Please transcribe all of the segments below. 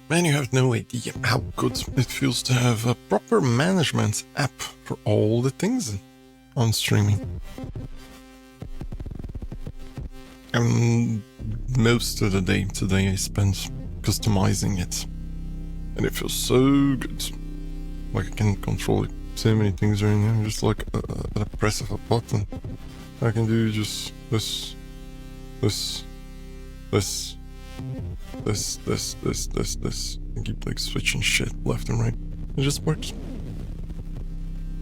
Man, you have no idea how good it feels to have a proper management app for all the things on streaming. And most of the day today I spent customizing it. And it feels so good. Like I can control so many things right now, just like at a press of a button. I can do just this, and keep like switching shit left and right. It just works.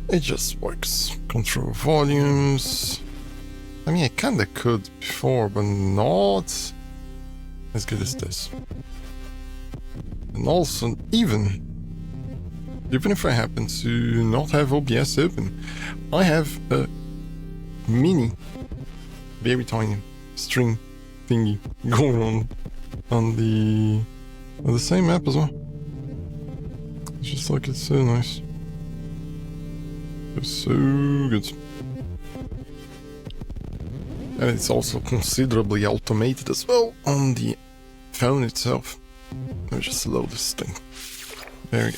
It just works. Control volumes. I mean, I kinda could before, but not as good as this. And also, even if I happen to not have OBS open, I have a mini, very tiny string thingy going on the same app as well. It's just like, it's so nice. It's so good. And it's also considerably automated as well on the phone itself. Let me just load this thing. There we go.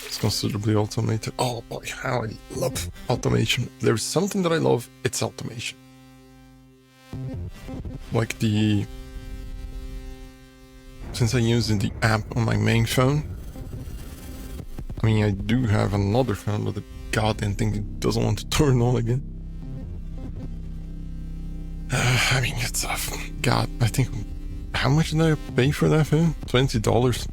It's considerably automated. Oh boy, how I love automation. If there's something that I love, it's automation. Like the since I'm using the app on my main phone. I mean, I do have another phone, but the goddamn thing doesn't want to turn on again. I mean, it's God, I think... How much did I pay for that phone? $20.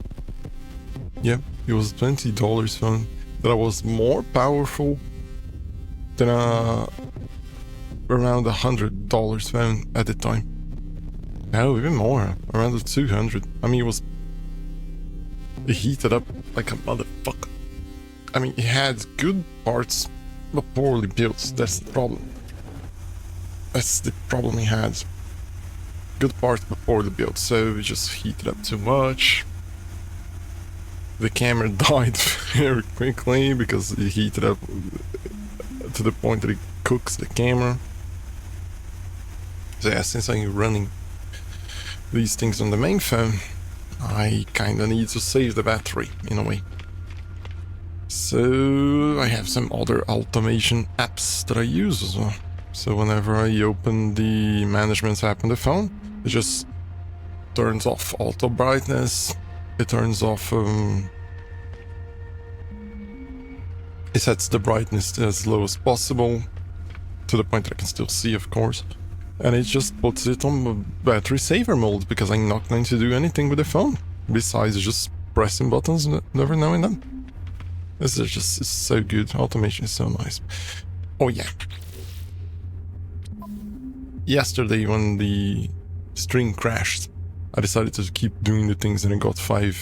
Yep, it was $20 phone that was more powerful than a around $100 phone at the time. No, even more, around the 200. I mean, it heated up like a motherfucker. I mean, it had good parts, but poorly built. That's the problem. That's the problem he had. Good parts, but poorly built. So it just heated up too much. The camera died very quickly because it heated up to the point that it cooks the camera. So yeah, since I'm running these things on the main phone, I kinda need to save the battery in a way. So I have some other automation apps that I use as well. So whenever I open the management app on the phone, it just turns off auto brightness. It turns off, it sets the brightness as low as possible, to the point that I can still see, of course. And it just puts it on battery saver mode, because I'm not going to do anything with the phone, besides just pressing buttons every now and then. This is just it's so good. Automation is so nice. Oh yeah. Yesterday when the stream crashed, I decided to keep doing the things and I got 5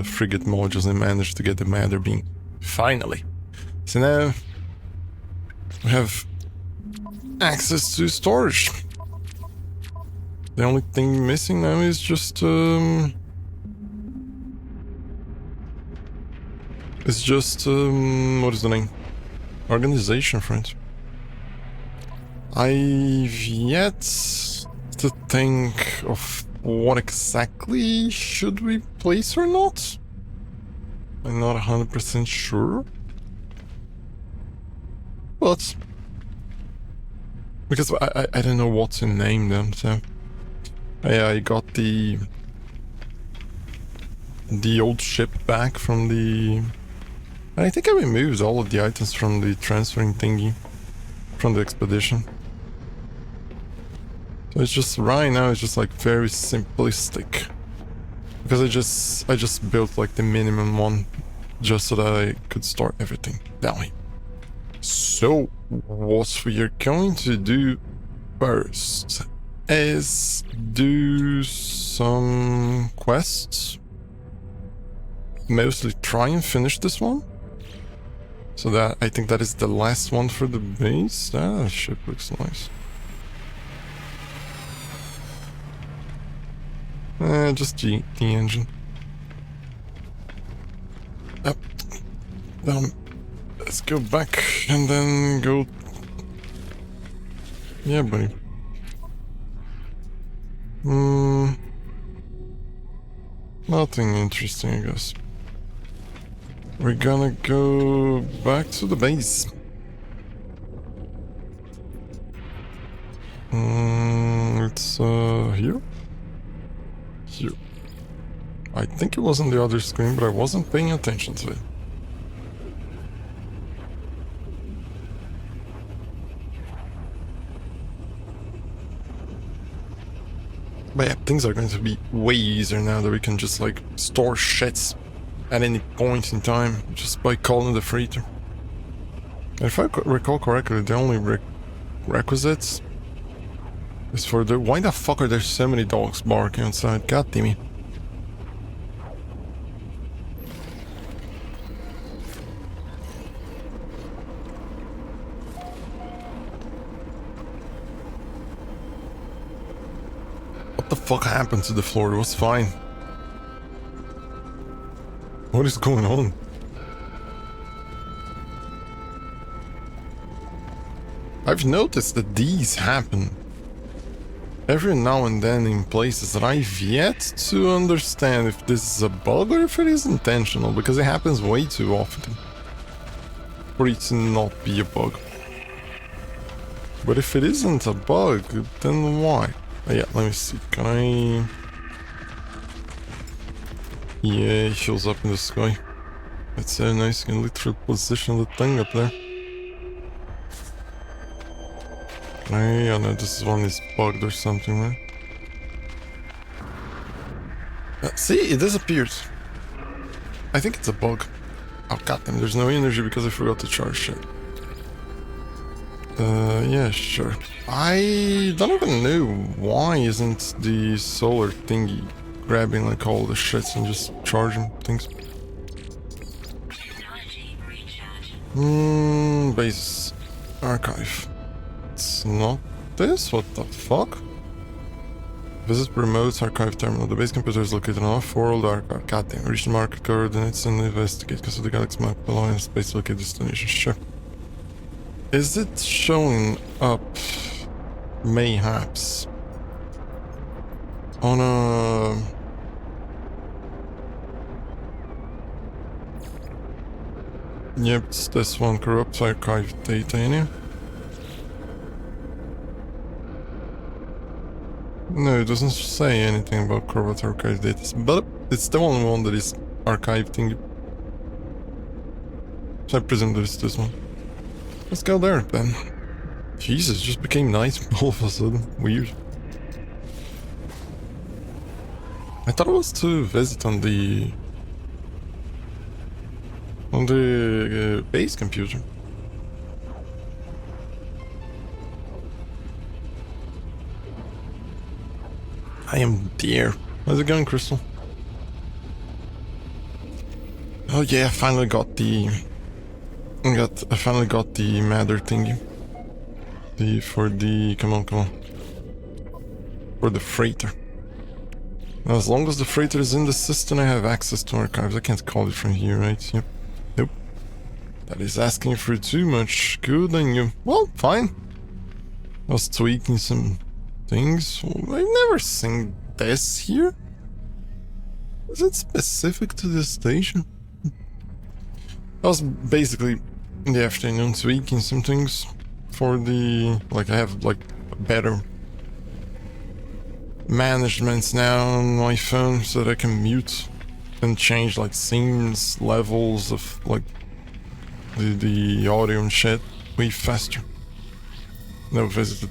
frigate modules and managed to get the Matter Beam. Finally. So now we have access to storage. The only thing missing now is just what is the name? Organization, friends. I've yet to think of what exactly should we place or not. I'm not 100% sure. But because I don't know what to name them, so I got the old ship back from the... I think I removed all of the items from the transferring thingy from the expedition. So it's just right now it's just like very simplistic, because I just built like the minimum one just so that I could start everything down here. So what we are going to do first is do some quests. Mostly try and finish this one. So that I think that is the last one for the base. That ship looks nice. Just the engine. Up, down. Let's go back and then go. Yeah, buddy. Nothing interesting, I guess. We're gonna go back to the base. It's here? Here. I think it was on the other screen, but I wasn't paying attention to it. But yeah, things are going to be way easier now that we can just like store shits at any point in time just by calling the freighter. And if I recall correctly, the only requisites is for the... Why the fuck are there so many dogs barking outside? God damn it. What the fuck happened to the floor? It was fine. What is going on? I've noticed that these happen every now and then in places that I've yet to understand if this is a bug or if it is intentional, because it happens way too often for it to not be a bug. But if it isn't a bug, then why? Oh yeah, let me see. Can I... Yeah, he shows up in the sky. That's so nice. You can literally position the thing up there. Okay, I know this one is bugged or something, right? See, it disappears. I think it's a bug. Oh goddamn, there's no energy because I forgot to charge it. Yeah, sure. I don't even know why isn't the solar thingy grabbing like all the shits and just charging things. Base archive. It's not this? What the fuck? Visit remote archive terminal. The base computer is located on off-world archive. Goddamn. Reach the market coordinates and investigate. Because of the galaxy map allowing space to locate destination. Sure. Is it showing up mayhaps on a... Yep, it's this one. Corrupt archive data in here. No, it doesn't say anything about corrupt archive data, but it's the only one that is archiving. So I presume that it's this one. Let's go there then. Jesus, just became night all of a sudden. Weird. I thought it was to visit on the base computer. I am there. How's it going, Crystal? Oh yeah, I finally got the... I finally got the matter thingy. Come on. For the freighter. Now, as long as the freighter is in the system, I have access to archives. I can't call it from here, right? Yep. Nope. That is asking for too much. Good on you. Well, fine. I was tweaking some things. I've never seen this here. Is it specific to this station? I was basically in the afternoon tweaking some things for the... Like, I have, like, better managements now on my phone so that I can mute and change, like, scenes, levels of, like, the audio and shit way faster. No visited.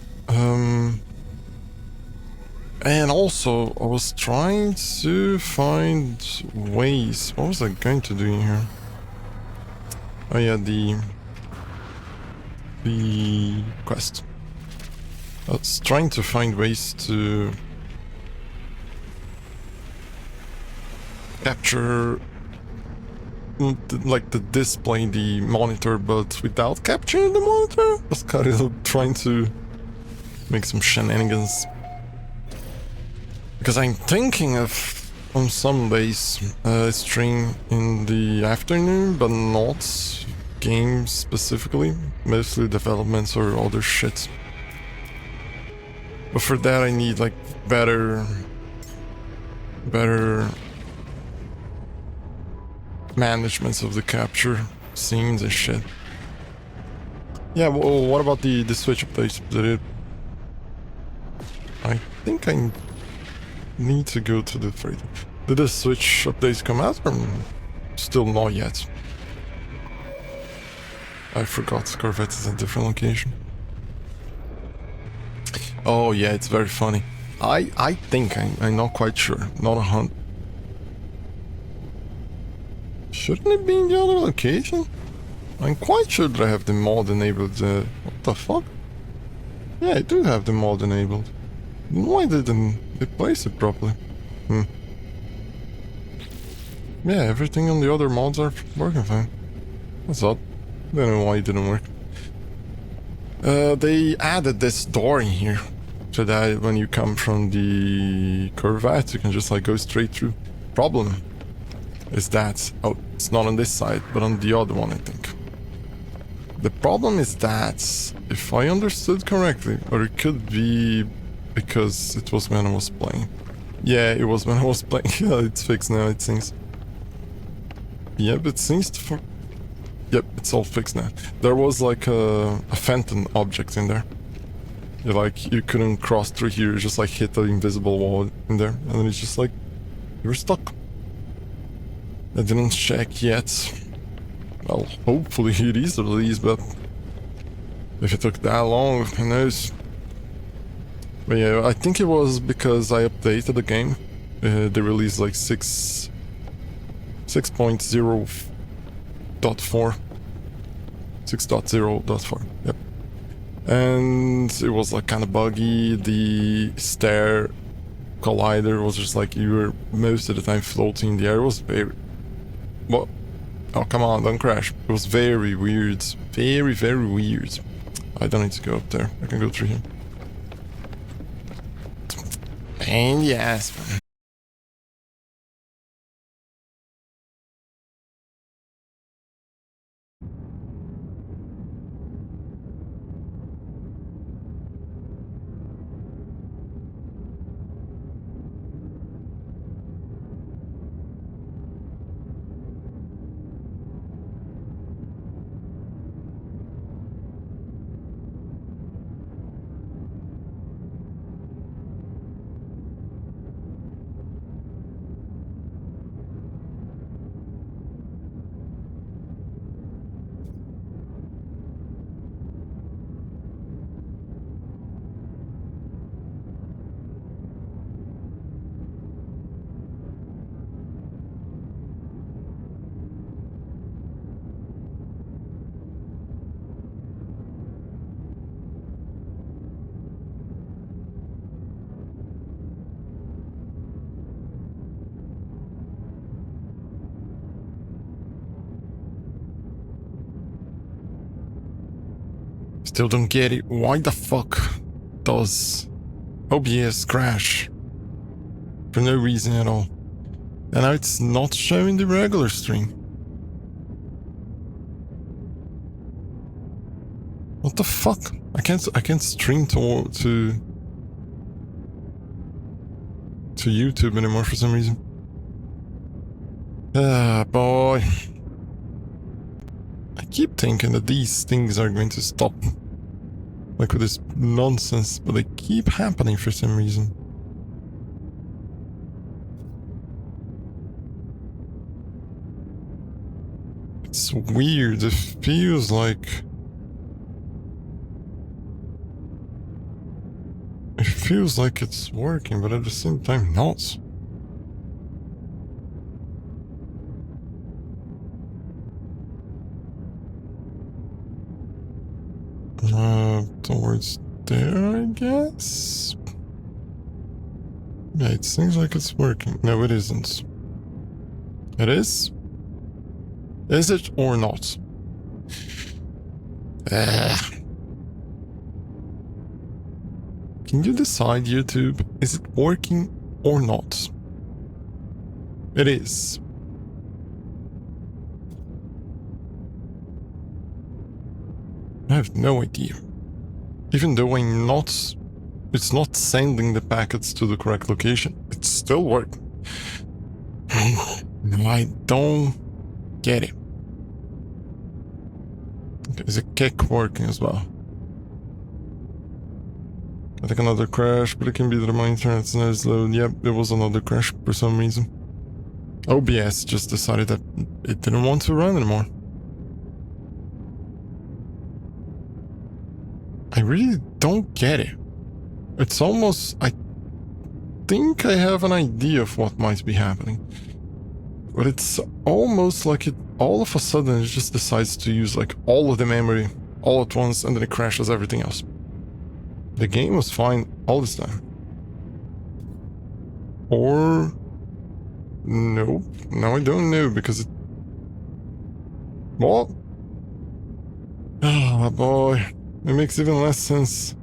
And also, I was trying to find ways... What was I going to do in here? Oh yeah, the quest. I was trying to find ways to capture, like, the display, the monitor, but without capturing the monitor. I was kind of trying to make some shenanigans. Because I'm thinking of, on some days, stream in the afternoon, but not games specifically, mostly developments or other shit. But for that I need, like, better managements of the capture scenes and shit. Yeah, well, what about the Switch updates? Did it... I think I need to go to the freighter. Did the Switch updates come out or still not yet? I forgot Corvette is a different location. Oh yeah, it's very funny. I think I'm not quite sure. Not 100. Shouldn't it be in the other location? I'm quite sure that I have the mod enabled. What the fuck? Yeah, I do have the mod enabled. Why didn't they place it properly? Yeah, everything on the other mods are working fine. That's odd. Don't know why it didn't work. They added this door in here, so that when you come from the Corvette, you can just, like, go straight through. Problem is that... Oh, it's not on this side, but on the other one, I think. The problem is that, if I understood correctly, or it could be because it was when I was playing. Yeah, it was when I was playing. Yeah, it's fixed now, it seems. Yep, it seems to... Yep, it's all fixed now. There was, like, a phantom object in there. You couldn't cross through here, you just, like, hit the invisible wall in there, and then it's just like, you were stuck. I didn't check yet. Well, hopefully it is released, but if it took that long, who knows? But yeah, I think it was because I updated the game. They released like 6.0.4. 6.0.4, yep. And it was like kind of buggy. The stair collider was just like you were most of the time floating in the air. It was very... What? Oh, come on, don't crash. It was very weird. Very, very weird. I don't need to go up there. I can go through here. And yes. Still don't get it. Why the fuck does OBS crash? For no reason at all. And now it's not showing the regular stream. What the fuck? I can't stream to YouTube anymore for some reason. Ah, boy. I keep thinking that these things are going to stop. Like with this nonsense, but they keep happening for some reason. It's weird. It feels like... It feels like it's working, but at the same time not. Towards there, I guess? Yeah, it seems like it's working. No, it isn't. It is? Is it or not? Can you decide, YouTube? Is it working or not? It is. I have no idea. Even though it's not sending the packets to the correct location, it's still working. No, I don't get it. Okay, is a kick working as well? I think another crash, but it can be that my internet's not as low. Yep, there was another crash for some reason. OBS just decided that it didn't want to run anymore. I really don't get it. It's almost... I think I have an idea of what might be happening. But it's almost like it all of a sudden it just decides to use like all of the memory all at once and then it crashes everything else. The game was fine all this time. Or... Nope. Now I don't know because it... What? Oh boy. It makes even less sense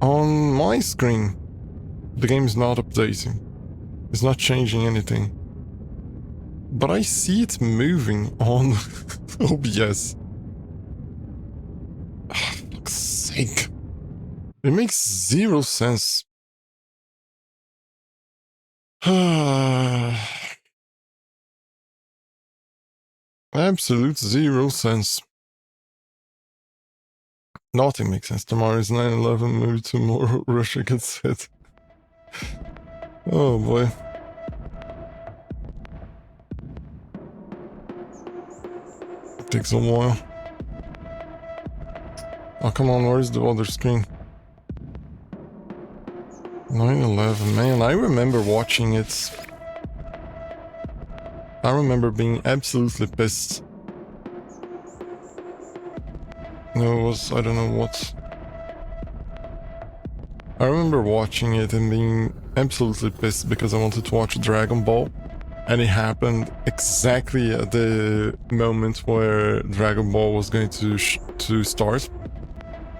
on my screen. The game's not updating. It's not changing anything. But I see it moving on OBS. Oh, for fuck's sake. It makes zero sense. Absolute zero sense. Nothing makes sense. Tomorrow is 9/11, maybe tomorrow Russia gets hit. Oh boy. takes a while. Oh, come on, where's the other screen? 9/11, man, I remember watching it. I remember being absolutely pissed. No, it was, I don't know what. I remember watching it and being absolutely pissed because I wanted to watch Dragon Ball. And it happened exactly at the moment where Dragon Ball was going to start.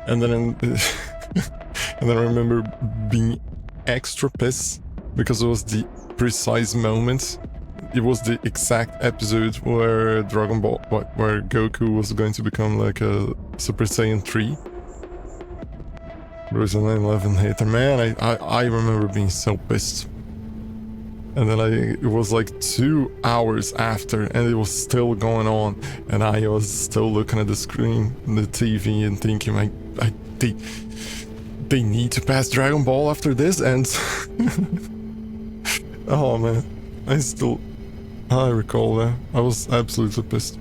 And then and then I remember being extra pissed because it was the precise moment. It was the exact episode where where Goku was going to become like a Super Saiyan 3. There was a 9/11 hater, man. I remember being so pissed. And then it was like 2 hours after, and it was still going on, and I was still looking at the screen, the TV, and thinking, they need to pass Dragon Ball after this ends. Oh man, I recall that. I was absolutely pissed.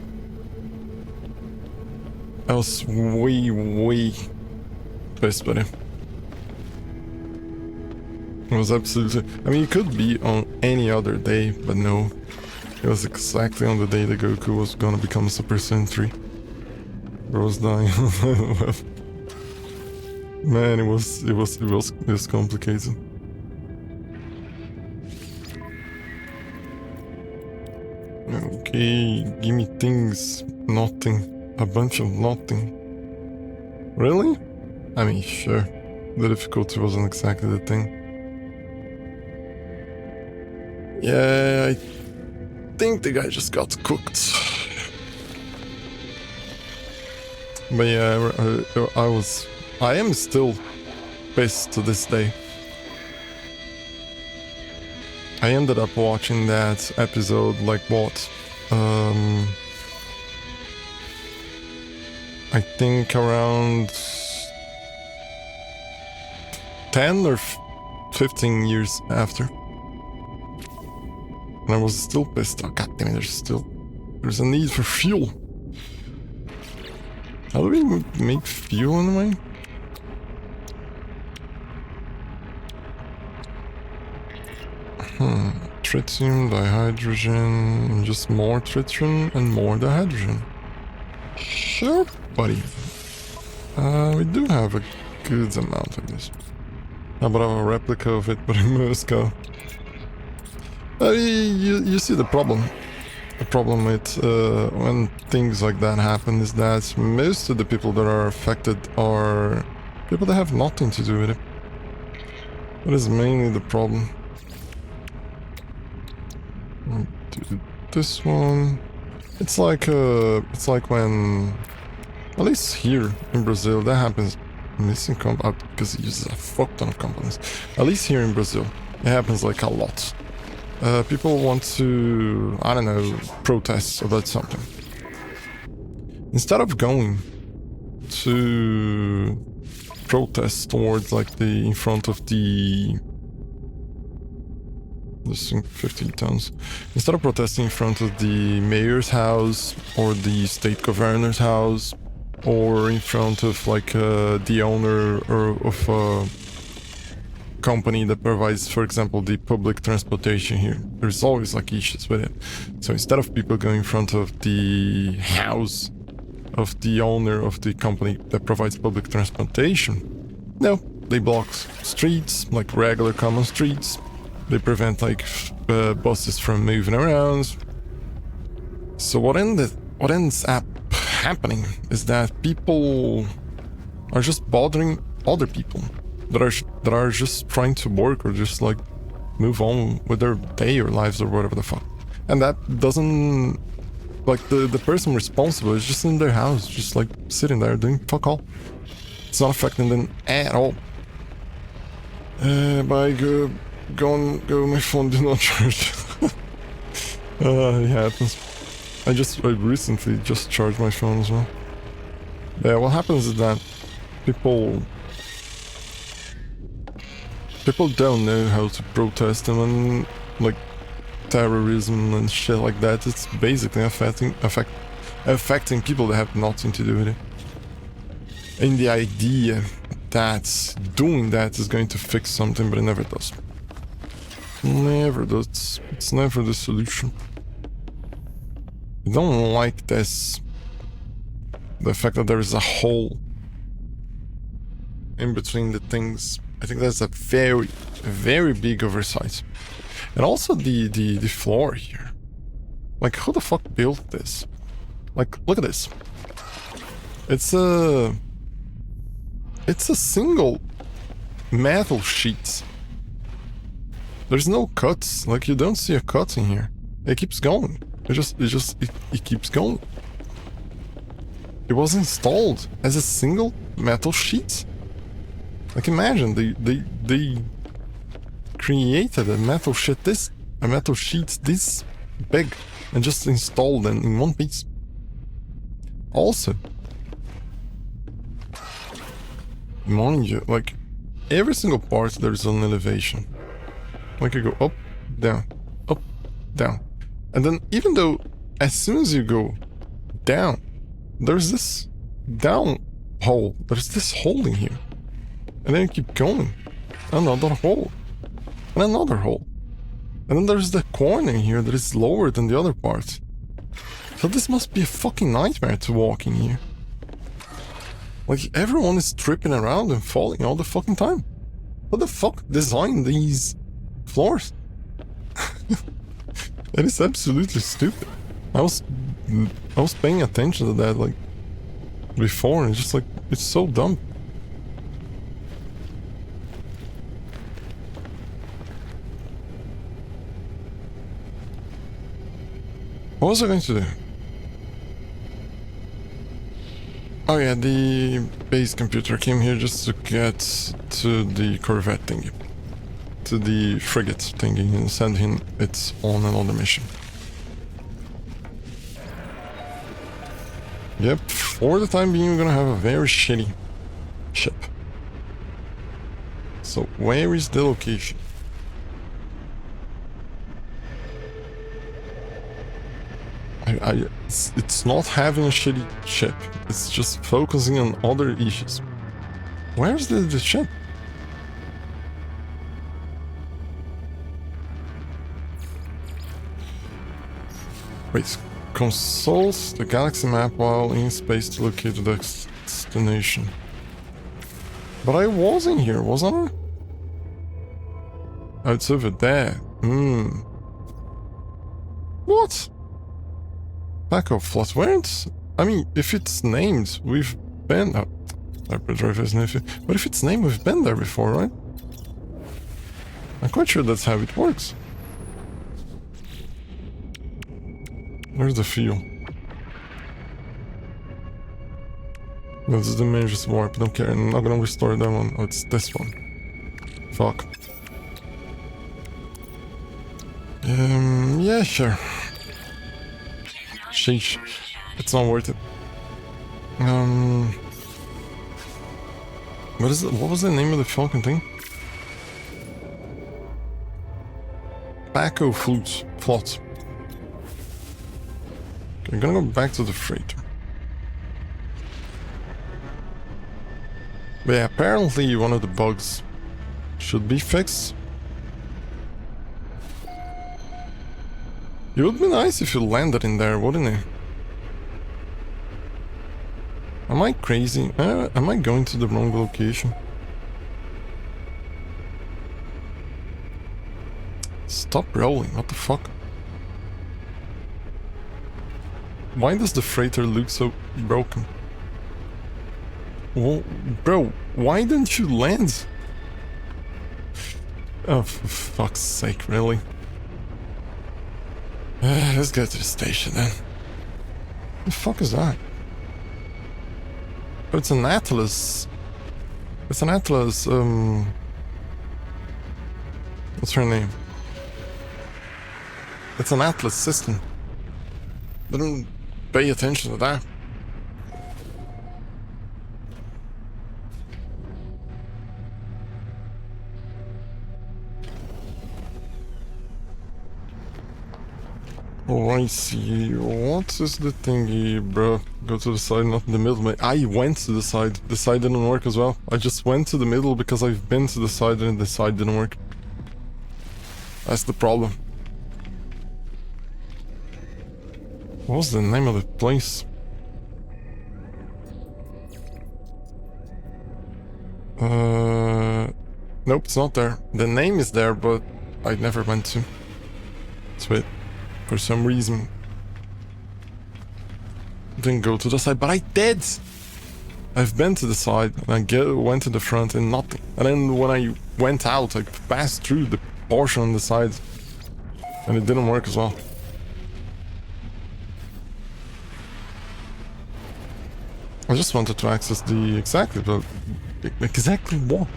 I was way pissed with it. It was absolutely... I mean, it could be on any other day, but no. It was exactly on the day that Goku was gonna become Super Saiyan 3. I was dying. Man, it was complicated. Okay, give me things. Nothing. A bunch of nothing. Really? I mean, sure. The difficulty wasn't exactly the thing. Yeah, I think the guy just got cooked. But yeah, I am still pissed to this day. I ended up watching that episode like what? I think around 10 or 15 years after. And I was still pissed. Oh, god damn it, there's a need for fuel. How do we make fuel anyway? Tritium, dihydrogen, just more tritium and more dihydrogen. Sure, buddy. We do have a good amount of this. How about a replica of it, but in Moscow? You see the problem. The problem with when things like that happen is that most of the people that are affected are people that have nothing to do with it. That is mainly the problem. Do this one. It's like when, at least here in Brazil, that happens. Missing because it uses a fuck ton of components. At least here in Brazil, it happens like a lot. People want to, I don't know, protest about something. Instead of going to protest towards like in front of the... This thing, 15 tons. Instead of protesting in front of the mayor's house or the state governor's house or in front of like the owner of a company that provides, for example, the public transportation here, there's always like issues with it. So instead of people going in front of the house of the owner of the company that provides public transportation, no, they block streets, like regular common streets. They prevent like buses from moving around. So what ends up happening is that people are just bothering other people that are just trying to work or just like move on with their day or lives or whatever the fuck. And that doesn't, like, the person responsible is just in their house, just like sitting there doing fuck all. It's not affecting them at all. Go, my phone did not charge. It happens. I recently just charged my phone as well. Yeah, what happens is that people don't know how to protest, and when like terrorism and shit like that, it's basically affecting people that have nothing to do with it. And the idea that doing that is going to fix something, but it never does. Never does. It's never the solution. I don't like this. The fact that there is a hole in between the things. I think that's a very, very big oversight. And also the floor here. Like, who the fuck built this? Like, look at this. It's a single metal sheet. There's no cuts. Like, you don't see a cut in here. It keeps going. It keeps going. It was installed as a single metal sheet. Like, imagine they created a metal sheet this big and just installed them in one piece. Also, mind you, like, every single part there is an elevation. Like, you go up, down, and then even though as soon as you go down, there's this down hole. There's this hole in here. And then you keep going. Another hole. And another hole. And then there's the corner in here that is lower than the other part. So this must be a fucking nightmare to walk in here. Like, everyone is tripping around and falling all the fucking time. Who the fuck designed these floors? That is absolutely stupid. I was paying attention to that, like, before, and it's just like, it's so dumb. What was I going to do? Oh yeah, the base computer came here just to get to the Corvette thingy. To the frigate thingy and send him it on another mission. Yep, for the time being we're gonna have a very shitty ship. So where is the location? It's not having a shitty ship. It's just focusing on other issues. Where's the ship? Wait, consult the galaxy map while in space to locate the destination. But I was in here, wasn't I? Oh, it's over there. What? Paco Flot, weren't... I mean, if it's named, we've been... Oh, hyperdrive isn't it? But if it's named, we've been there before, right? I'm quite sure that's how it works. Where's the fuel? This is the Mage's Warp, don't care, I'm not gonna restore that one. Oh, it's this one. Fuck. Yeah, sure. Sheesh. It's not worth it. What was the name of the fucking thing? Paco Flot. Okay, I'm gonna go back to the freighter. But yeah, apparently one of the bugs should be fixed. It would be nice if you landed in there, wouldn't it? Am I crazy? Am I going to the wrong location? Stop rolling, what the fuck? Why does the freighter look so broken? Well, bro, why didn't you land? Oh, for fuck's sake, really? Let's go to the station then. The fuck is that? Oh, it's an Atlas. It's an Atlas, what's her name? It's an Atlas system. Didn't pay attention to that. Oh, I see. What is the thingy, bro? Go to the side, not in the middle. I went to the side. The side didn't work as well. I just went to the middle because I've been to the side and the side didn't work. That's the problem. What was the name of the place? Nope, it's not there. The name is there, but I never went to. It's weird. For some reason. Didn't go to the side, but I did! I've been to the side, and I went to the front and nothing. And then when I went out, I passed through the portion on the side. And it didn't work as well. I just wanted to access the exactly, but exactly what?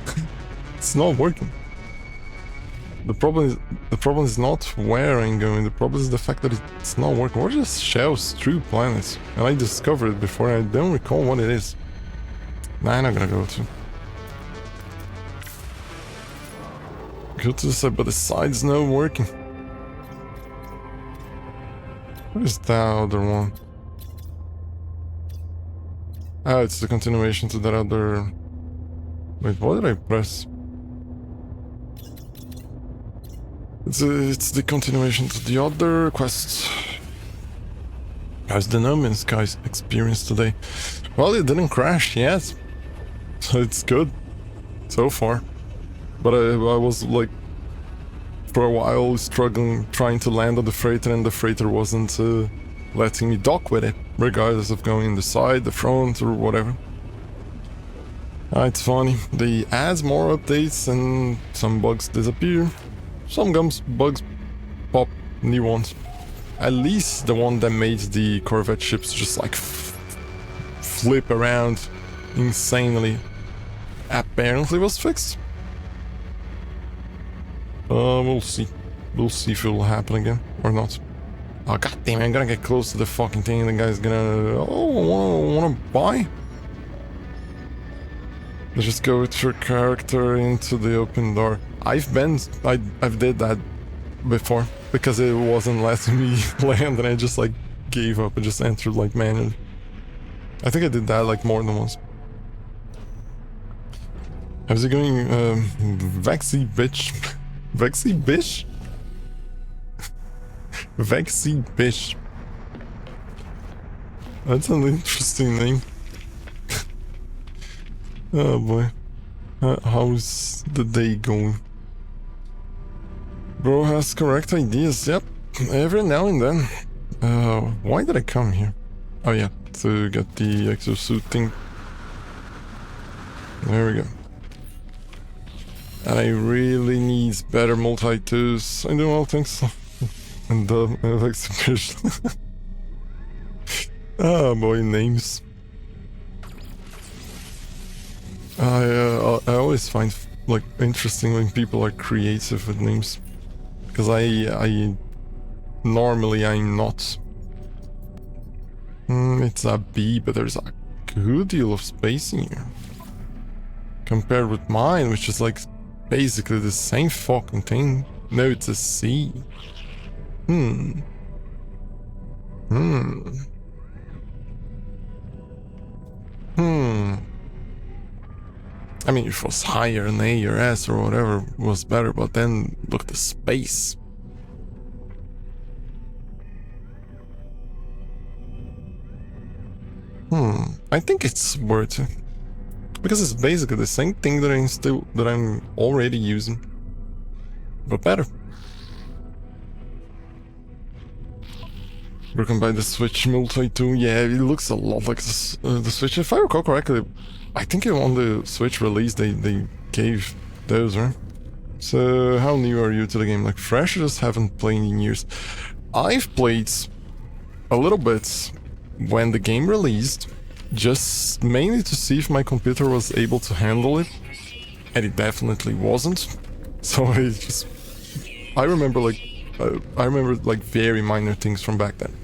It's not working. The problem is not where I'm going. The problem is the fact that it's not working. What just shells through planets? And I discovered it before. I don't recall what it is. Nah, I'm not gonna go to. Go to the side, but the side's not working. Where's the other one? Ah, it's the continuation to that other... Wait, what did I press? It's the continuation to the other quest. How's the No Man's Sky experience today? Well, it didn't crash yet. So it's good. So far. But I was like... For a while struggling, trying to land on the freighter, and the freighter wasn't letting me dock with it. Regardless of going in the side, the front, or whatever. It's funny. They add more updates and some bugs disappear. Some bugs pop new ones. At least the one that made the Corvette ships just like flip around insanely apparently was fixed. We'll see. We'll see if it will happen again or not. Oh goddamn! I'm gonna get close to the fucking thing, and the guy's gonna wanna buy. Let's just go with your character into the open door. I've did that before because it wasn't letting me land, and I just like gave up and just entered like manually. I think I did that like more than once. How's it going? Vexy bitch. Vexy bitch? Vexy bitch. That's an interesting name. Oh boy. How's the day going? Bro has correct ideas, yep. Every now and then. Why did I come here? Oh yeah, to get the exosuit thing. There we go. And I really need better multi-twos. I do all things. And exhibition. Oh boy, names. I always find like interesting when people are creative with names, because I normally I'm not. It's a B, but there's a good deal of space in here compared with mine, which is like basically the same fucking thing. No, it's a C. I mean, if it was higher, an A or S or whatever was better, but then look the space. I think it's worth it. Because it's basically the same thing that I'm already using. But better. Broken by the Switch multi-tool. Yeah, it looks a lot like the Switch. If I recall correctly, I think on the Switch release they gave those, right? So how new are you to the game? Like fresh, or just haven't played in years? I've played a little bit when the game released, just mainly to see if my computer was able to handle it, and it definitely wasn't. So I remember like very minor things from back then.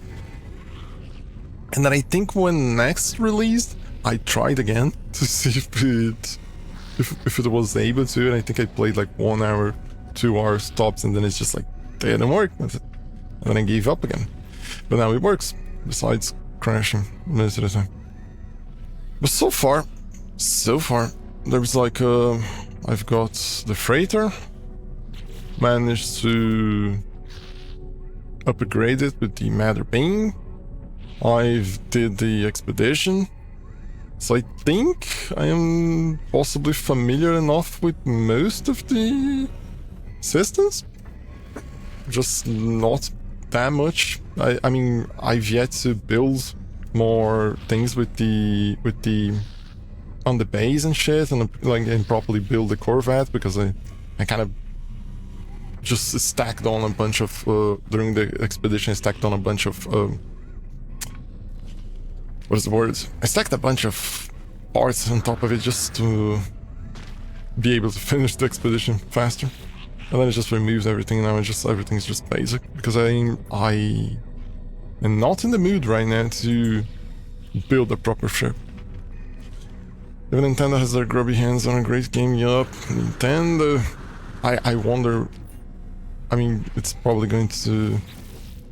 And then I think when next released, I tried again to see if it was able to, and I think I played like 1 hour, 2 hours tops, and then it's just like, they didn't work. And then I gave up again. But now it works, besides crashing most of the time. But so far, there's like I've got the freighter, managed to upgrade it with the Matter Beam. I've did the expedition, so I think I am possibly familiar enough with most of the systems. Just not that much. I mean, I've yet to build more things with the on the base and shit, and like and properly build the Corvette, because I kind of just stacked on a bunch of during the expedition. I stacked on a bunch of what is the word? I stacked a bunch of parts on top of it just to be able to finish the expedition faster. And then I just removed everything. Now everything's just basic, because I am not in the mood right now to build a proper ship. Even Nintendo has their grubby hands on a great game. Yup, Nintendo. I wonder. I mean, it's probably going to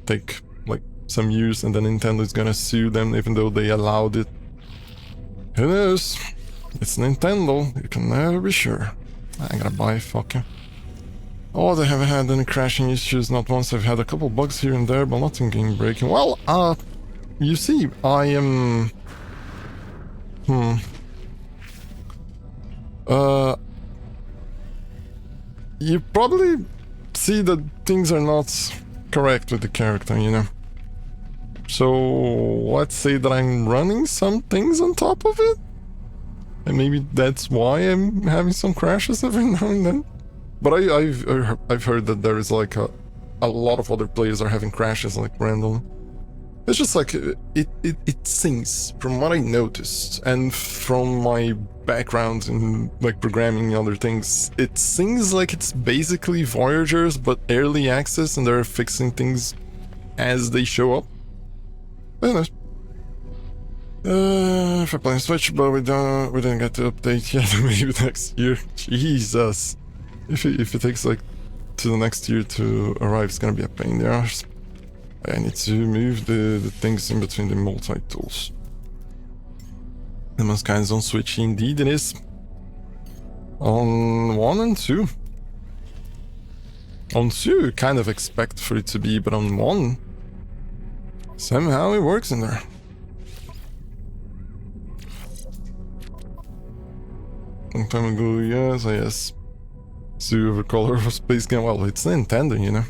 take like some years, and then Nintendo is gonna sue them, even though they allowed it. Who knows? It's Nintendo. You can never be sure. I gotta buy. Fuck you. Oh, they haven't had any crashing issues, not once. I've had a couple bugs here and there, but nothing game breaking. Well, you see, I am... You probably see that things are not correct with the character, you know? So, let's say that I'm running some things on top of it? And maybe that's why I'm having some crashes every now and then? But I've heard that there is like a lot of other players are having crashes like randomly. It's just like it seems, from what I noticed and from my background in like programming and other things, it seems like it's basically Voyagers but early access, and they're fixing things as they show up. But if I play on Switch, but we didn't get the update yet. Maybe next year. Jesus. If it takes like to the next year to arrive, it's gonna be a pain in the arse. I need to move the things in between the multi-tools. Demon's Kinds on Switch, indeed it is. On 1 and 2. On 2, kind of expect for it to be, but on 1, somehow it works in there. Long time ago, yes. Silver color of Space Game. Well, it's Nintendo, you know.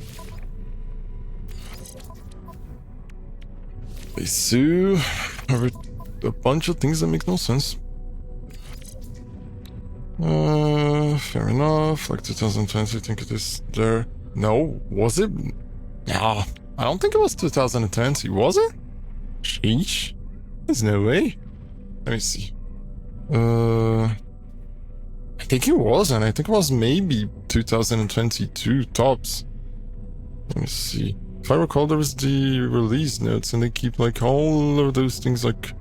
They sue over a bunch of things that make no sense. Fair enough. Like 2020, I think it is there. No, was it? No, I don't think it was 2020. Was it? Sheesh. There's no way. Let me see. I think it wasn't. I think it was maybe 2022 tops. Let me see. If I recall, there was the release notes, and they keep like all of those things, like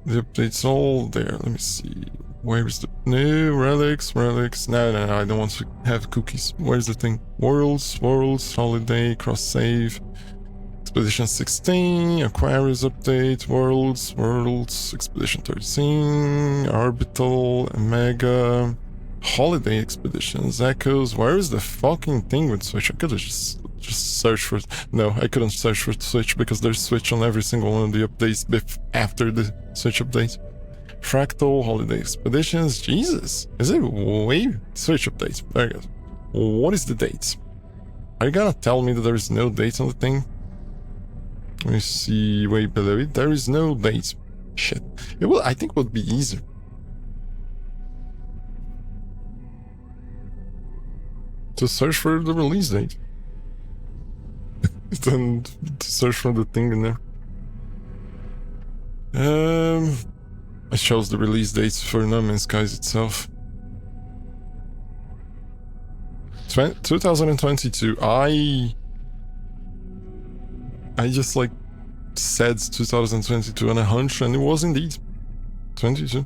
the updates all there. Let me see. Where is the no relics? No, I don't want to have cookies. Where's the thing? Worlds, holiday, cross save. Expedition 16, Aquarius update, Worlds, Expedition 13, Orbital, Omega, Holiday Expeditions, Echoes. Where is the fucking thing with Switch? I could have just searched for it. No, I couldn't search for Switch because there's Switch on every single one of the updates after the Switch update. Fractal, Holiday Expeditions, Jesus. Is it way? Switch update, there you go. What is the date? Are you gonna tell me that there is no date on the thing? Let me see, way below it. There is no date. Shit. It will, I think it would be easier to search for the release date than to search for the thing in there. I chose the release dates for No Man's Skies itself. 2022. I just like said 2022 on a hunch, and it was indeed 22.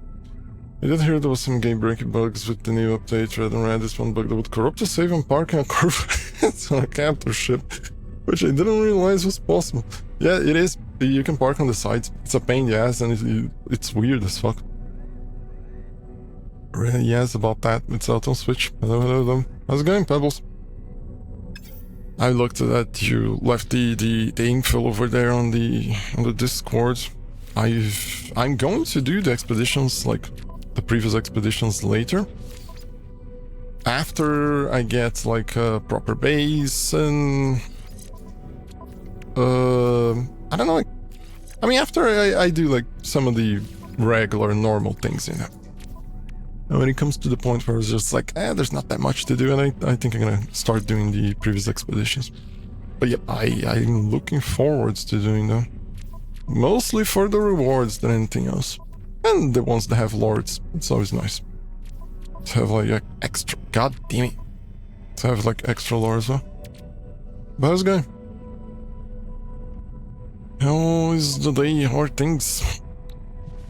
I did hear there was some game-breaking bugs with the new update. Red and Red is one bug that would corrupt a save and parking a Corvette on a captor ship. which I didn't realize was possible. Yeah, it is. You can park on the sides. It's a pain in the ass, and it's weird as fuck. Really, yes, about that. It's out on Switch. Hello, hello, hello. How's it going, Pebbles? I looked at that. You left the info over there on the Discord. I'm going to do the expeditions, like the previous expeditions, later. After I get like a proper base and I don't know. I mean, after I do like some of the regular normal things, you know. And when it comes to the point where it's just like, there's not that much to do, and I think I'm gonna start doing the previous expeditions. But yeah, I'm looking forward to doing them. Mostly for the rewards than anything else. And the ones that have lords. It's always nice to have like extra. God damn it. To have like extra lore as well. But how's it going? How is the day? How are things?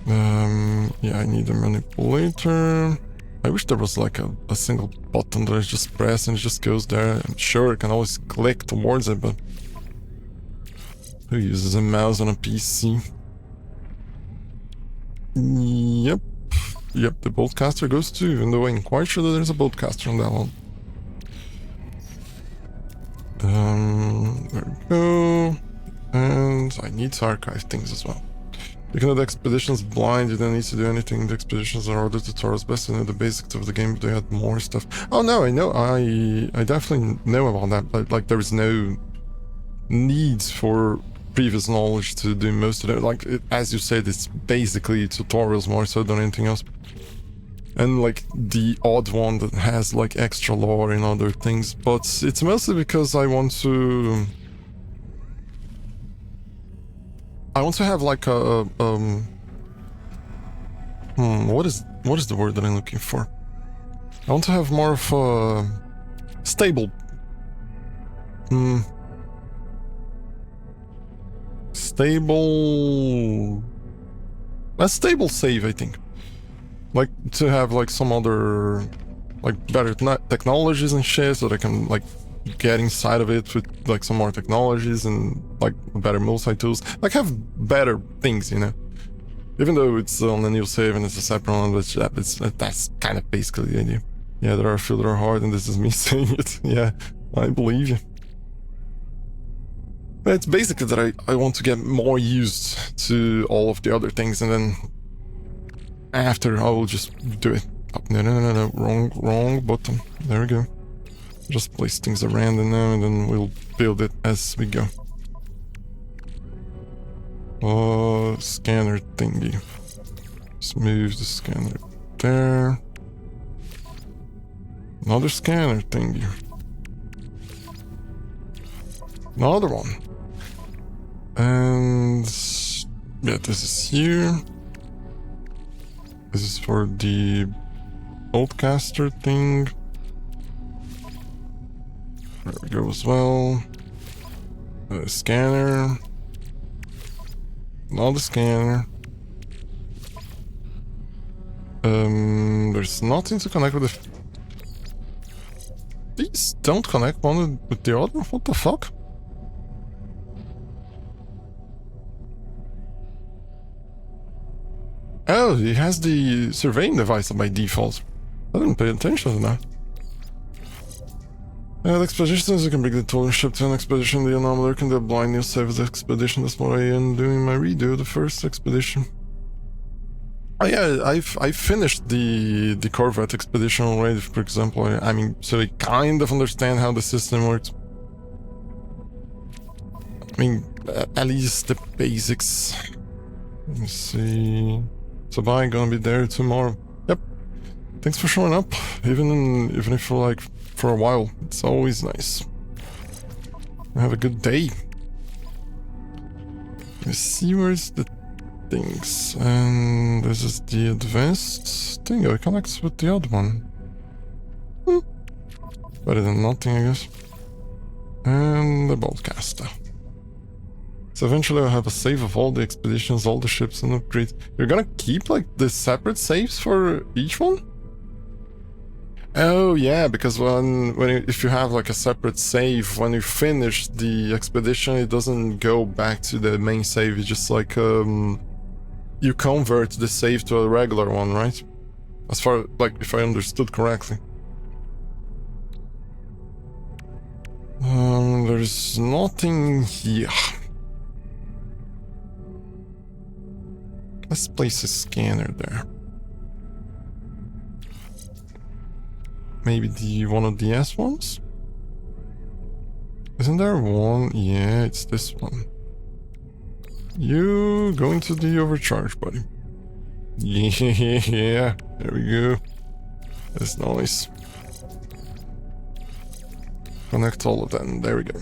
Yeah, I need a manipulator. I wish there was like a single button that I just press and it just goes there. I'm sure I can always click towards it, but who uses a mouse on a PC? Yep, the Boltcaster goes too, even though I'm quite sure that there's a Boltcaster on that one. There we go. And I need to archive things as well. You can do the expeditions blind, you don't need to do anything. The expeditions are other tutorials, best to know the basics of the game, but they had more stuff. Oh no, I know, I definitely know about that, but like there is no need for previous knowledge to do most of it. Like, as you said, it's basically tutorials more so than anything else. And like the odd one that has like extra lore and other things, but it's mostly because I want to have like a what is the word that I'm looking for? I want to have more of a stable stable save, I think. Like to have like some other like better technologies and shit, so that I can like get inside of it with like some more technologies and like better multi-tools, like have better things, you know. Even though it's on a new save and it's a separate one, but that's kind of basically the idea. Yeah, there are a few that are hard, and this is me saying it. Yeah, I believe you. But it's basically that I want to get more used to all of the other things, and then after I will just do it. Oh, no, wrong button. There we go. Just place things around in there, and then we'll build it as we go. Scanner thingy. Just move the scanner there. Another scanner thingy. Another one. And yeah, this is here. This is for the Boltcaster thing. There we go as well. Scanner. Another scanner. There's nothing to connect with the... These don't connect one with the other? What the fuck? Oh, he has the surveying device by default. I didn't pay attention to that. The expeditions, you can bring the total ship to an expedition. The anomaly can do a blind new save as expedition. That's what I am doing my redo, the first expedition. Oh yeah, I've finished the Corvette expedition already, for example. I mean, so I kind of understand how the system works. I mean, at least the basics. Let me see. So I'm gonna be there tomorrow. Yep. Thanks for showing up, even if for like for a while. It's always nice. Have a good day. Let's see where's the things, and this is the advanced thing. It connects with the other one. Better than nothing, I guess. And the Boltcaster. So eventually I'll have a save of all the expeditions, all the ships, and upgrades. You're gonna keep like the separate saves for each one? Oh yeah, because if you have like a separate save, when you finish the expedition, it doesn't go back to the main save. It's just like you convert the save to a regular one, right? As far like if I understood correctly. There's nothing here. Let's place a scanner there. Maybe one of the S ones? Isn't there one? Yeah, it's this one. You go into the overcharge, buddy. Yeah, there we go. That's nice. Connect all of them. There we go.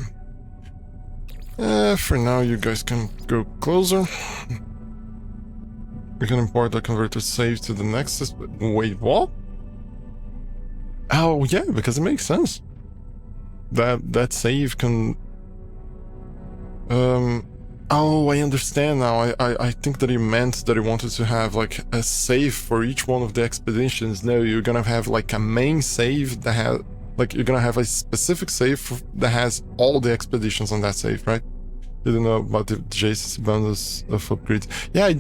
For now, you guys can go closer. We can import the converter save to the Nexus. Wait, what? Oh yeah, because it makes sense. That save can. Oh, I understand now. I think that he meant that he wanted to have like a save for each one of the expeditions. No, you're gonna have like a main save that has like you're gonna have a specific save that has all the expeditions on that save, right? You don't know about the adjacency bundles of upgrades. Yeah,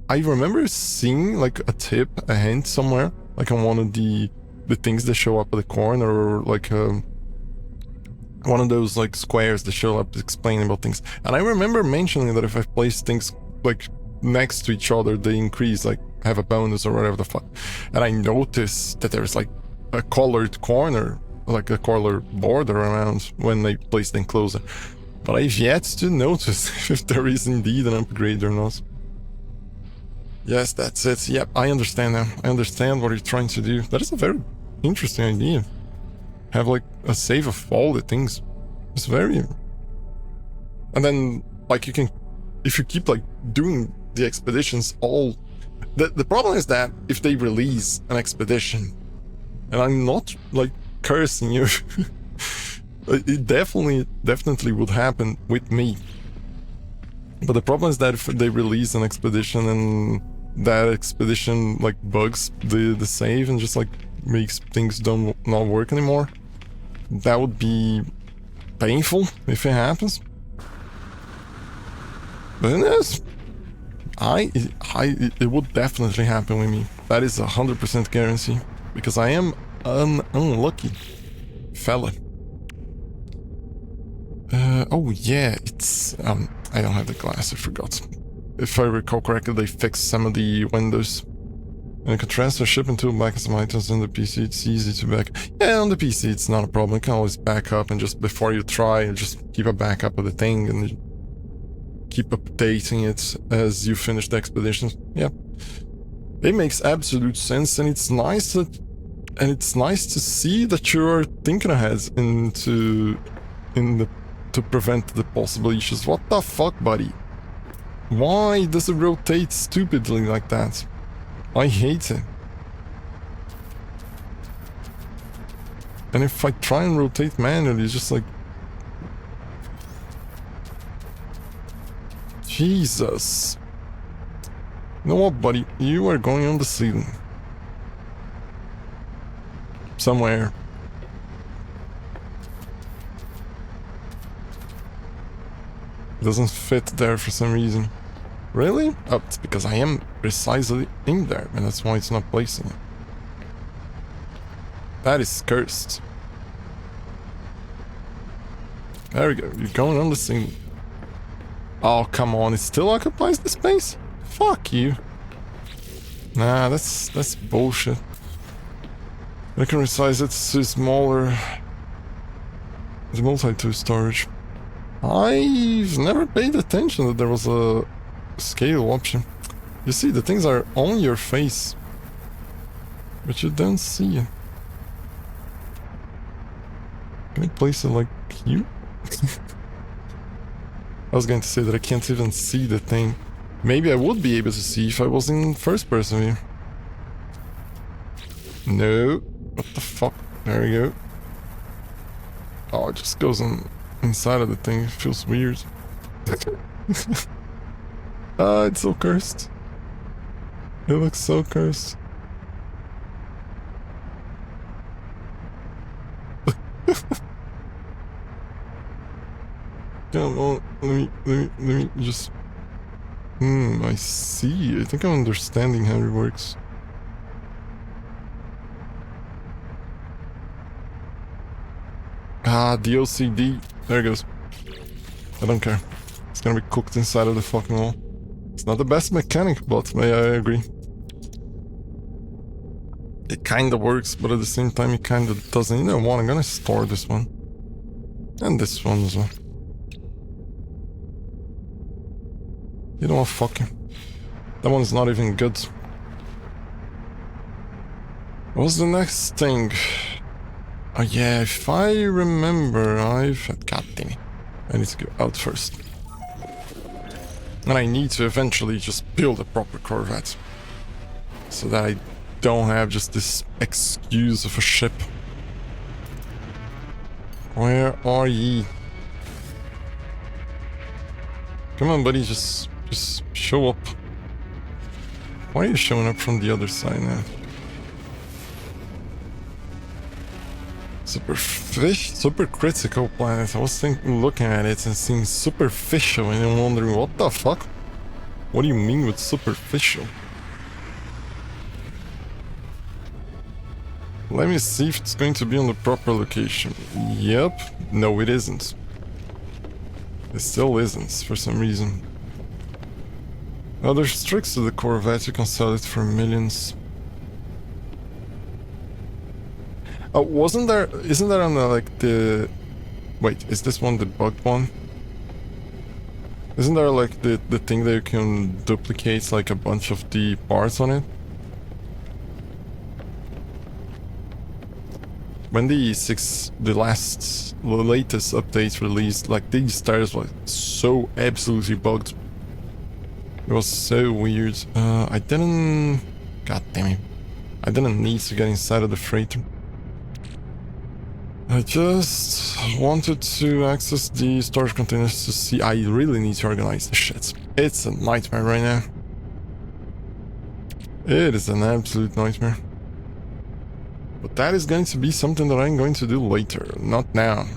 I remember seeing like a tip, a hint somewhere, like on one of the things that show up at the corner, or like one of those like squares that show up explaining about things. And I remember mentioning that if I place things like next to each other, they increase, like have a bonus or whatever the fuck. And I noticed that there's like a colored corner, like a color border around when they place them closer. But I've yet to notice if there is indeed an upgrade or not. Yes, that's it. Yep, I understand now. I understand what you're trying to do. That is a very interesting idea. Have like a save of all the things. It's very... And then, like, you can... If you keep, like, doing the expeditions all... The problem is that if they release an expedition, and I'm not, like, cursing you, it definitely would happen with me. But the problem is that if they release an expedition and that expedition, like, bugs the save and just, like, makes things not work anymore, that would be painful if it happens. But yes, it would definitely happen with me. That is 100% guarantee, because I am an unlucky fella. Oh yeah, it's I don't have the glass, I forgot. If I recall correctly, they fixed some of the windows. And you can transfer shipping to back some items on the PC, it's easy to back. Yeah, on the PC it's not a problem. You can always back up and just before you try, just keep a backup of the thing and keep updating it as you finish the expeditions. Yeah. It makes absolute sense, and it's nice to see that you're thinking ahead to prevent the possible issues. What the fuck, buddy? Why does it rotate stupidly like that? I hate it. And if I try and rotate manually, it's just like... Jesus. You know what, buddy? You are going on the ceiling. Somewhere. It doesn't fit there for some reason. Really? Oh, it's because I am precisely in there, and that's why it's not placing it. That is cursed. There we go, you're going on the scene. Oh, come on, it still occupies the space? Fuck you. Nah, that's bullshit. I can resize it to smaller. It's multi-tool storage. I've never paid attention that there was a scale option. You see, the things are on your face, but you don't see it. Can I place it like you? I was going to say that I can't even see the thing. Maybe I would be able to see if I was in first person view. No. What the fuck? There we go. Oh, it just goes on inside of the thing. It feels weird. Ah, it's so cursed. It looks so cursed. Come on, let me just... I see. I think I'm understanding how it works. Ah, the OCD. There it goes. I don't care. It's gonna be cooked inside of the fucking wall. It's not the best mechanic, but I agree. It kinda works, but at the same time it kinda doesn't. You know what, I'm gonna store this one. And this one as well. You know what, fuck you. That one's not even good. What's the next thing? Oh yeah, if I remember, God damn it. I need to go out first. And I need to eventually just build a proper Corvette. So that I don't have just this excuse of a ship. Where are ye? Come on, buddy, just show up. Why are you showing up from the other side now? Super critical planet. I was looking at it and seeing superficial and I'm wondering what the fuck? What do you mean with superficial? Let me see if it's going to be on the proper location. Yep. No, it isn't. It still isn't for some reason. Oh, there's tricks to the Corvette. You can sell it for millions. Oh, isn't there on the, like, the... Wait, is this one the bugged one? Isn't there, like, the thing that you can duplicate, like, a bunch of the parts on it? When the latest update released, like, these tires were so absolutely bugged. It was so weird. I didn't... God damn it. I didn't need to get inside of the freighter. I just wanted to access the storage containers to see. I really need to organize the shit. It's a nightmare right now. It is an absolute nightmare. But that is going to be something that I'm going to do later, not now.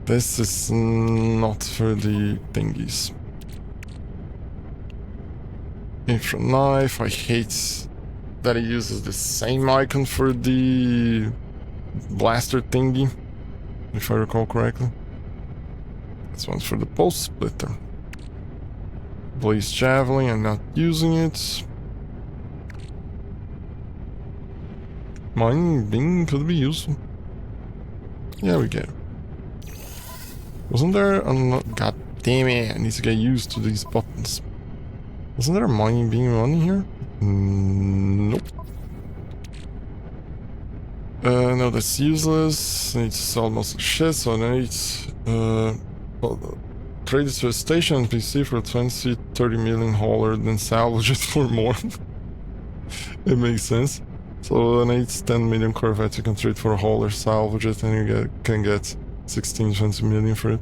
This is not for the thingies. Infra knife, I hate that it uses the same icon for the blaster thingy, if I recall correctly. This one's for the pulse splitter. Blaze javelin, I'm not using it. Mining beam could be useful. Yeah, we get it. Wasn't there a... God damn it, I need to get used to these buttons. Wasn't there a mining beam on here? Nope. No, that's useless. I need to sell most of the shit, so I need well, trade it to a station PC for 20-30 million hauler, then salvage it for more. It makes sense. So I need 10 million Corvette, you can trade for a hauler, salvage it, and you can get 16-20 million for it.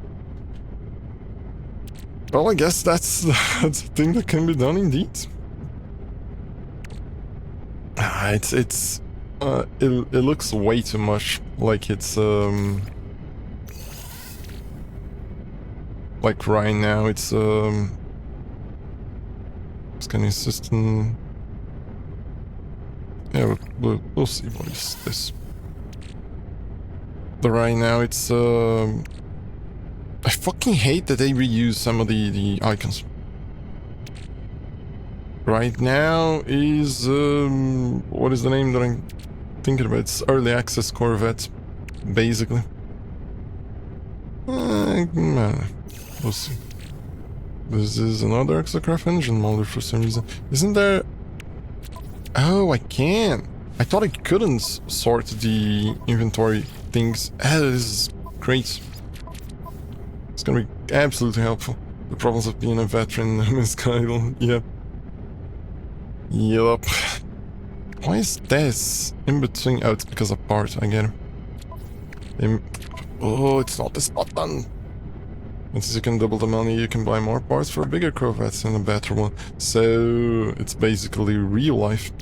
Well, I guess that's a thing that can be done indeed. It looks way too much like it's like right now it's scanning system. Yeah, we'll see what is this. But right now it's I fucking hate that they reuse some of the icons. Right now is what is the name that I'm thinking about? It's Early Access Corvette, basically. We'll see. This is another Exocraft engine molder for some reason. Isn't there... Oh, I can! I thought I couldn't sort the inventory things. Ah, this is great. It's gonna be absolutely helpful. The problems of being a veteran in No Man's Sky, yeah. Yup. Why is this in between? Oh, it's because of part, I get it. Oh, it's not this button. And since you can double the money, you can buy more parts for bigger Corvettes and a better one. So, it's basically real life.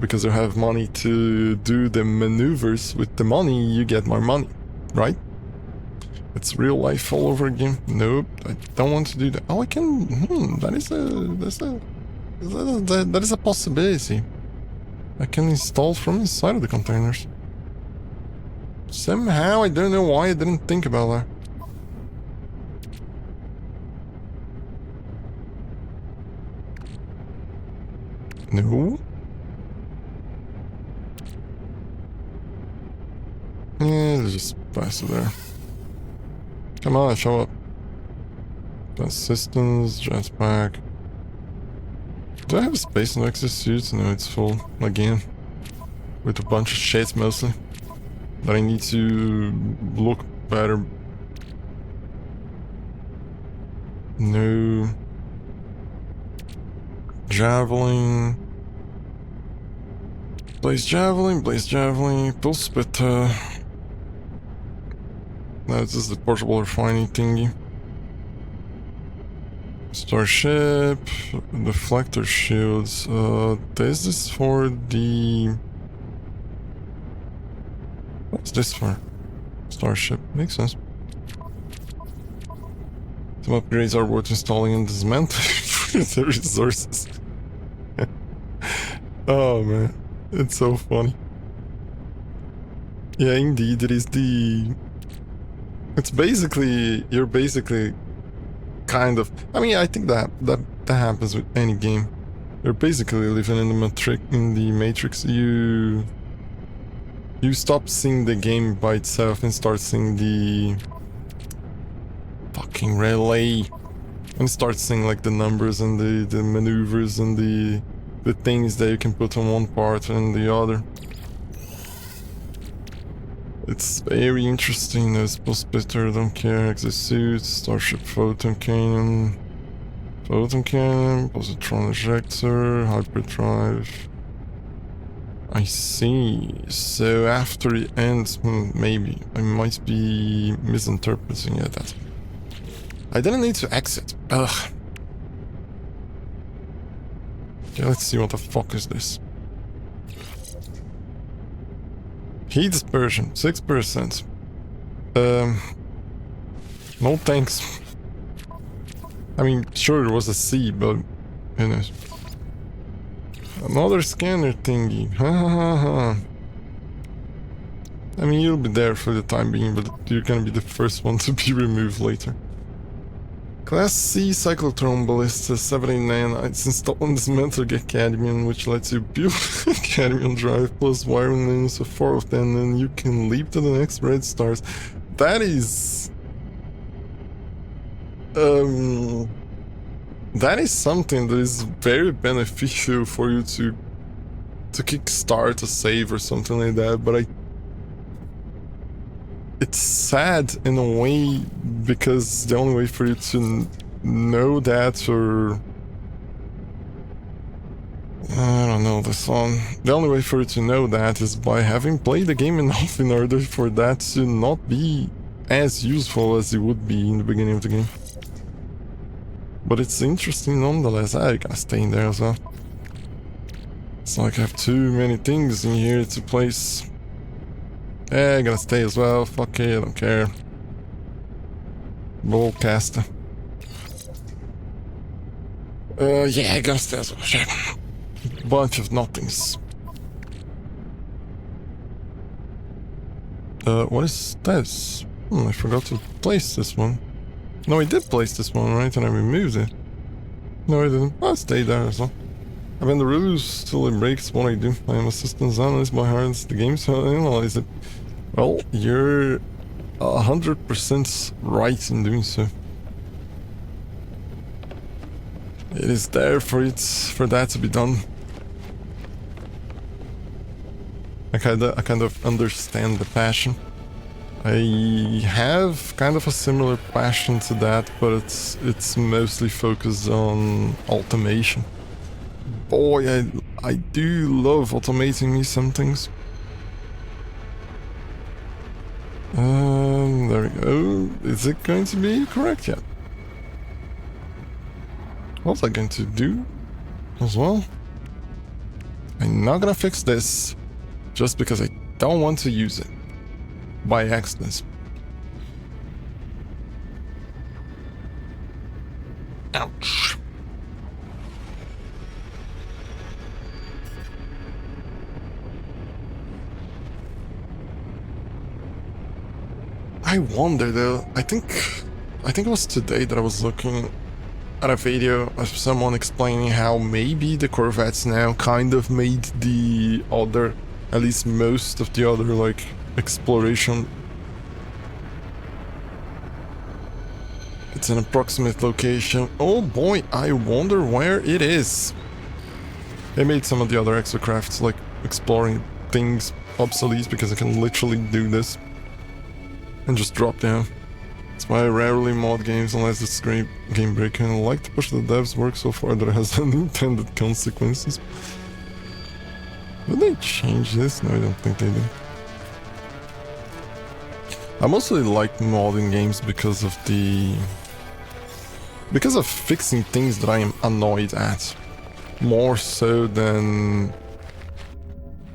because you have money to do the maneuvers. With the money, you get more money, right? It's real life all over again. Nope, I don't want to do that. Oh, I can. That is a possibility. I can install from inside of the containers. Somehow, I don't know why I didn't think about that. No. Yeah, let's just pass it there. Come on, show up. Assistance, jetpack. Do I have space in exosuits? No, it's full again. With a bunch of shit mostly. That I need to look better. No. Javelin. Blaze javelin, pulse splitter. No, this is the portable refining thingy. Starship, deflector shields. This is for the... What's this for? Starship, makes sense. Some upgrades are worth installing and dismantling for the resources. Oh man, it's so funny. Yeah, indeed, it is the... It's basically, you're basically kind of... I mean, I think that happens with any game. You're basically living in the Matrix. You stop seeing the game by itself and start seeing the fucking relay, and start seeing like the numbers and the maneuvers and the things that you can put on one part and the other. It's very interesting. There's Pulse Splitter, don't care, exosuit, Starship Photon Cannon, Positron Ejector, Hyperdrive. I see. So after it ends, maybe. I might be misinterpreting that. I didn't need to exit. Ugh. Okay, let's see what the fuck is this. Heat dispersion, 6%. No thanks. I mean, sure it was a C, but... Who knows. Another scanner thingy. Ha ha ha. I mean, you'll be there for the time being, but you're gonna be the first one to be removed later. Class C Cyclotron Ballista 789. It's installed on this dismantled cadmium, which lets you build a cadmium drive plus wiring links of 4 of them, and you can leap to the next red stars. That is... that is something that is very beneficial for you to kickstart a save or something like that, but it's sad in a way, because the only way for you to know that, or... I don't know this one. The only way for you to know that is by having played the game enough in order for that to not be as useful as it would be in the beginning of the game. But it's interesting nonetheless. I gotta stay in there as well. It's like I have too many things in here to place. Yeah, I gotta stay as well. Fuck it, I don't care. Ballcaster. Yeah, I gotta stay as well. Shit. Bunch of nothings. What is this? I forgot to place this one. No, I did place this one, right? And I removed it. No, I didn't. I'll stay there as well. I bend the rules till it breaks what I do. I am a systems analyst by heart. It's the game, so I analyze it. Well, you're 100% right in doing so. It is there for that to be done. I kind of understand the passion. I have kind of a similar passion to that, but it's mostly focused on automation. Boy, I do love automating me some things. There we go. Is it going to be correct yet? What was I going to do as well? I I'm not gonna fix this just because I don't want to use it by accident. Ouch. I wonder though, I think it was today that I was looking at a video of someone explaining how maybe the Corvettes now kind of made the other, at least most of the other, like, exploration. It's an approximate location. Oh boy, I wonder where it is. They made some of the other exocrafts, like, exploring things obsolete because I can literally do this and just drop down. That's why I rarely mod games unless it's game breaking. I like to push the devs' work so far that it has unintended consequences. Did they change this? No, I don't think they did. I mostly like modding games because of fixing things that I am annoyed at. More so than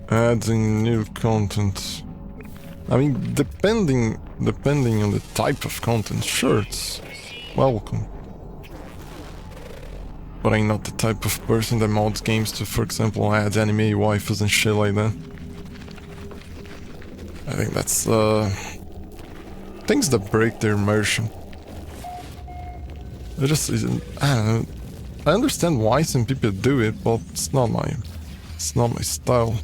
adding new content. I mean, depending on the type of content, sure, it's welcome. But I'm not the type of person that mods games to, for example, add anime waifus and shit like that. I think that's things that break their immersion. It just isn't. I don't know. I understand why some people do it, but it's not my style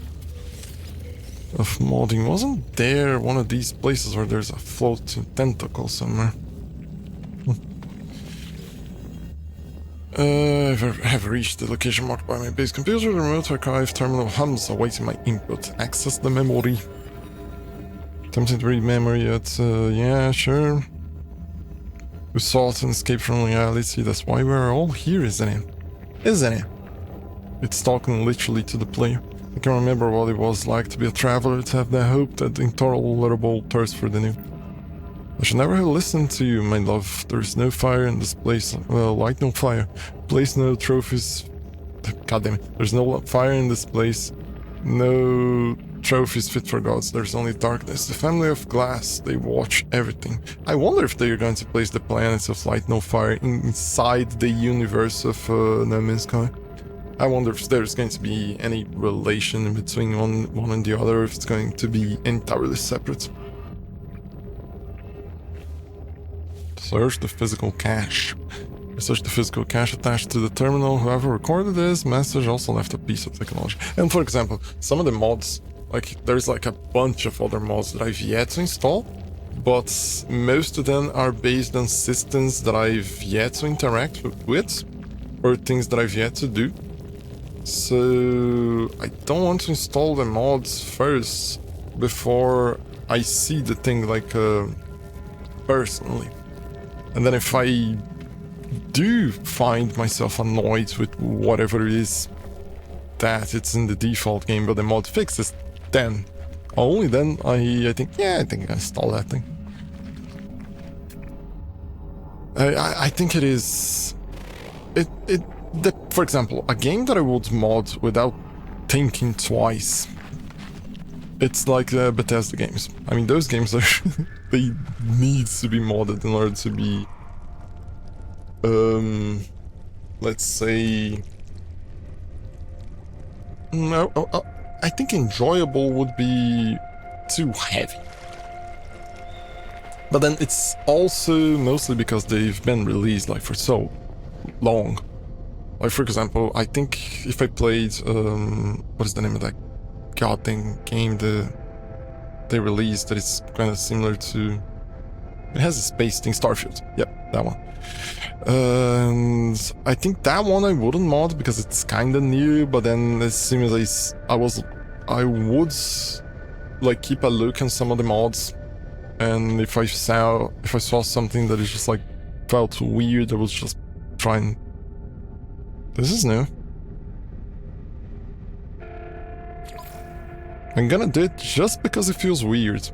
of modding. Wasn't there one of these places where there's a floating tentacle somewhere? I have reached the location marked by my base computer. The remote archive terminal hums, awaiting my input. Access the memory. Attempting to read memory yet, yeah, sure. We sought and escape from reality. That's why we're all here, isn't it? Isn't it? It's talking literally to the player. I can remember what it was like to be a traveler, to have that hope, that intolerable thirst for the new. I should never have listened to you, my love. There's no fire in this place. Well, light no fire. Place no trophies. God damn it. There's no fire in this place. No trophies fit for gods. There's only darkness. The family of glass, they watch everything. I wonder if they're going to place the planets of light no fire inside the universe of No Man's Sky. I wonder if there's going to be any relation in between one and the other, if it's going to be entirely separate. Search the physical cache. Search the physical cache attached to the terminal. Whoever recorded this message also left a piece of technology. And for example, some of the mods, like there's like a bunch of other mods that I've yet to install, but most of them are based on systems that I've yet to interact with, or things that I've yet to do. So I don't want to install the mods first before I see the thing like personally. And then if I do find myself annoyed with whatever it is that it's in the default game but the mod fixes, then only then I think I can install that thing. I think it is for example, a game that I would mod without thinking twice, it's like the Bethesda games. I mean, those games are they need to be modded in order to be let's say I think enjoyable would be too heavy. But then it's also mostly because they've been released like for so long. Like for example, I think if I played what is the name of that goddamn game they released that is kind of similar to, it has a space thing, Starfield. Yep, that one. And I think that one I wouldn't mod because it's kind of new, but then as soon as I would like keep a look on some of the mods, and if I saw something that is just like felt weird, I was just trying. This is new. I'm gonna do it just because it feels weird.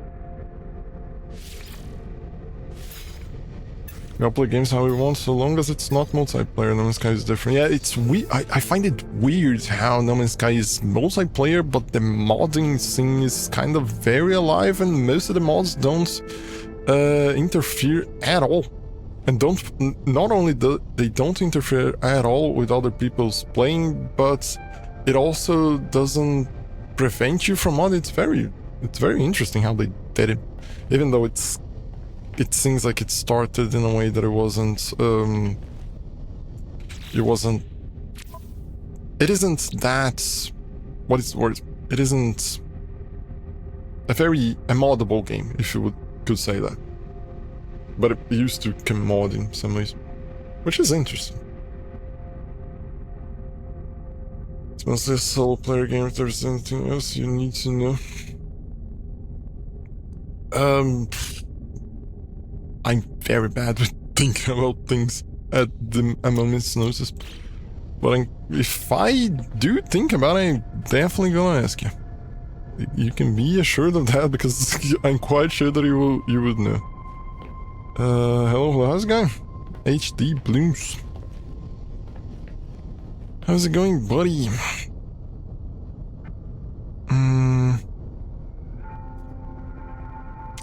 We all play games how we want, so long as it's not multiplayer. No Man's Sky is different. Yeah, it's I find it weird how No Man's Sky is multiplayer, but the modding scene is kind of very alive, and most of the mods don't interfere at all. And not only do they don't interfere at all with other people's playing, but it also doesn't prevent you from modding. It's very interesting how they did it, even though it seems like it started in a way that it isn't that, what is the word? It isn't a moddable game, if you could say that. But it used to come mod in some ways, which is interesting. It's mostly a solo player game. If there's anything else you need to know. I'm very bad with thinking about things at the moment's notice. But if I do think about it, I'm definitely gonna ask you. You can be assured of that, because I'm quite sure that you would know. Hello, how's it going? HD Blooms. How's it going, buddy?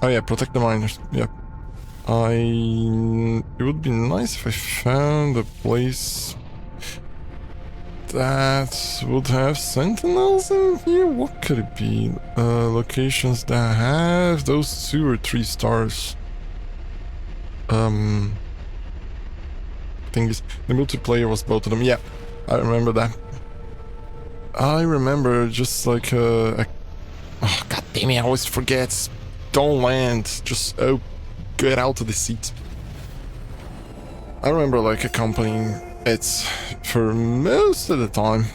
Oh yeah, protect the miners. Yep. It would be nice if I found a place that would have sentinels in here. What could it be? Locations that have those 2 or 3 stars. Thing is, the multiplayer was both of them. Yeah, I remember that. I remember just like oh god damn it, I always forget. Don't land, just get out of the seat. I remember like accompanying it for most of the time.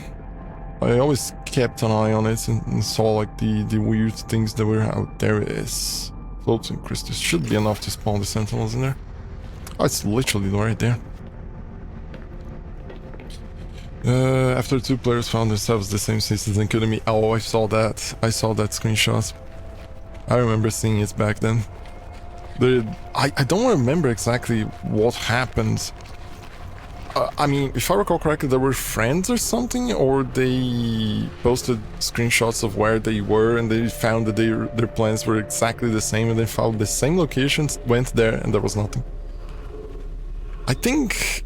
I always kept an eye on it and saw like the weird things that were out there. Is floating crystals should be enough to spawn the sentinels in there. Oh, it's literally right there. After 2 players found themselves the same systems and killing me. Oh, I saw that screenshot. I remember seeing it back then. I don't remember exactly what happened. I mean, if I recall correctly, they were friends or something, or they posted screenshots of where they were and they found that their plans were exactly the same, and they found the same locations, went there, and there was nothing. I think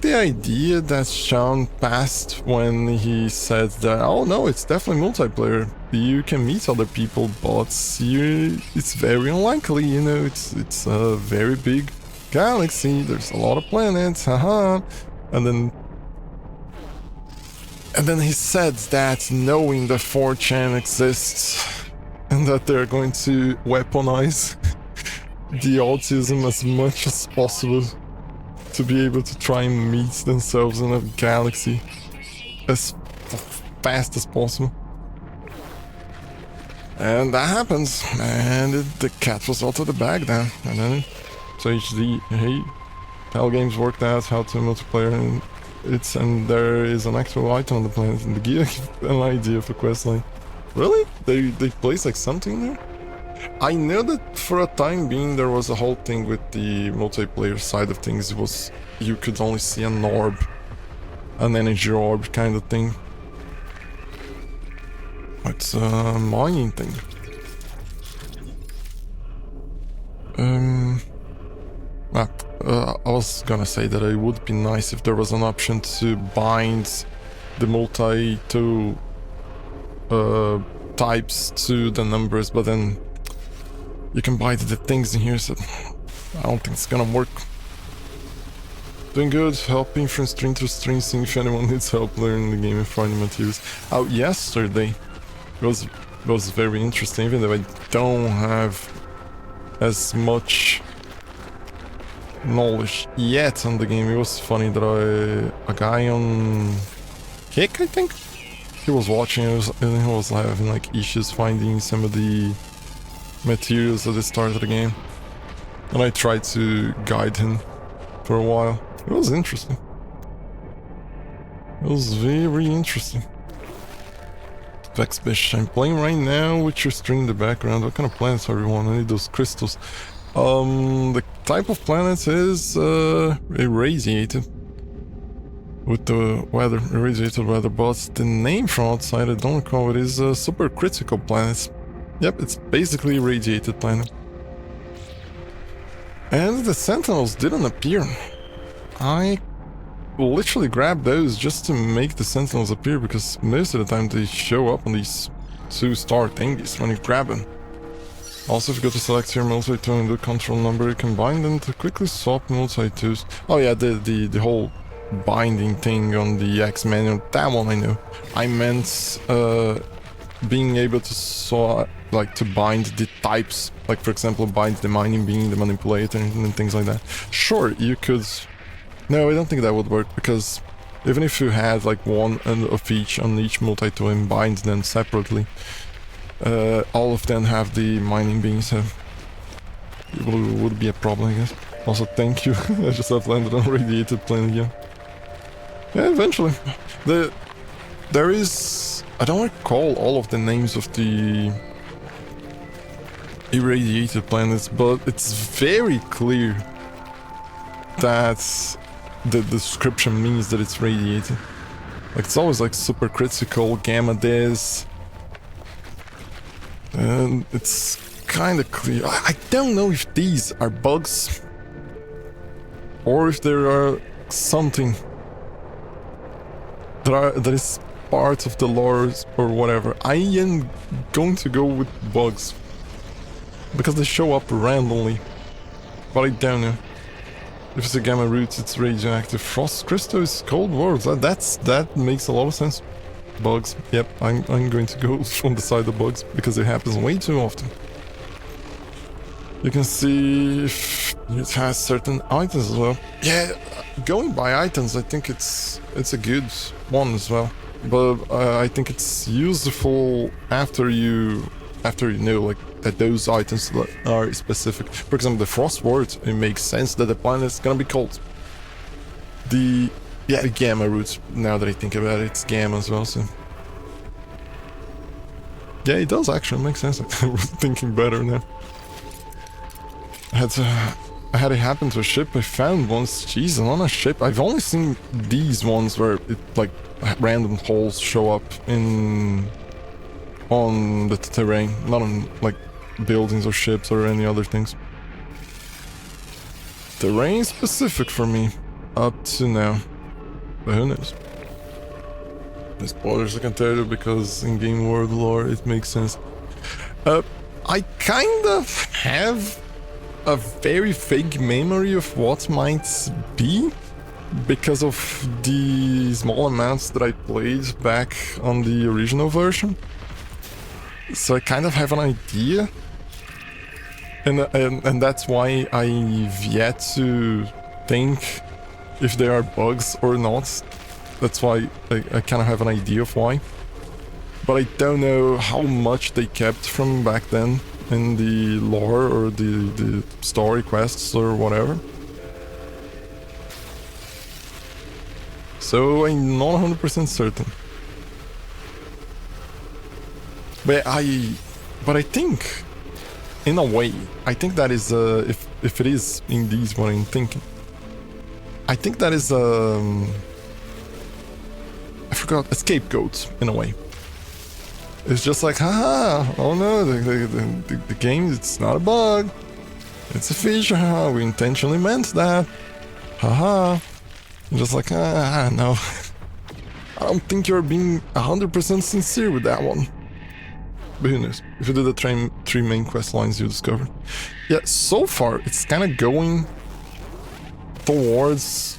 the idea that Sean passed when he said that, oh no, it's definitely multiplayer. You can meet other people, but it's very unlikely, you know, it's a very big galaxy, there's a lot of planets, haha. And then he said that knowing that 4chan exists and that they're going to weaponize the autism as much as possible to be able to try and meet themselves in a galaxy as fast as possible. And that happens, and the cat was out of the bag then. And then so HD, hey, Hell Games worked out how to multiplayer, and there is an actual item on the planet, and the gear an idea for questline. Really? They placed like something there? I know that for a time being there was a whole thing with the multiplayer side of things. It was, you could only see an orb, an energy orb kind of thing. It's a mining thing. I was gonna say that it would be nice if there was an option to bind the multi-tool types to the numbers, but then you can buy the things in here, so I don't think it's gonna work. Doing good, helping from stream to stream, seeing if anyone needs help learning the game and finding materials. Out yesterday was very interesting, even though I don't have as much knowledge yet on the game. It was funny that a guy on Kick, I think, he was watching, and he was having like issues finding some of the materials at the start of the game, and I tried to guide him for a while. It was interesting. It was very interesting. Vexbish, I'm playing right now with your stream in the background. What kind of planets are you on? I need those crystals. The type of planet is irradiated. With the weather, irradiated weather, but the name from outside, I don't recall, it is supercritical planets. Yep, it's basically irradiated planet. And the Sentinels didn't appear. I literally grabbed those just to make the Sentinels appear, because most of the time they show up on these 2-star thingies when you grab them. Also, if you go to select your multi-tool and do control number, you can bind them to quickly swap multi-tools. Oh yeah, the whole binding thing on the X menu, that one I know. I meant being able to to bind the types, like for example bind the mining being, the manipulator, and things like that. Sure, you could. No, I don't think that would work, because even if you had like one of each on each multi-tool and bind them separately, all of them have the mining being, so it would be a problem, I guess. Also, thank you. I just have landed on radiated planet again. Yeah, eventually. There is... I don't recall all of the names of the irradiated planets, but it's very clear that the description means that it's radiated. Like, it's always like supercritical, gamma this. And it's kind of clear. I don't know if these are bugs or if there are something that is part of the lore or whatever. I am going to go with bugs because they show up randomly, but I don't know. If it's a gamma root, it's radioactive. Frost crystal is cold worlds. That makes a lot of sense. Bugs. Yep, I'm going to go on the side of bugs because it happens way too often. You can see if it has certain items as well. Yeah, going by items, I think it's a good one as well. But I think it's useful after you know like that those items are specific. For example, the frost word, it makes sense that the planet is gonna be cold. The gamma roots, now that I think about it, it's gamma as well, so yeah, it does actually make sense. I'm thinking better now. I had it happen to a ship I found once. Jeez, and on a ship, I've only seen these ones where it like random holes show up on the terrain, not on like buildings or ships or any other things. Terrain specific for me up to now, but who knows? The spoilers I can tell you, because in game world lore it makes sense. I kind of have a very vague memory of what might be because of the small amounts that I played back on the original version. So I kind of have an idea, and that's why I've yet to think if they are bugs or not. That's why I kind of have an idea of why. But I don't know how much they kept from back then in the lore or the story quests or whatever. So I'm not 100% certain. But I think, in a way, I think that is if it is indeed what I'm thinking, I think that is I forgot, a scapegoat in a way. It's just like, haha, oh no, the game, it's not a bug, it's a feature, haha, we intentionally meant that, haha. Just like, no. I don't think you're being 100% sincere with that one. But who knows? If you do the three main quest lines you discovered. Yeah, so far it's kind of going towards,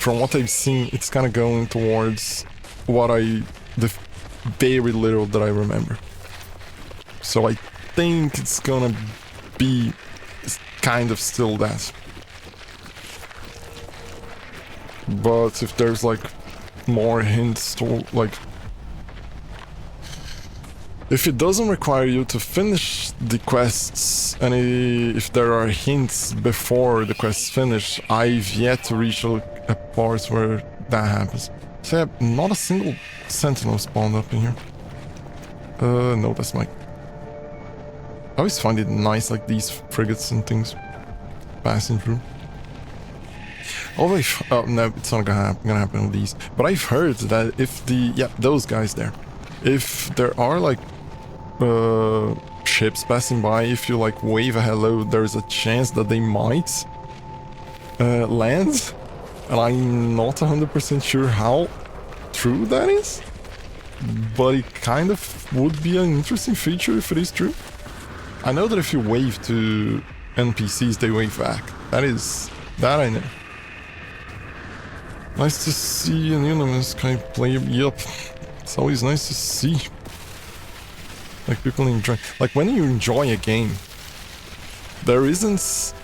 from what I've seen, it's kind of going towards the very little that I remember. So I think it's gonna be kind of still that. But if there's like more hints to like, if it doesn't require you to finish the quests, and if there are hints before the quests finish, I've yet to reach a part where that happens. So yeah, not a single sentinel spawned up in here. No, that's Mike. I always find it nice, like these frigates and things passing through. Although, oh no, it's not gonna happen with these. But I've heard that if those guys there, if there are like ships passing by, if you like wave a hello, there's a chance that they might land. And I'm not 100% sure how true that is. But it kind of would be an interesting feature if it is true. I know that if you wave to NPCs, they wave back. That I know. Nice to see an Unanimous kind of player. Yup. It's always nice to see. Like people enjoy. Like when you enjoy a game, there isn't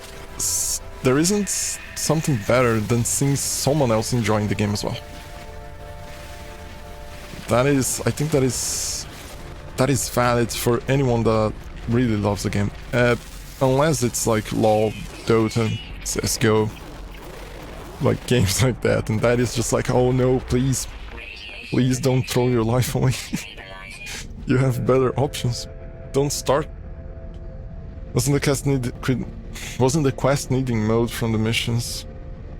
something better than seeing someone else enjoying the game as well. I think that is valid for anyone that really loves the game. Unless it's like LoL, Dota, CSGO, like games like that, and that is just like, oh no, please don't throw your life away. You have better options. Don't start. Wasn't the quest needing mode from the missions?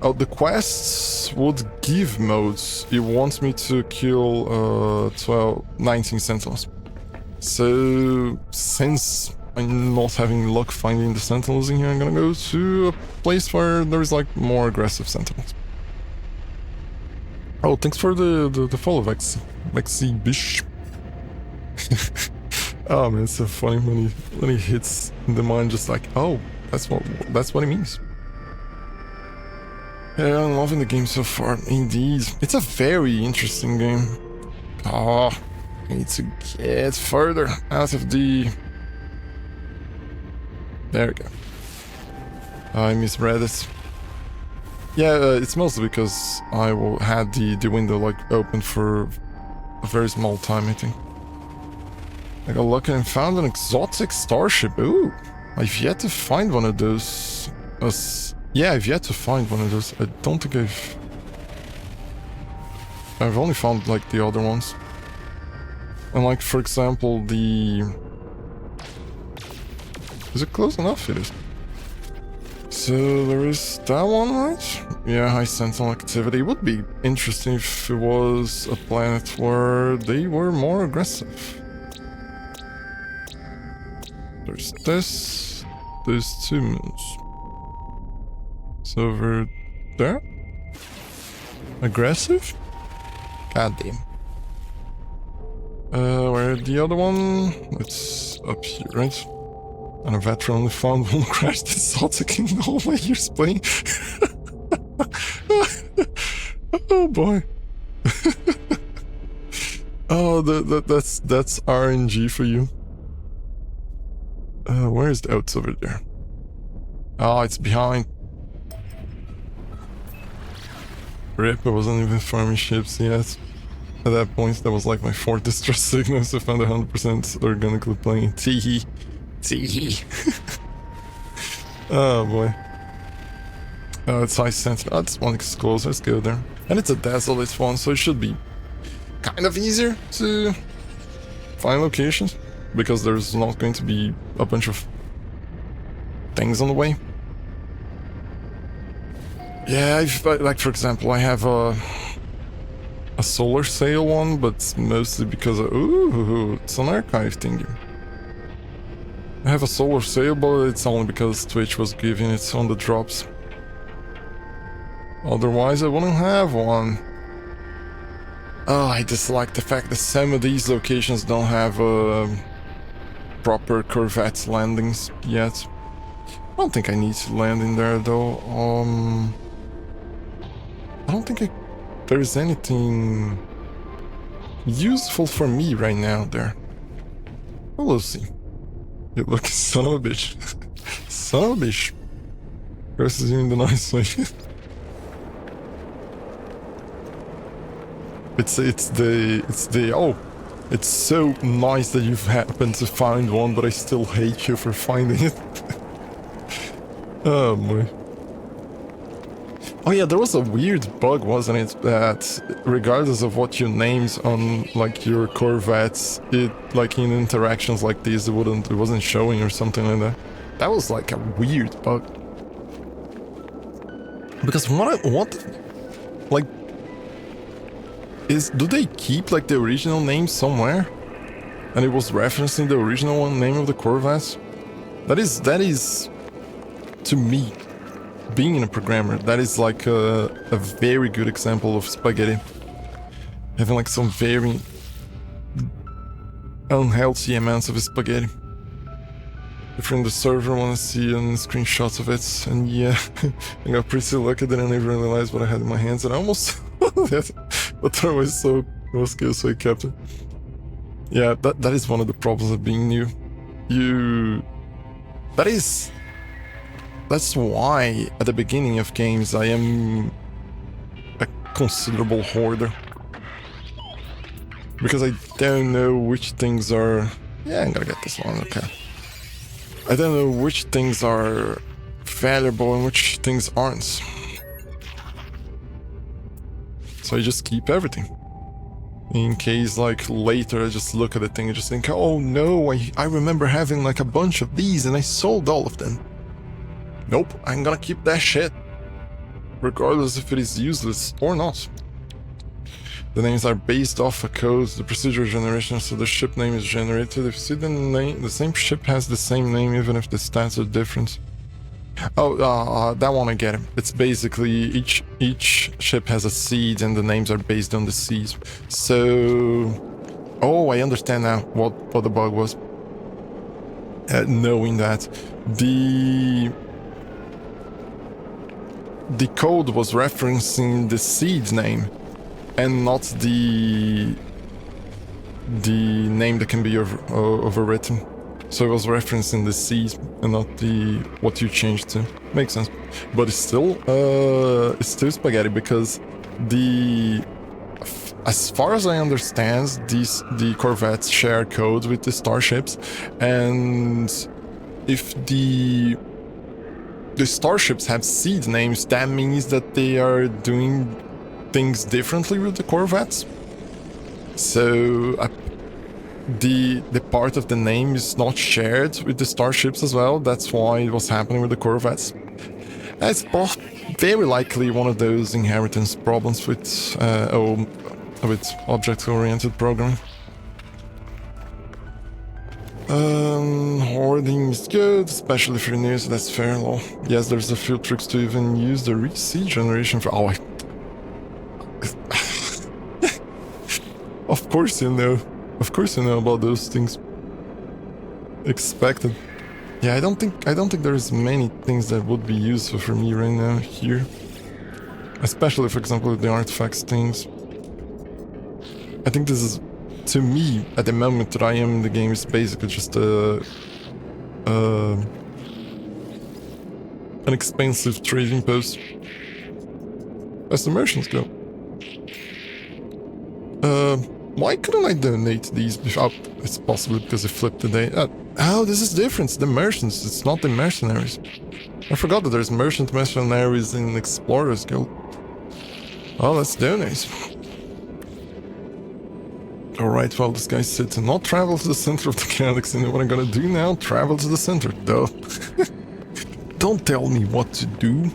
Oh, the quests would give modes. It wants me to kill 19 sentinels. So, since I'm not having luck finding the sentinels in here, I'm gonna go to a place where there's like more aggressive sentinels. Oh, thanks for the follow, Vexy Bish. Oh man, it's so funny when he hits the mind, just like, oh, that's what it means. Yeah, I'm loving the game so far, indeed. It's a very interesting game. Oh, I need to get further out of the... There we go. I misread it. Yeah, it's mostly because I had the window like open for a very small time, I think. I got lucky and found an exotic starship. Ooh, I've yet to find one of those. Yeah, I've yet to find one of those. I don't think I've only found like the other ones. And like, for example, is it close enough? It is. So there is that one, right? Yeah, high sentinel activity. It would be interesting if it was a planet where they were more aggressive. There's there's 2 moons. So over there? Aggressive? God damn. Where the other one? It's up here, right? And a veteran only found one crashed exotic in the whole way you're playing. Oh boy. Oh, that's RNG for you. Where's the outs over there? Oh, it's behind. Rip, I wasn't even farming ships yet. At that point, that was like my 4th distress signal, so I found 100% organically playing. Teehee. Teehee. Oh boy. Oh, it's high sentinel. Oh, this one is close, let's go there. And it's a desolate one, so it should be kind of easier to find locations. Because there's not going to be a bunch of things on the way. Yeah, like for example, I have a solar sail one, but mostly because of, ooh, it's an archive thingy. I have a solar sail, but it's only because Twitch was giving it on the drops. Otherwise, I wouldn't have one. Oh, I dislike the fact that some of these locations don't have proper corvette landings yet. I don't think I need to land in there though. I don't think there's anything useful for me right now there. Well, we'll see. You look, son of a bitch. Son of a bitch. Curses you in the nice way. It's so nice that you've happened to find one, but I still hate you for finding it. Oh boy. Oh yeah, there was a weird bug, wasn't it? That regardless of what you named on like your Corvettes, it like in interactions like this, it wasn't showing or something like that. That was like a weird bug. Because like, do they keep like the original name somewhere? And it was referencing the original name of the Corvettes? That is, to me, being a programmer, that is like a very good example of spaghetti. Having like some very unhealthy amounts of spaghetti. If you're in the server, want to see screenshots of it, and yeah, I got pretty lucky that I didn't even realize what I had in my hands, and I almost but throw was good, so I kept it. Yeah, that is one of the problems of being new. That's why at the beginning of games I am a considerable hoarder. Because I don't know which things are... Yeah, I'm gonna get this one, okay. I don't know which things are valuable and which things aren't. So I just keep everything. In case like later I just look at the thing and just think, oh no, I remember having like a bunch of these and I sold all of them. Nope, I'm gonna keep that shit, regardless if it is useless or not. The names are based off a code, the procedure generation, so the ship name is generated. If you see the same ship has the same name even if the stats are different. Oh, that one I get it. It's basically each ship has a seed and the names are based on the seeds. So... Oh, I understand now what the bug was. Knowing that the code was referencing the seed name and not the name that can be overwritten. So it was referencing the seed and not what you changed to. Makes sense. But it's still spaghetti because as far as I understand, the Corvettes share code with the starships, and if the starships have seed names, that means that they are doing things differently with the Corvettes. So the part of the name is not shared with the starships as well. That's why it was happening with the Corvettes. It's very likely one of those inheritance problems with object-oriented programming. Hoarding is good, especially if you're new, so that's fair law. Yes, there's a few tricks to even use the reseed generation for... Oh, Of course you know. Of course you know about those things. Expected. Yeah, I don't think there's many things that would be useful for me right now here. Especially, for example, the artifacts things. I think this is, to me, at the moment that I am in the game, is basically just an expensive trading post. As the merchants go. Why couldn't I donate these? It's possibly because I flipped the day. Oh, this is different. It's the merchants. It's not the mercenaries. I forgot that there's mercenaries in Explorers Guild. Oh, let's donate. Alright, well, this guy said to not travel to the center of the galaxy. And what I'm gonna do now? Travel to the center. Duh. Don't tell me what to do.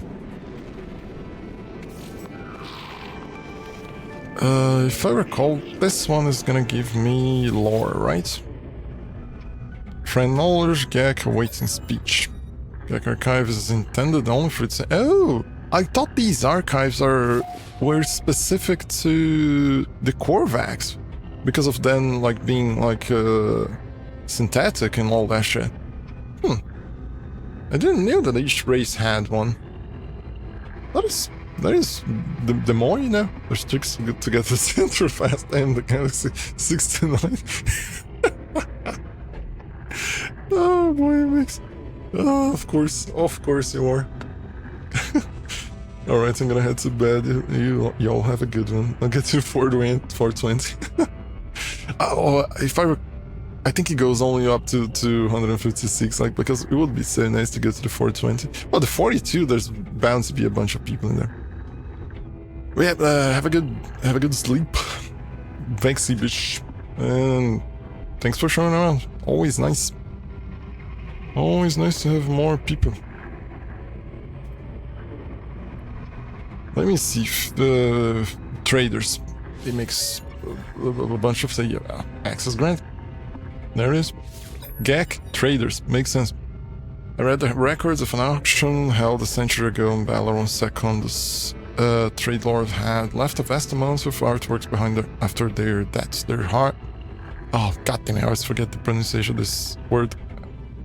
If I recall, this one is gonna give me lore, right? Friend knowledge, Gek awaiting speech. Gek archive is intended only for its... Oh! I thought these archives were specific to the Korvax. Because of them, like, being, like, synthetic and all that shit. I didn't know that each race had one. That is the more you know. There's tricks to get to the center fast and the Galaxy 69. Oh boy, Mix. Oh, of course you are. Alright, I'm gonna head to bed. Y'all have a good one. I'll get to 420. Oh, I think it goes only up to 256, like, because it would be so nice to go to the 420. Well, the 42, there's bound to be a bunch of people in there. Yeah, have a good sleep. Thanks, Ibish. And thanks for showing around. Always nice. Always nice to have more people. Let me see if the traders, it makes a bunch of say access grant. There it is. GAC traders, makes sense. I read the records of an auction held a century ago in Balaron Secondus. Trade lord had left a vast amounts of artworks behind after their deaths. Their heart. Oh, goddamn! I always forget the pronunciation of this word.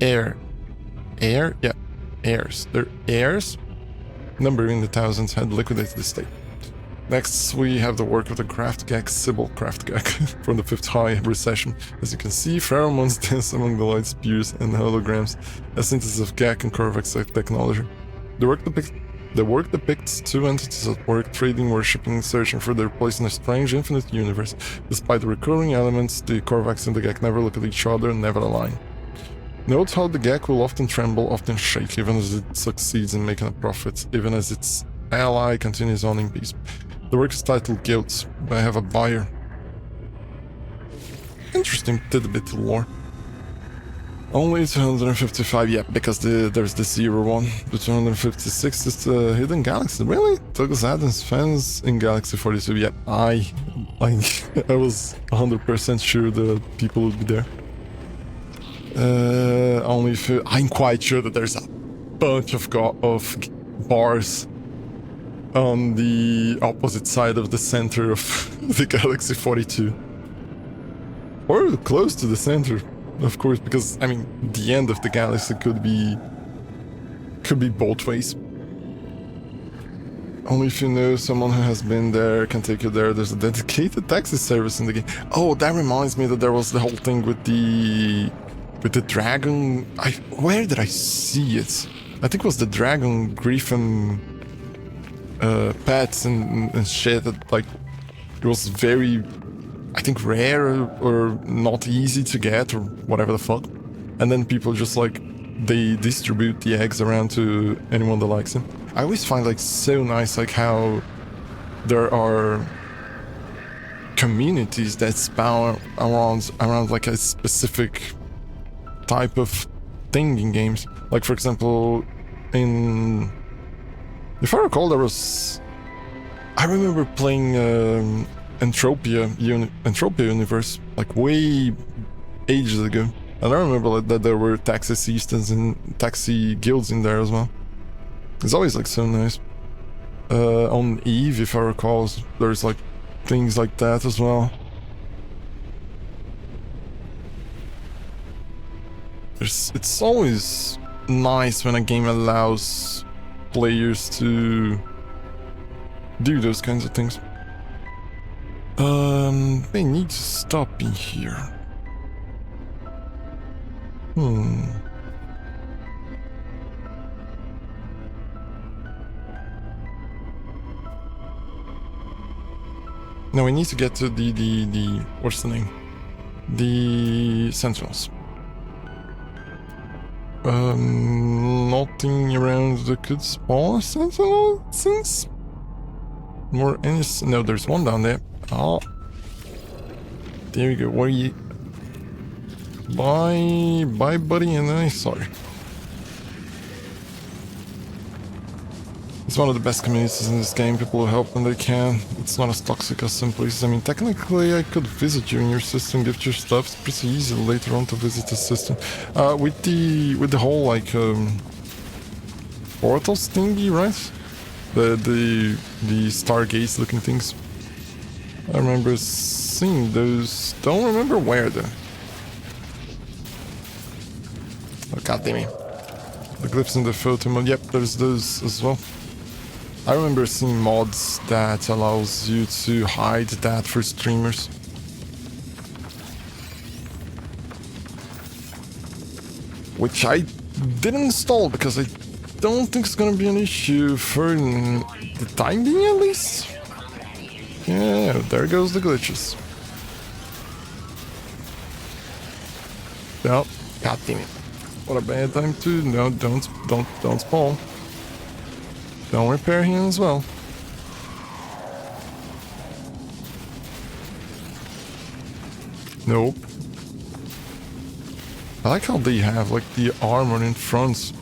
Heir, yeah, heirs. Their heirs, numbering the thousands, had liquidated the state. Next, we have the work of the Kraftgag, Sybil Kraftgag, from the 5th High Recession. As you can see, pheromones dance among the light spears and holograms, a synthesis of Gag and Korvax technology. The work depicts two entities at work, trading, worshipping, searching for their place in a strange, infinite universe. Despite the recurring elements, the Korvax and the Gag never look at each other and never align. Note how the Gag will often tremble, often shake, even as it succeeds in making a profit, even as its ally continues on in peace. The work is titled Guilds. I have a buyer. Interesting tidbit to lore. Only 255, yeah, because there's the 0 The 256 is the Hidden Galaxy. Really? Douglas Adams fans in Galaxy 42. Yeah, I was 100% sure that people would be there. Only if I'm quite sure that there's a bunch of bars on the opposite side of the center of the Galaxy 42. Or close to the center, of course, because, I mean, the end of the galaxy could be both ways. Only if you know someone who has been there can take you there. There's a dedicated taxi service in the game. Oh, that reminds me that there was the whole thing with the dragon. Where did I see it? I think it was the dragon griffin pets and shit that, like, it was very, I think, rare or not easy to get or whatever the fuck. And then people just, like, they distribute the eggs around to anyone that likes them. I always find, like, so nice, like, how there are communities that spawn around like a specific type of thing in games. Like, for example, if I recall, I remember playing Entropia Universe, like, way ages ago. And I remember that there were taxi systems and taxi guilds in there as well. It's always, like, so nice. On Eve, if I recall, there's, like, things like that as well. It's always nice when a game allows players to do those kinds of things. They need to stop in here. Now we need to get to the what's the name? The Sentinels. Nothing around that could spawn a Sentinel since? More any? No, there's one down there. Oh, there you go. Where are you? Bye, buddy. And I sorry. It's one of the best communities in this game. People will help when they can. It's not as toxic as some places. I mean, technically, I could visit you in your system, gift your stuff. It's pretty easy later on to visit the system. With the whole, like, portals thingy, right? The Stargates looking things. I remember seeing those. Don't remember where though. Oh, god damn it. The glyphs in the photo mode. Yep, there's those as well. I remember seeing mods that allows you to hide that for streamers. Which I didn't install because I don't think it's gonna be an issue for the time being, at least. Yeah, there goes the glitches. No, god damn it. What a bad time to... No, don't spawn. Don't repair him as well. Nope. I like how they have like the armor in front.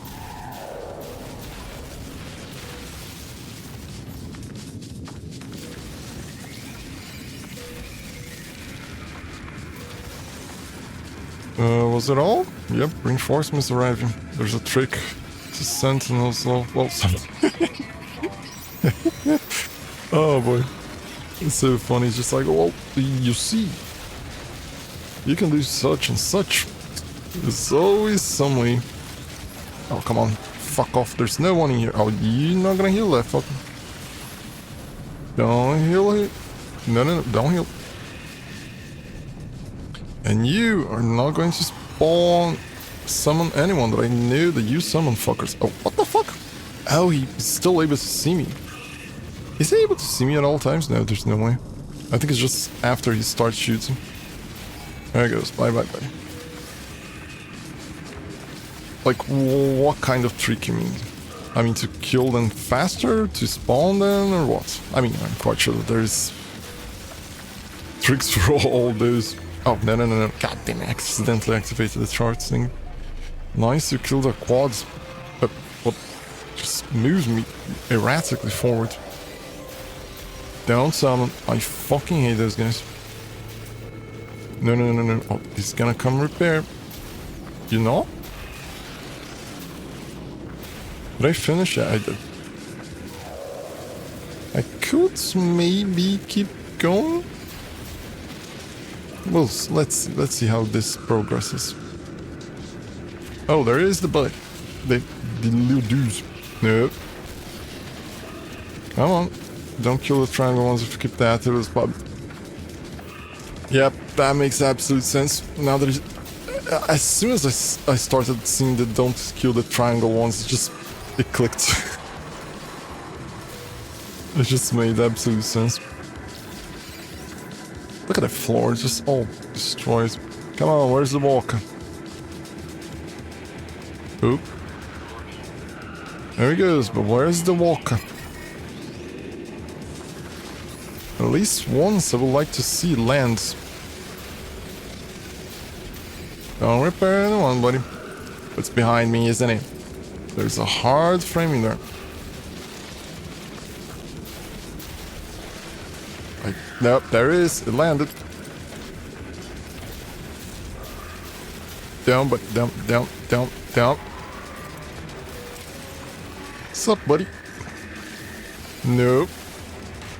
Was it all? Yep, reinforcements arriving. There's a trick to sentinels. Well, oh boy. It's so funny. It's just like, well, you see, you can do such and such. There's always some way. Oh, come on. Fuck off. There's no one in here. Oh, you're not gonna heal that fucker. Don't heal it. No, don't heal. And you are not going to spawn summon anyone that I knew that you summon, fuckers. Oh, what the fuck? Oh, he's still able to see me. Is he able to see me at all times? No, there's no way. I think it's just after he starts shooting. There he goes. Bye, buddy. Like, what kind of trick you mean? I mean, to kill them faster? To spawn them? Or what? I mean, I'm quite sure that there's tricks for all those. Oh, no. God damn it, accidentally activated the charts thing. Nice, you killed a quads. But what just moves me erratically forward. Don't summon. I fucking hate those guys. No. Oh, he's gonna come repair. You know? Did I finish? Yeah, I did. I could maybe keep going. Well, let's see how this progresses. Oh, there is the butt. The little dudes. No. Come on. Don't kill the triangle ones if you keep that to the spot. Yep, that makes absolute sense. Now that as soon as I started seeing the don't kill the triangle ones, it clicked. It just made absolute sense. Look at the floor, it's just all destroyed. Come on, where's the walker? Oop. There he goes, but where's the walker? At least once I would like to see land. Don't repair anyone, buddy. It's behind me, isn't it? There's a hard framing there. Nope, there it is. It landed. Down, but down. What's up, buddy? Nope.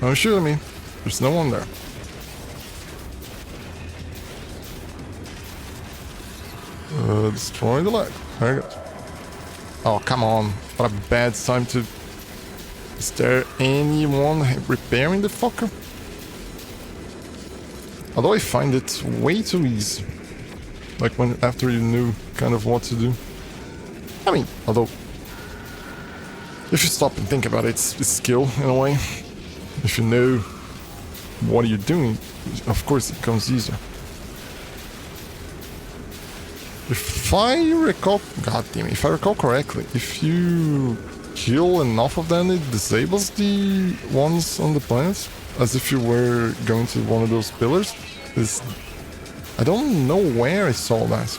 Don't shoot at me. There's no one there. Destroy the leg. There you go. Oh, come on. What a bad time to... Is there anyone repairing the fucker? Although I find it way too easy. Like after you knew kind of what to do. I mean, although... If you stop and think about it, it's skill in a way. If you know what you're doing, of course it becomes easier. If I recall... God damn it, if I recall correctly, if you kill enough of them, it disables the ones on the planet? As if you were going to one of those pillars? I don't know where I saw that.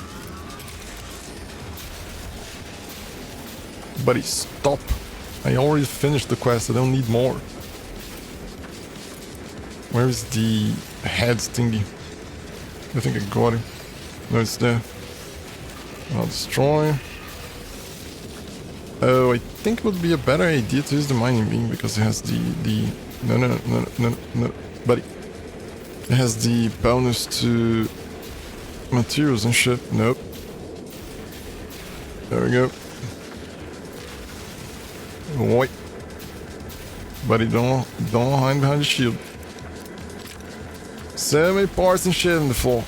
Buddy, stop. I already finished the quest, I don't need more. Where is the head thingy? I think I got it. No, it's there. I'll destroy. Oh, I think it would be a better idea to use the mining beam because it has the no, buddy. It has the bonus to materials and shit. Nope. There we go. Wait. Buddy, don't hide behind the shield. So many parts and shit in the floor.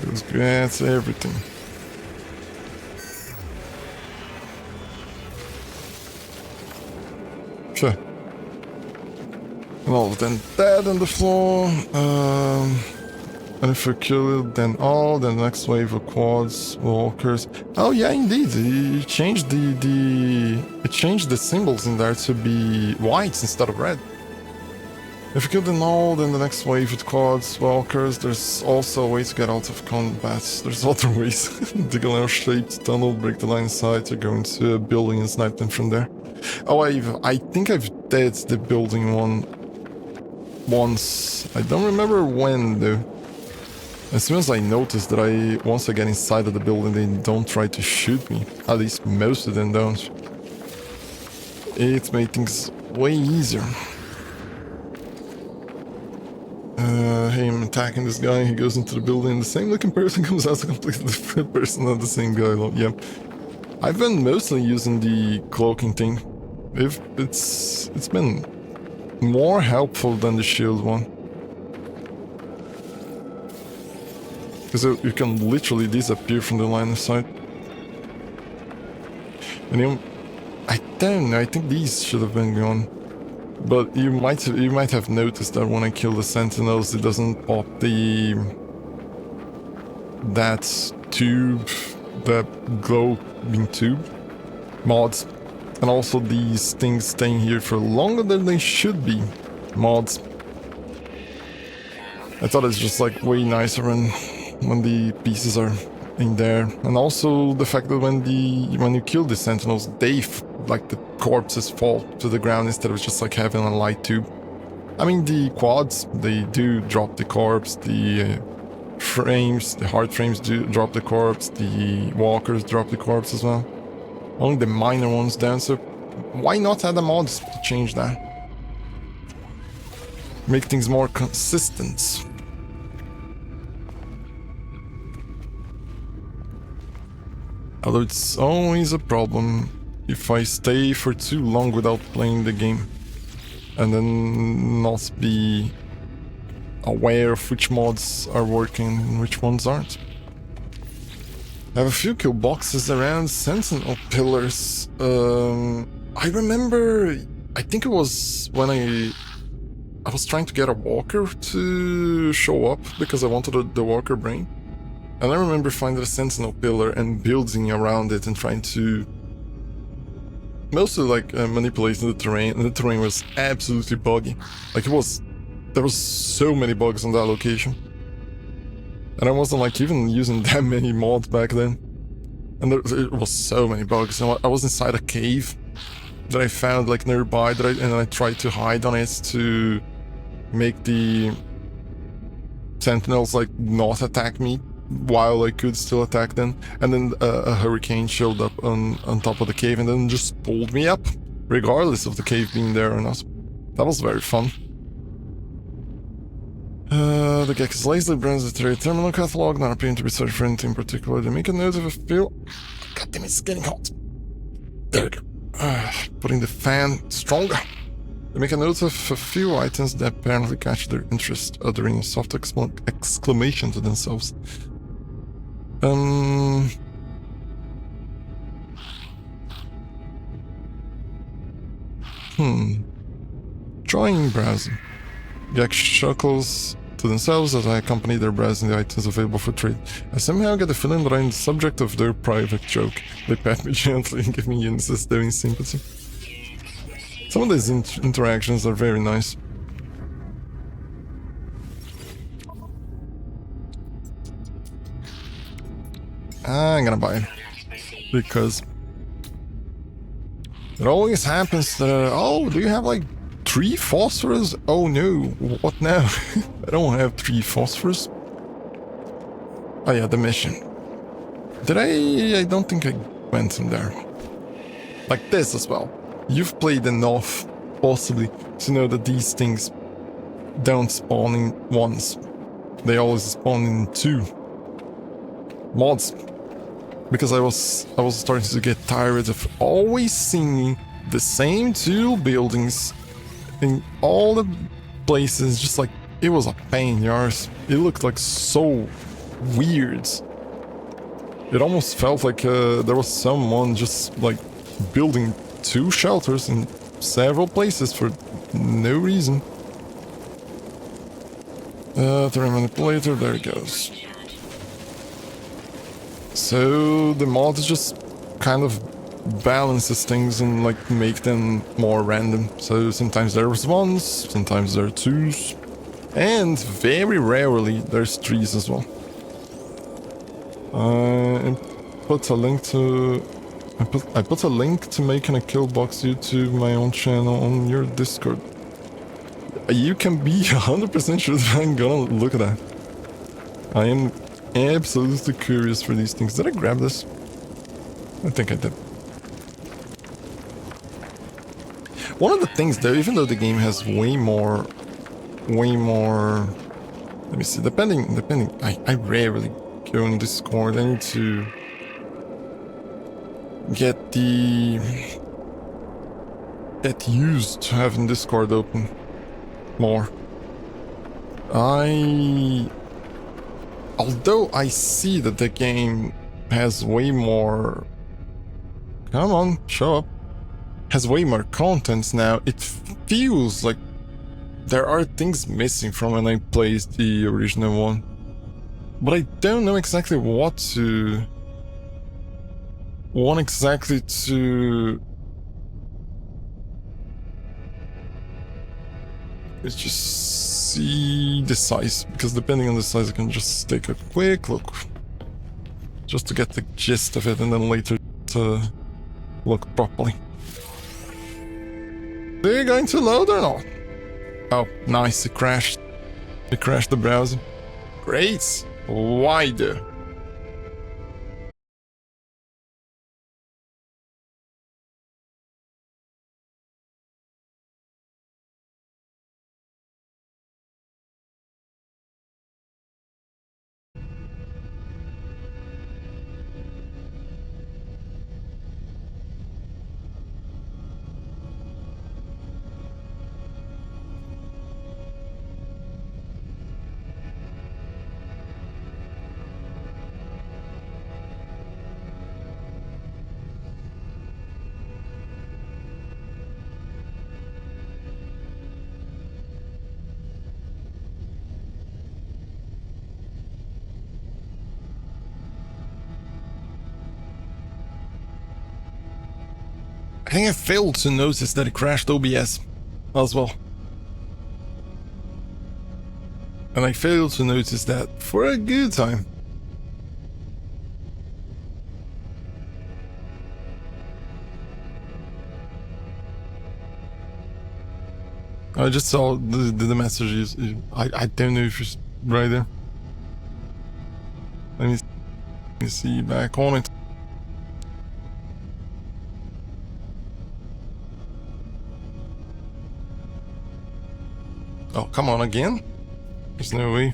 Those grants, everything. Sure. And all of them dead on the floor. And if we kill it, then the next wave of quads, walkers. Oh yeah, indeed. It changed it changed the symbols in there to be white instead of red. If you kill them all, then the next wave with quads, walkers, there's also a way to get out of combat. There's other ways. Dig a L-shaped tunnel, break the line of sight, or go into a building and snipe them from there. Oh, I think I've dead the building one once. I don't remember when though. As soon as I notice that once I get inside of the building, they don't try to shoot me. At least most of them don't. It made things way easier. Hey, I'm attacking this guy, he goes into the building, the same looking person comes out, a completely different person, not the same guy. Yeah. I've been mostly using the cloaking thing. It's been more helpful than the shield one. Because you can literally disappear from the line of sight. And I don't know, I think these should have been gone. But you might have noticed that when I kill the sentinels, it doesn't pop that tube, that glowing tube mods, and also these things staying here for longer than they should be mods. I thought it's just like way nicer when the pieces are in there, and also the fact that when you kill the sentinels, like the corpses fall to the ground instead of just like having a light tube. I mean, the quads, they do drop the corpse, the frames, the hard frames do drop the corpse, the walkers drop the corpse as well. Only the minor ones don't, so why not add the mods to change that? Make things more consistent. Although it's always a problem if I stay for too long without playing the game and then not be aware of which mods are working and which ones aren't. I have a few kill boxes around sentinel pillars. I remember, I think it was when I was trying to get a walker to show up because I wanted the walker brain. And I remember finding a sentinel pillar and building around it and trying to mostly like manipulating the terrain, and the terrain was absolutely buggy. Like there was so many bugs on that location. And I wasn't like even using that many mods back then. And there was so many bugs. And I was inside a cave that I found like nearby and I tried to hide on it to make the sentinels like not attack me while I could still attack them. And then a hurricane showed up on top of the cave and then just pulled me up, regardless of the cave being there or not. That was very fun. The Gex lazily brands the terminal catalog, not appearing to be searched for anything particular. They make a note of a few... God damn it, it's getting hot. There we go. Putting the fan stronger. They make a note of a few items that apparently catch their interest, uttering a soft exclamation to themselves. Drawing browsing. Gex chuckles to themselves as I accompany their browsing the items available for trade. I somehow get the feeling that I'm the subject of their private joke. They pat me gently and give me unnecessary sympathy. Some of these interactions are very nice. I'm gonna buy it. Because it always happens that, oh, do you have like 3 phosphorus? Oh no, what now? I don't have 3 phosphorus. Oh yeah, the mission. Did I don't think I went in there. Like this as well. You've played enough, possibly, to know that these things don't spawn in once. They always spawn in 2 mods. Because I was starting to get tired of always seeing the same 2 buildings in all the places, just like it was a pain in the arse. It looked like so weird. It almost felt like there was someone just like building 2 shelters in several places for no reason. Terrain manipulator, there it goes. So the mod just kind of balances things and like make them more random. So sometimes there's ones, sometimes there are twos, and very rarely there's threes as well. I put a link to I put a link to making a kill box YouTube my own channel on your Discord. You can be 100% sure that I'm gonna look at that. I am absolutely curious for these things. Did I grab this? I think I did. One of the things though, even though the game has way more, let me see, depending, I rarely go on Discord. I need to get used to having Discord open more. Although I see that the game has way more, come on, show up, has way more contents now, it feels like there are things missing from when I played the original one. But I don't know exactly what exactly to... Let's just see the size, because depending on the size I can just take a quick look. Just to get the gist of it and then later to look properly. Are you going to load or not? Oh, nice, it crashed. It crashed the browser. Great! Why though? I think I failed to notice that it crashed OBS as well. And I failed to notice that for a good time. I just saw the messages. I don't know if it's right there. Let me see back on it. Oh, come on again? There's no way.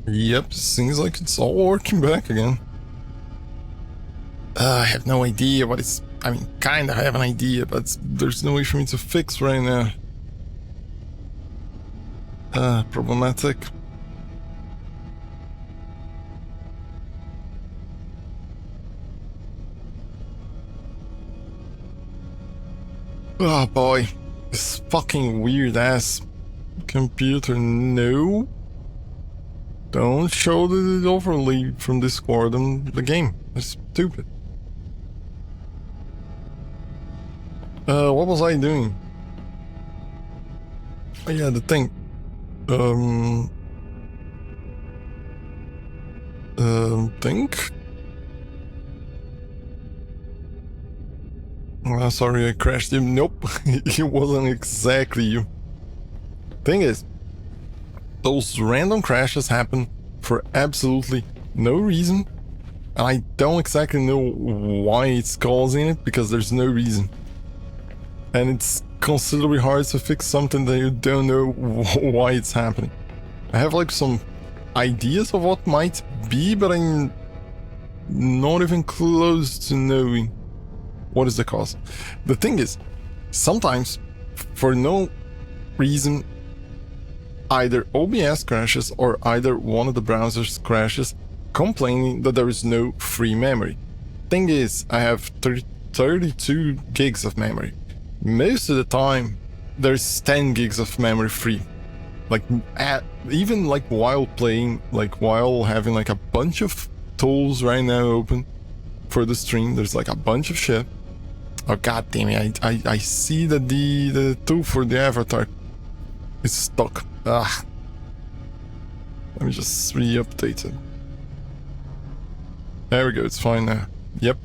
Yep, seems like it's all working back again. I have no idea what it's... I mean, kinda have an idea, but there's no way for me to fix right now. Problematic. Oh boy, this fucking weird ass computer. No, don't show the overlay from Discord on the game. That's stupid. What was I doing? Oh yeah, the thing. Think? Sorry, I crashed him. Nope, it wasn't exactly you. Thing is, those random crashes happen for absolutely no reason, and I don't exactly know why it's causing it, because there's no reason. And it's considerably hard to fix something that you don't know why it's happening. I have like some ideas of what might be, but I'm not even close to knowing what is the cause. The thing is, sometimes, for no reason, either OBS crashes or either one of the browsers crashes, complaining that there is no free memory. Thing is, I have 32 gigs of memory. Most of the time, there's 10 gigs of memory free. Like, even like while playing, like while having like a bunch of tools right now open for the stream, there's like a bunch of shit. Oh god damn it, I see that the tool for the avatar is stuck. Ah. Let me just re-update it. There we go, it's fine now. Yep.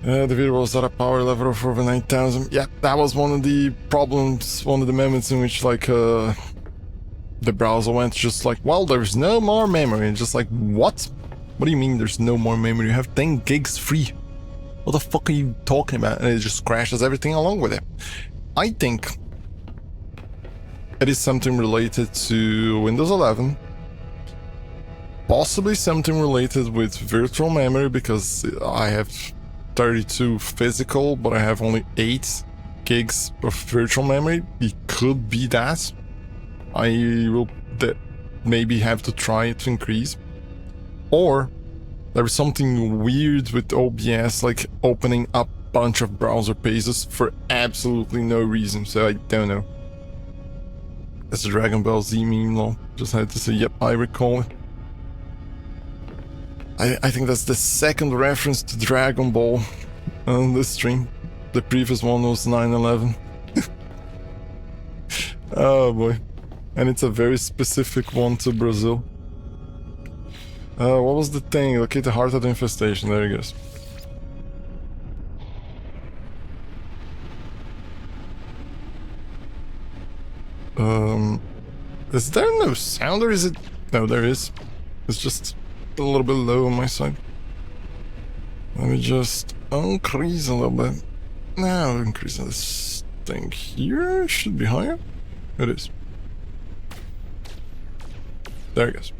The video was at a power level of over 9,000. Yeah, that was one of the problems, one of the moments in which like the browser went just like, well, there's no more memory. And just like, what? What do you mean there's no more memory? You have 10 gigs free. What the fuck are you talking about? And it just crashes everything along with it. I think it is something related to Windows 11. Possibly something related with virtual memory, because I have 32 physical, but I have only 8 gigs of virtual memory. It could be that. I will maybe have to try to increase. Or there's something weird with OBS, like opening up a bunch of browser pages for absolutely no reason, so I don't know. That's a Dragon Ball Z meme, lol. Just had to say, yep, I recall it. I think that's the second reference to Dragon Ball on this stream. The previous one was 9/11. Oh boy. And it's a very specific one to Brazil. What was the thing? Locate the heart of the infestation. There it goes. Is there no sound, or is it... No, there is. It's just a little bit low on my side. Let me just increase a little bit. Now increase this thing here. Should be higher. It is. There it goes.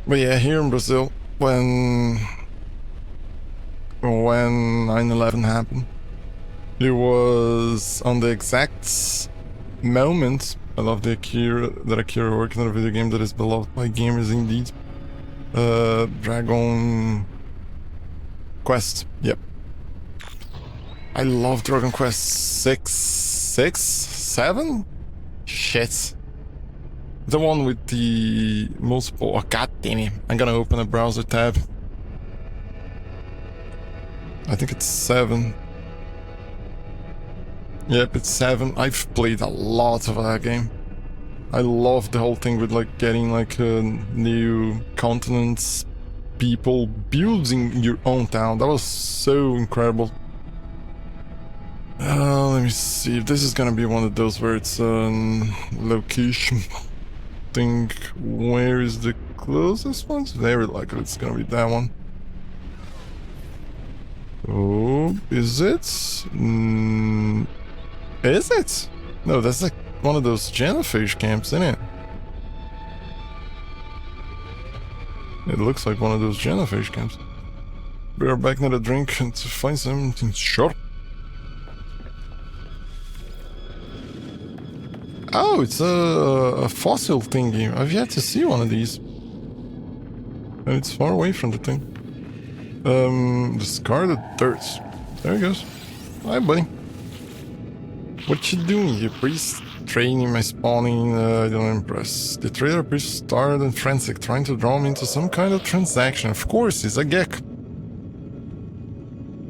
But yeah, here in Brazil, when 9/11 happened, it was on the exact moment. I love the Akira working on a video game that is beloved by gamers indeed. Dragon Quest. Yep. I love Dragon Quest 7? Shit. The one with the multiple... Oh, god damn it. I'm gonna open a browser tab. I think it's 7. Yep, it's 7. I've played a lot of that game. I love the whole thing with like getting like new continents, people, building your own town. That was so incredible. Let me see if this is gonna be one of those where it's location. Think where is the closest one? Very likely it's gonna be that one. Oh, is it? Is it? No, that's the one of those genophage camps, isn't it? It looks like one of those genophage camps. We are back near a drink and to find something sharp. Oh, it's a fossil thingy. I've yet to see one of these. And it's far away from the thing. Discarded dirt. There he goes. Hi, buddy. What you doing here, priest? Training my spawning, I don't impress. The trader appears startled and frantic, trying to draw me into some kind of transaction. Of course, he's a geck.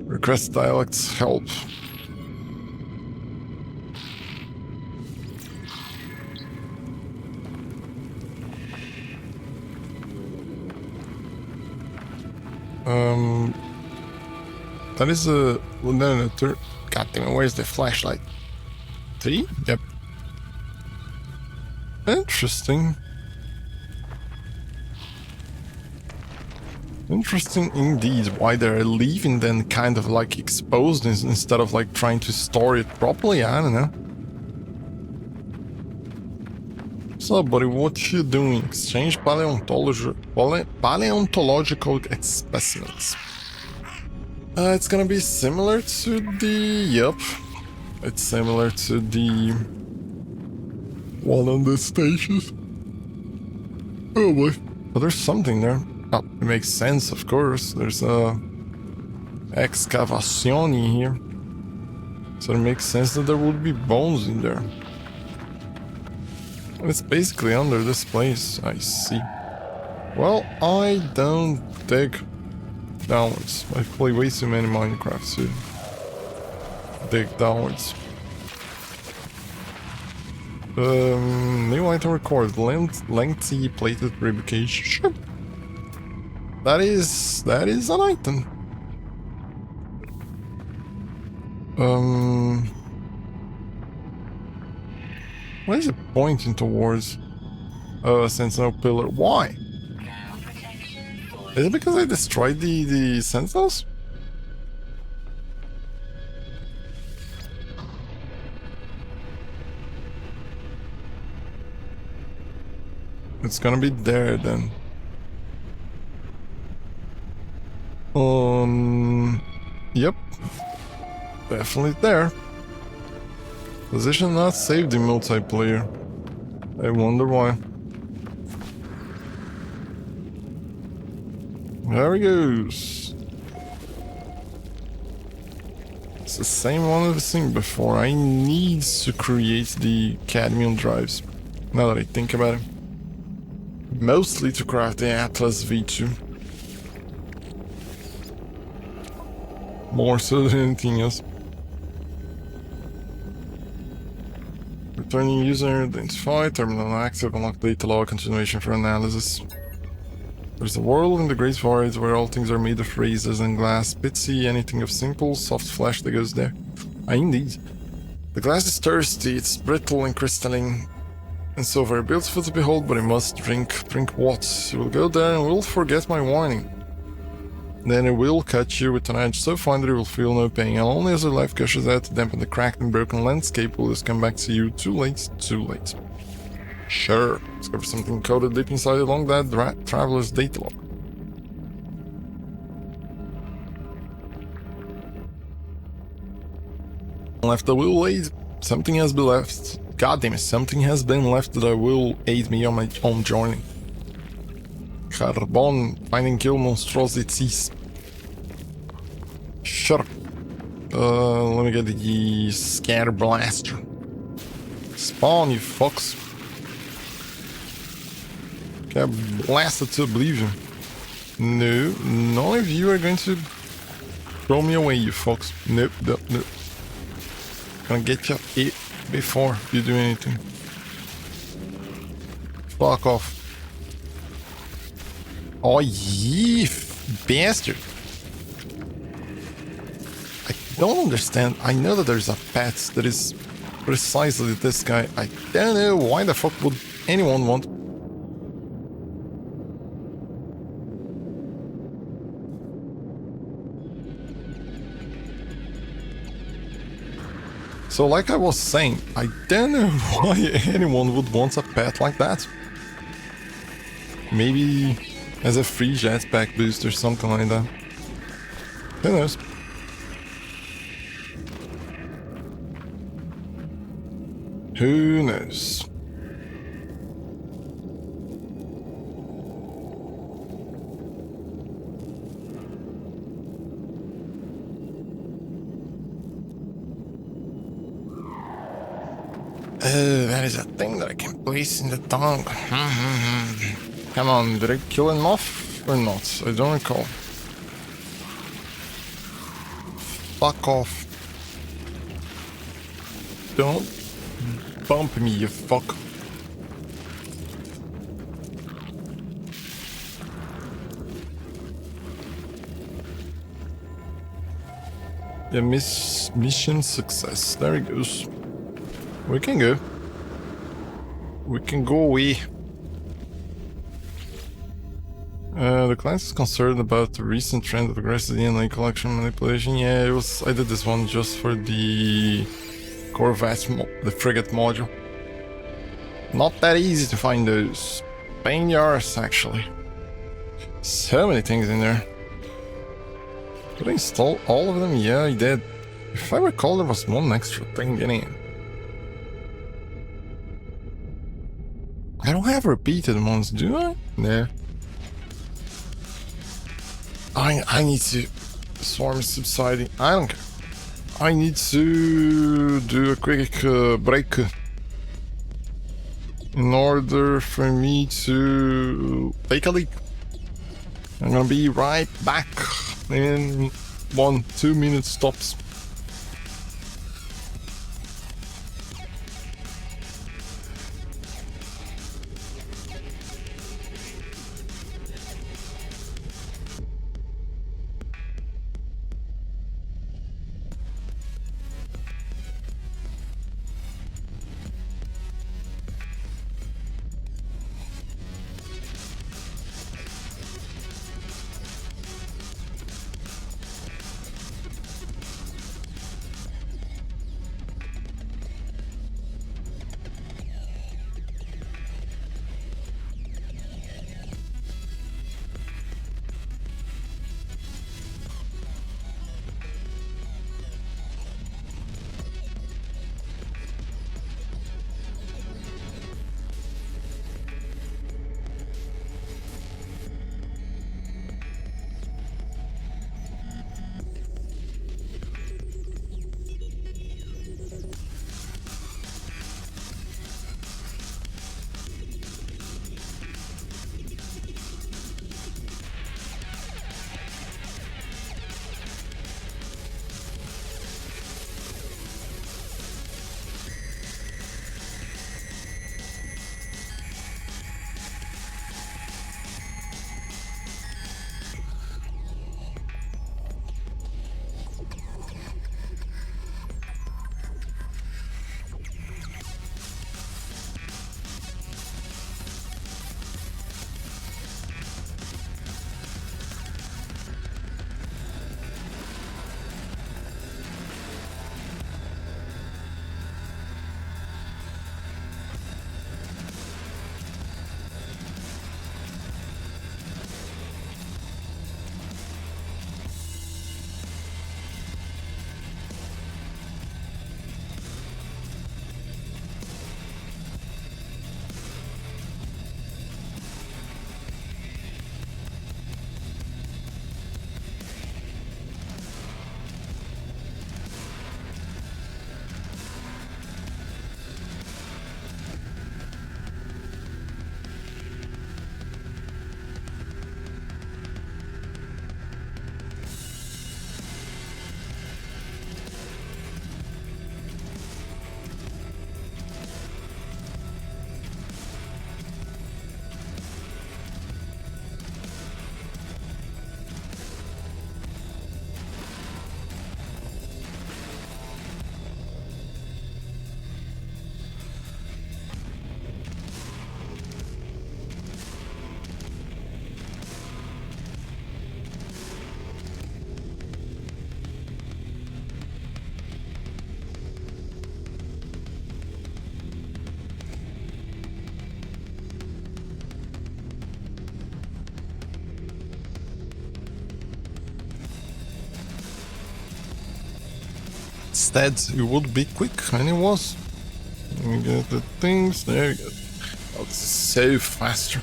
Request dialects help. That is a... well, no, God damn it, where's the flashlight? 3? Yep. Interesting. Interesting indeed why they're leaving then kind of like exposed instead of like trying to store it properly. I don't know. So buddy, what you doing? Exchange paleontological specimens. It's gonna be similar to the... Yep. It's similar to the one on the stations. Oh boy. But there's something there. Oh, it makes sense, of course. There's a excavazione here. So it makes sense that there would be bones in there. And it's basically under this place, I see. Well, I don't dig downwards. I play way too many Minecraft to dig downwards. New item record. Lengthy plated ribcage. Sure. That is an item. What is it pointing towards? A sentinel pillar. Why? Is it because I destroyed the sentinels? It's gonna be there then. Yep. Definitely there. Position not saved in multiplayer. I wonder why. There he goes. It's the same one I've seen before. I need to create the cadmium drives. Now that I think about it. Mostly to craft the Atlas V2. More so than anything else. Returning user identified, terminal active, unlock data log continuation for analysis. There's a world in the great void where all things are made of razors and glass. Bitsy, anything of simple, soft flesh that goes there. Ah, indeed. The glass is thirsty, it's brittle and crystalline. And so very beautiful to behold, but I must drink. Drink what? You will go there and will forget my warning. Then it will cut you with an edge so fine that you will feel no pain, and only as your life gushes out to dampen the cracked and broken landscape will this come back to you. Too late, too late. Sure, discover something coded deep inside along that traveler's data log. Left that will aid. Something has been left. God damn it, something has been left that will aid me on my own journey. Carbon, finding kill monstrosities. Sure. Let me get the scatter blaster. Spawn, you fucks. Get blasted to oblivion. No, none of you are going to throw me away, you fucks. Nope, nope, nope. Gonna get you before you do anything. Fuck off. Oh, ye bastard. I don't understand. I know that there's a pet that is precisely this guy. I don't know why the fuck would anyone want. So like I was saying, I don't know why anyone would want a pet like that. Maybe as a free jetpack boost or something like that. Who knows? Who knows? Oh, that is a thing that I can place in the tongue. Come on, did I kill him off or not? I don't recall. Fuck off. Don't bump me, you fuck. Yeah, mission success. There it goes. We can go. We can go away. The client is concerned about the recent trend of aggressive DNA collection manipulation. Yeah, it was. I did this one just for the Corvette, the frigate module. Not that easy to find those. Pain in the arse, actually. So many things in there. Did I install all of them? Yeah, I did. If I recall, there was one extra thing in it. I don't have repeated ones, do I? No. I need to... Swarm is subsiding. I don't care. I need to do a quick break in order for me to take a leak. I'm gonna be right back in 1-2 minutes tops. Instead, it would be quick, and it was. Let me get the things. There you go. Oh, this is so faster.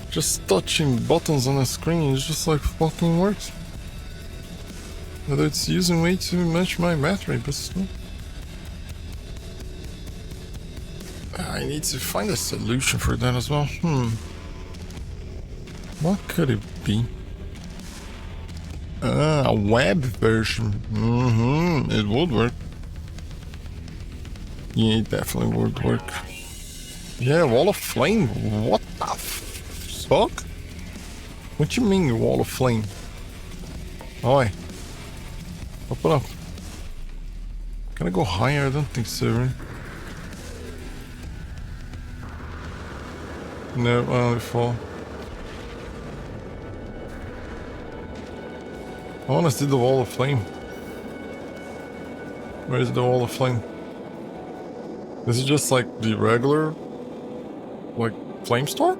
Just touching buttons on a screen is just like fucking works. Although it's using way too much my battery, but still. I need to find a solution for that as well. What could it be? A web version. It would work. Yeah, it definitely would work. Yeah, wall of flame. What the fuck? What you mean, wall of flame? Oi. Open up. Can I go higher? I don't think so, right? No, I only fall. I wanna see the wall of flame. Where is the wall of flame? Is it just like the regular, like, flame store?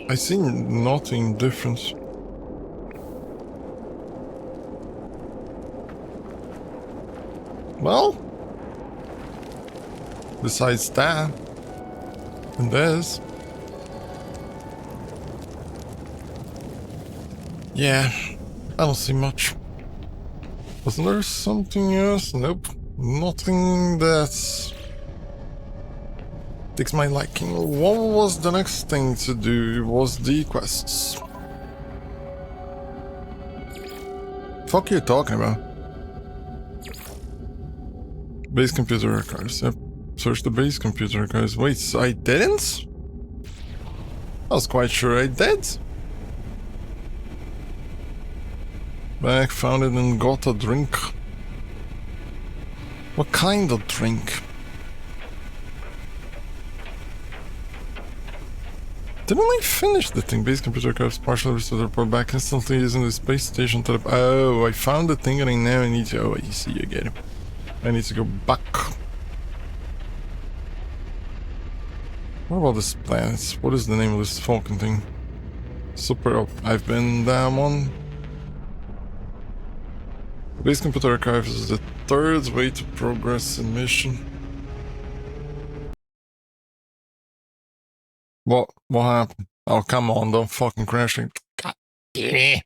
I see nothing different. Well, besides that, and this, yeah, I don't see much. Wasn't there something else? Nope, nothing that takes my liking. What was the next thing to do? It was the quests. Fuck you talking about? Base computer archives. Yep. Search the base computer archives. Wait, so I didn't? I was quite sure I did. Back, found it and got a drink. What kind of drink? Didn't I finish the thing? Base computer archives partially restored the report back instantly using the space station to the... Oh, I found the thing and I now need to... Oh, I see, I get it. I need to go back. What about this planet? What is the name of this fucking thing? Super... Oh, I've been down one. Base computer archives is the third way to progress in mission. What happened? Oh, come on, don't fucking crash it. God damn it.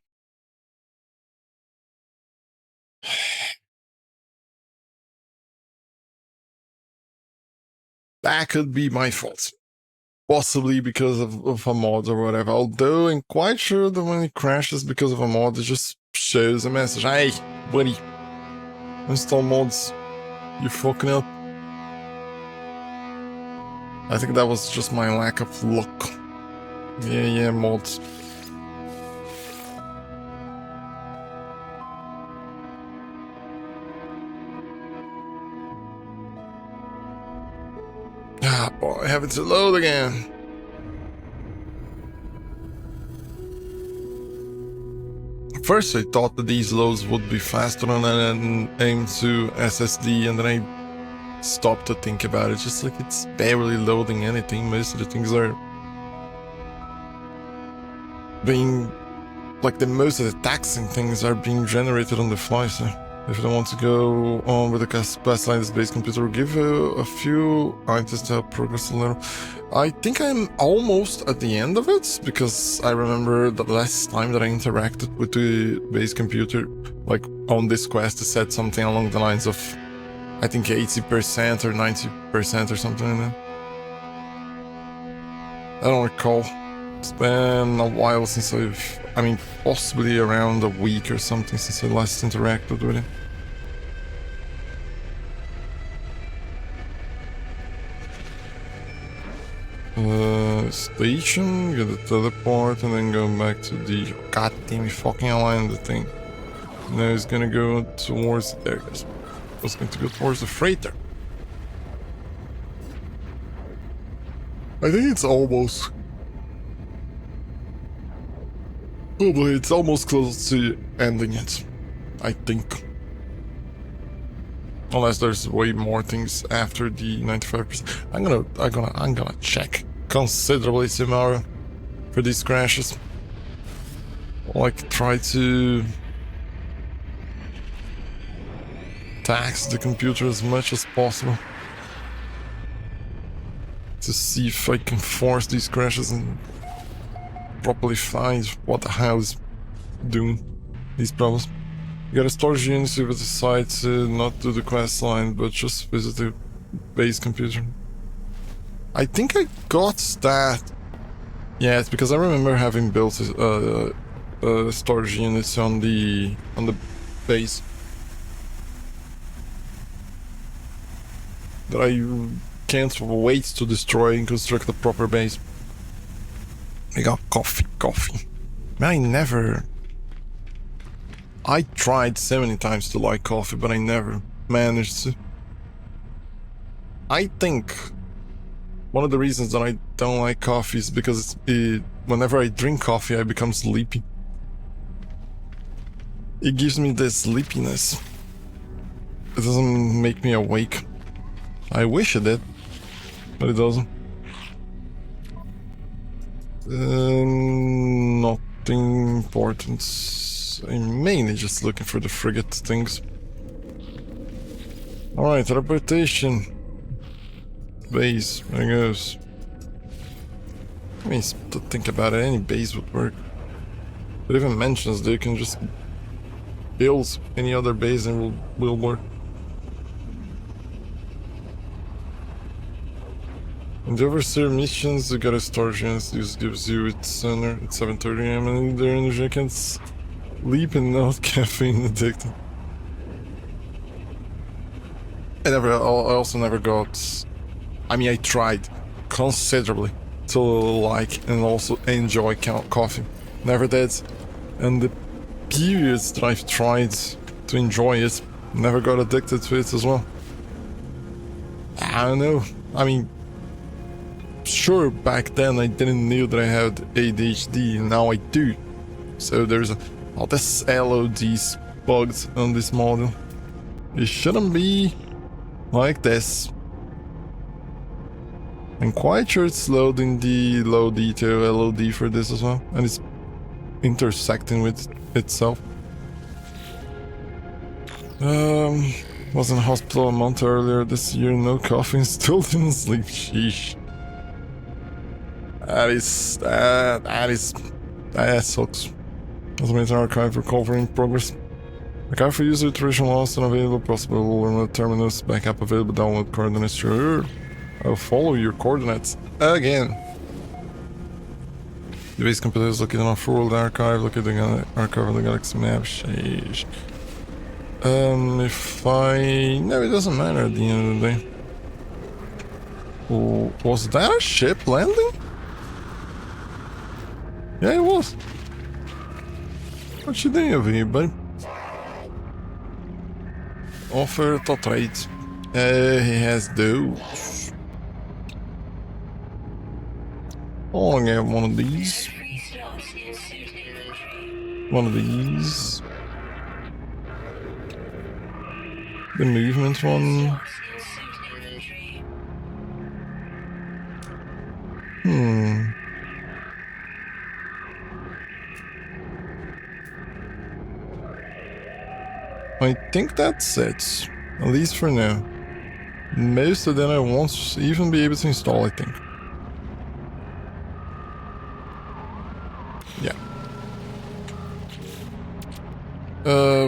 That could be my fault. Possibly because of a mod or whatever. Although I'm quite sure that when it crashes because of a mod, it just shows a message. Hey, buddy. Install mods. You fucking up. I think that was just my lack of luck. Yeah, mods. Ah, boy, having to load again. First I thought that these loads would be faster on an M2 SSD, and then I stopped to think about it. Just like it's barely loading anything. Most of the things are being... like most of the taxing things are being generated on the fly, so if you don't want to go on with the class line, this base computer will give a few items to help progress a little. I think I'm almost at the end of it, because I remember the last time that I interacted with the base computer, like on this quest, it said something along the lines of, I think 80% or 90% or something like that. I don't recall. It's been a while since I mean, possibly around a week or something since I last interacted with it. Station, get the teleport, and then go back to the... God damn, you fucking aligned the thing. Now it's gonna go towards... There it goes. It's going to go towards the freighter. I think it's almost... Probably it's almost close to ending it. I think. Unless there's way more things after the 95%. I'm gonna check considerably tomorrow for these crashes. Like, try to tax the computer as much as possible to see if I can force these crashes and properly find what the hell is doing these problems. You gotta storage units if you decide to not do the quest line, but just visit the base computer. I think I got that. Yeah, it's because I remember having built storage units on the base that I can't wait to destroy and construct a proper base. I got coffee. Man, I tried so many times to like coffee, but I never managed to. I think one of the reasons that I don't like coffee is because whenever I drink coffee, I become sleepy. It gives me this sleepiness. It doesn't make me awake. I wish it did, but it doesn't. Nothing important. I'm mainly just looking for the frigate things. Alright, teleportation. Base, there goes. I mean, to think about it, any base would work. It even mentions they can just build any other base and will work. In the overseer missions, you gotta storage units. This gives you it sooner at 7:30 AM and their energy can sleep and not caffeine addicted. I also never got. I mean, I tried considerably to like and also enjoy coffee. Never did. And the periods that I've tried to enjoy it, never got addicted to it as well. I don't know. I mean, sure, back then I didn't know that I had ADHD, and now I do. So there's all this LODs bugged on this model. It shouldn't be like this. I'm quite sure it's loading the low detail LOD for this as well, and it's intersecting with itself. Was in hospital a month earlier this year, no coffee, and still didn't sleep. Sheesh. That sucks. Automated archive recovery in progress. Archive for user iteration lost and available, possible remote terminals, backup available, download coordinates. Sure. I'll follow your coordinates again. The base computer is located on full world archive, located on the archive of the galaxy map. Sheesh. No, it doesn't matter at the end of the day. Oh, was that a ship landing? Yeah, it was. What you doing over here, buddy? Offer to trade. He has those. Oh, I get one of these. One of these. The movement one. I think that's it. At least for now. Most of them I won't even be able to install, I think. Yeah.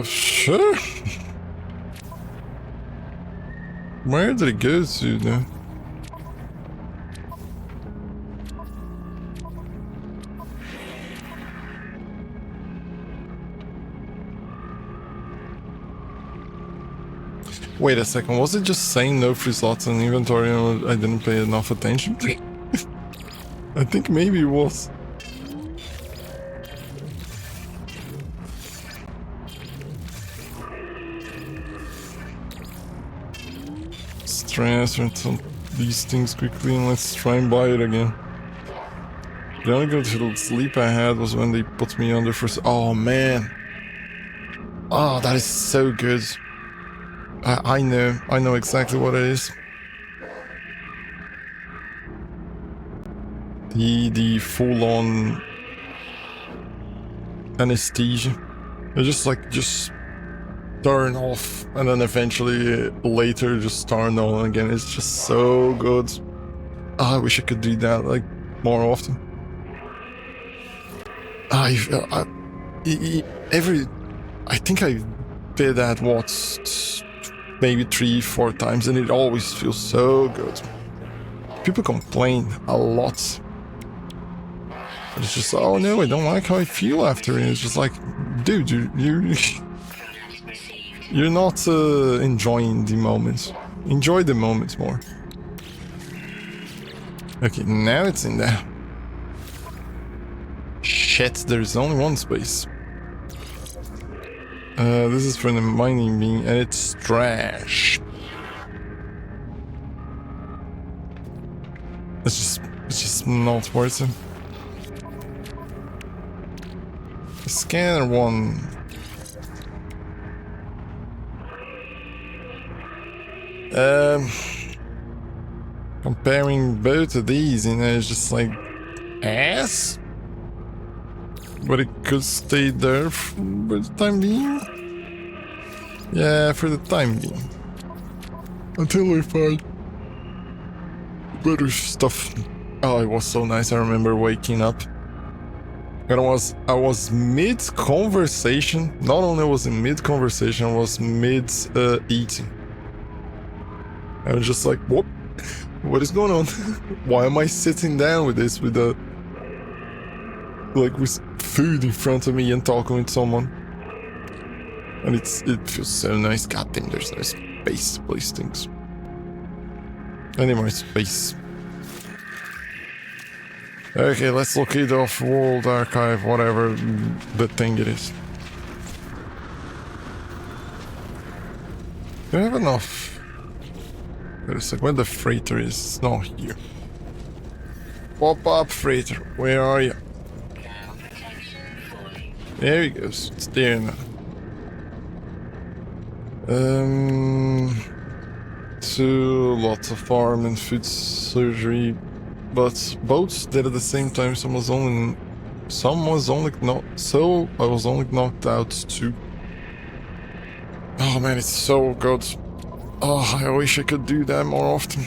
Sure. Where did it go to now? Wait a second, was it just saying no free slots in inventory and I didn't pay enough attention to? I think maybe it was. Let's try and answer some these things quickly and let's try and buy it again. The only good sleep I had was when they put me under for... Oh man! Oh, that is so good. I know exactly what it is. The full-on anesthesia. They just turn off and then eventually later just turn on again. It's just so good. I wish I could do that like more often. I think I did that maybe 3-4 times, and it always feels so good. People complain a lot. But it's just, oh no, I don't like how I feel after it. It's just like, dude, you're not enjoying the moment. Enjoy the moment more. Okay, now it's in there. Shit, there's only one space. This is for the mining beam, and it's trash. It's just not worth it. The scanner one. Comparing both of these, you know, it's just like ass. But it could stay there for the time being. Yeah, for the time being. Until we find better stuff. Oh, it was so nice. I remember waking up. And I was mid-conversation. Not only was in mid-conversation, I was mid-eating. I was just like, what? What is going on? Why am I sitting down with this, with the... like with food in front of me and talking with someone? And it feels so nice. God damn, there's no space to place things. Anyway, space. Okay, let's locate the off-world archive, whatever the thing it is. Do I have enough? Wait a sec, where the freighter is? It's not here. Pop up, freighter. Where are you? There he goes. It's there now. So lots of farm and food surgery, but both did at the same time. Some was only knocked. So I was only knocked out too. Oh man, it's so good. Oh, I wish I could do that more often.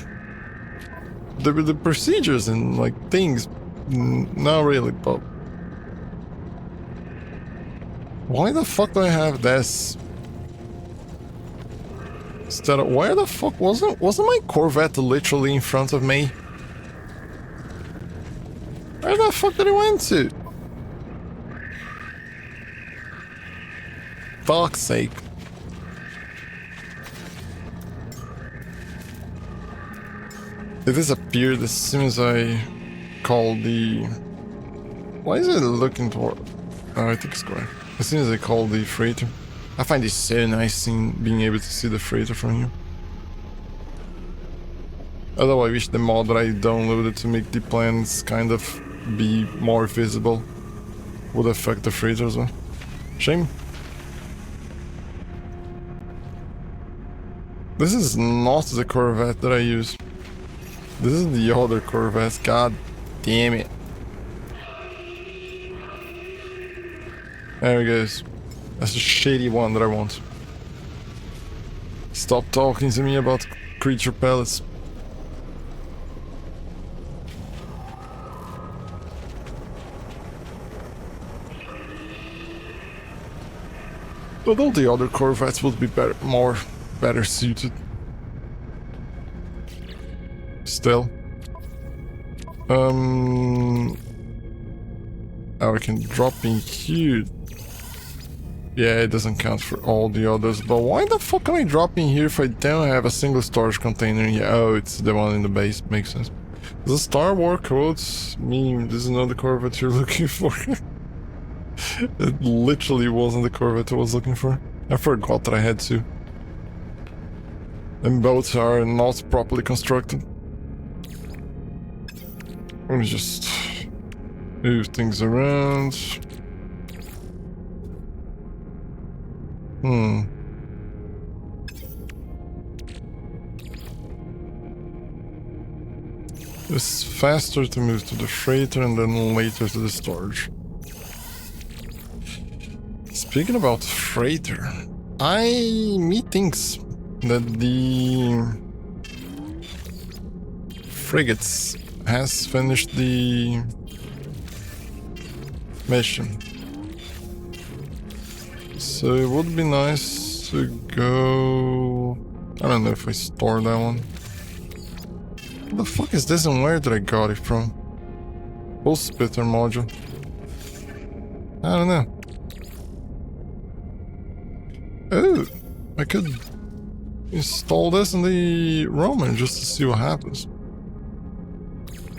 The procedures and like things, not really, but why the fuck do I have this? Instead of, where the fuck wasn't my Corvette literally in front of me? Where the fuck did it went to? Fuck's sake. It disappeared as soon as I called the... Why is it looking toward... Oh, I think it's correct. As soon as I called the freighter. I find it so nice in being able to see the freighter from here. Although I wish the mod that I downloaded to make the plans kind of be more visible would affect the freighter as well. Shame. This is not the Corvette that I use. This is the other Corvette. God damn it. There it goes. That's the shady one that I want. Stop talking to me about creature pellets. But all the other Corvettes would be better suited. Still. Oh, I can drop in here. Yeah, it doesn't count for all the others, but why the fuck can I drop in here if I don't have a single storage container in here? Oh, it's the one in the base. Makes sense. Does the Star Wars quotes mean this is not the Corvette you're looking for? It literally wasn't the Corvette I was looking for. I forgot that I had to. And both are not properly constructed. Let me just move things around. It's faster to move to the freighter and then later to the storage. Speaking about freighter, methinks that the frigates has finished the mission. So it would be nice to go... I don't know if I store that one. What the fuck is this and where did I got it from? Bull splitter module. I don't know. Oh, I could install this in the Roman just to see what happens.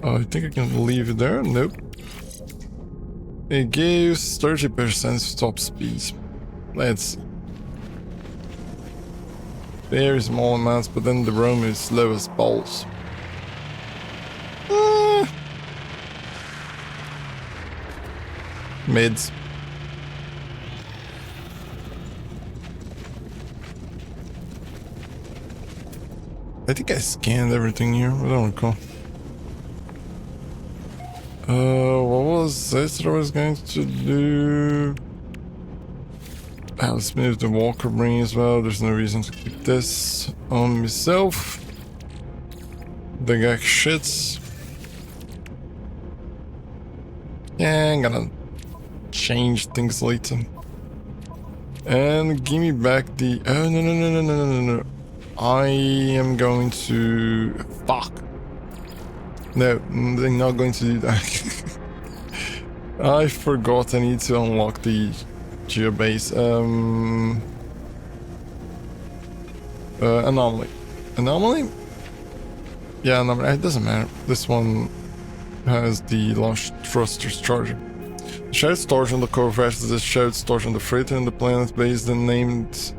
I think I can leave it there. Nope. It gives 30% stop speed. Let's see. Very small amounts, but then the Roman is slow as balls. Mids. I think I scanned everything here, I don't recall. What was this that I was going to do? Let's move the Walker Brain as well, there's no reason to keep this on myself. The guy shits. Yeah, I'm gonna change things later. And give me back the... Oh, no. I am going to... Fuck. No, they're not going to do that. I forgot I need to unlock the geobase. Anomaly. Anomaly? Yeah, anomaly. It doesn't matter. This one has the launch thrusters charger. Shared storage on the Corvette is a shared storage on the freighter and the planet base. They named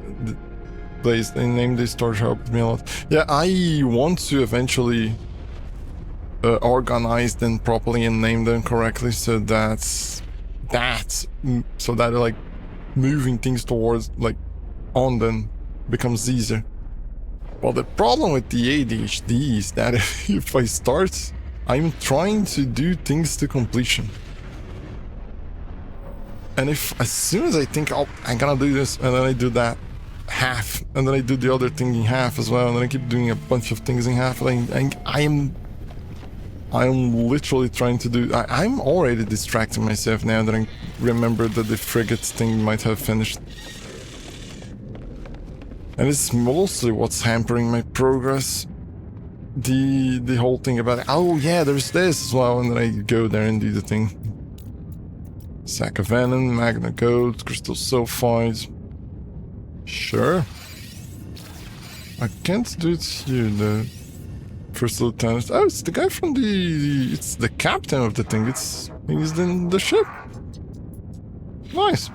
the storage helped me a lot. Yeah, I want to eventually organize them properly and name them correctly, so that like moving things towards like on them becomes easier. Well, the problem with the ADHD is that if I start, I'm trying to do things to completion. And if as soon as I think, oh, I'm gonna do this, and then I do that half, and then I do the other thing in half as well, and then I keep doing a bunch of things in half, I'm literally trying to do... I'm already distracting myself now that I remember that the frigate thing might have finished. And it's mostly what's hampering my progress. The whole thing about, oh yeah, there's this as well, and then I go there and do the thing. Sack of Venom, Magna Gold, Crystal Sulfide. Sure. I can't do it here though. First Lieutenant. Oh, it's the guy from it's the captain of the thing. He's in the ship. Nice.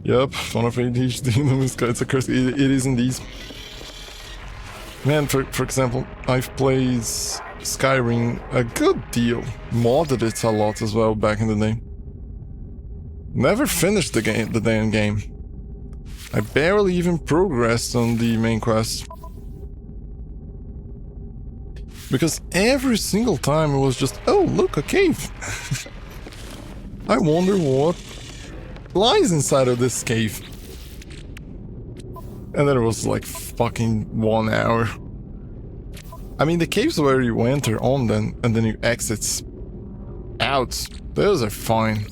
Yep, one of ADHD in the sky. It's a curse. It is indeed. Man, for example, I've played Skyrim a good deal. Modded it a lot as well back in the day. Never finished the damn game. I barely even progressed on the main quest. Because every single time it was just, oh, look, a cave. I wonder what lies inside of this cave. And then it was like fucking 1 hour. I mean, the caves where you enter on them and then you exit out, those are fine.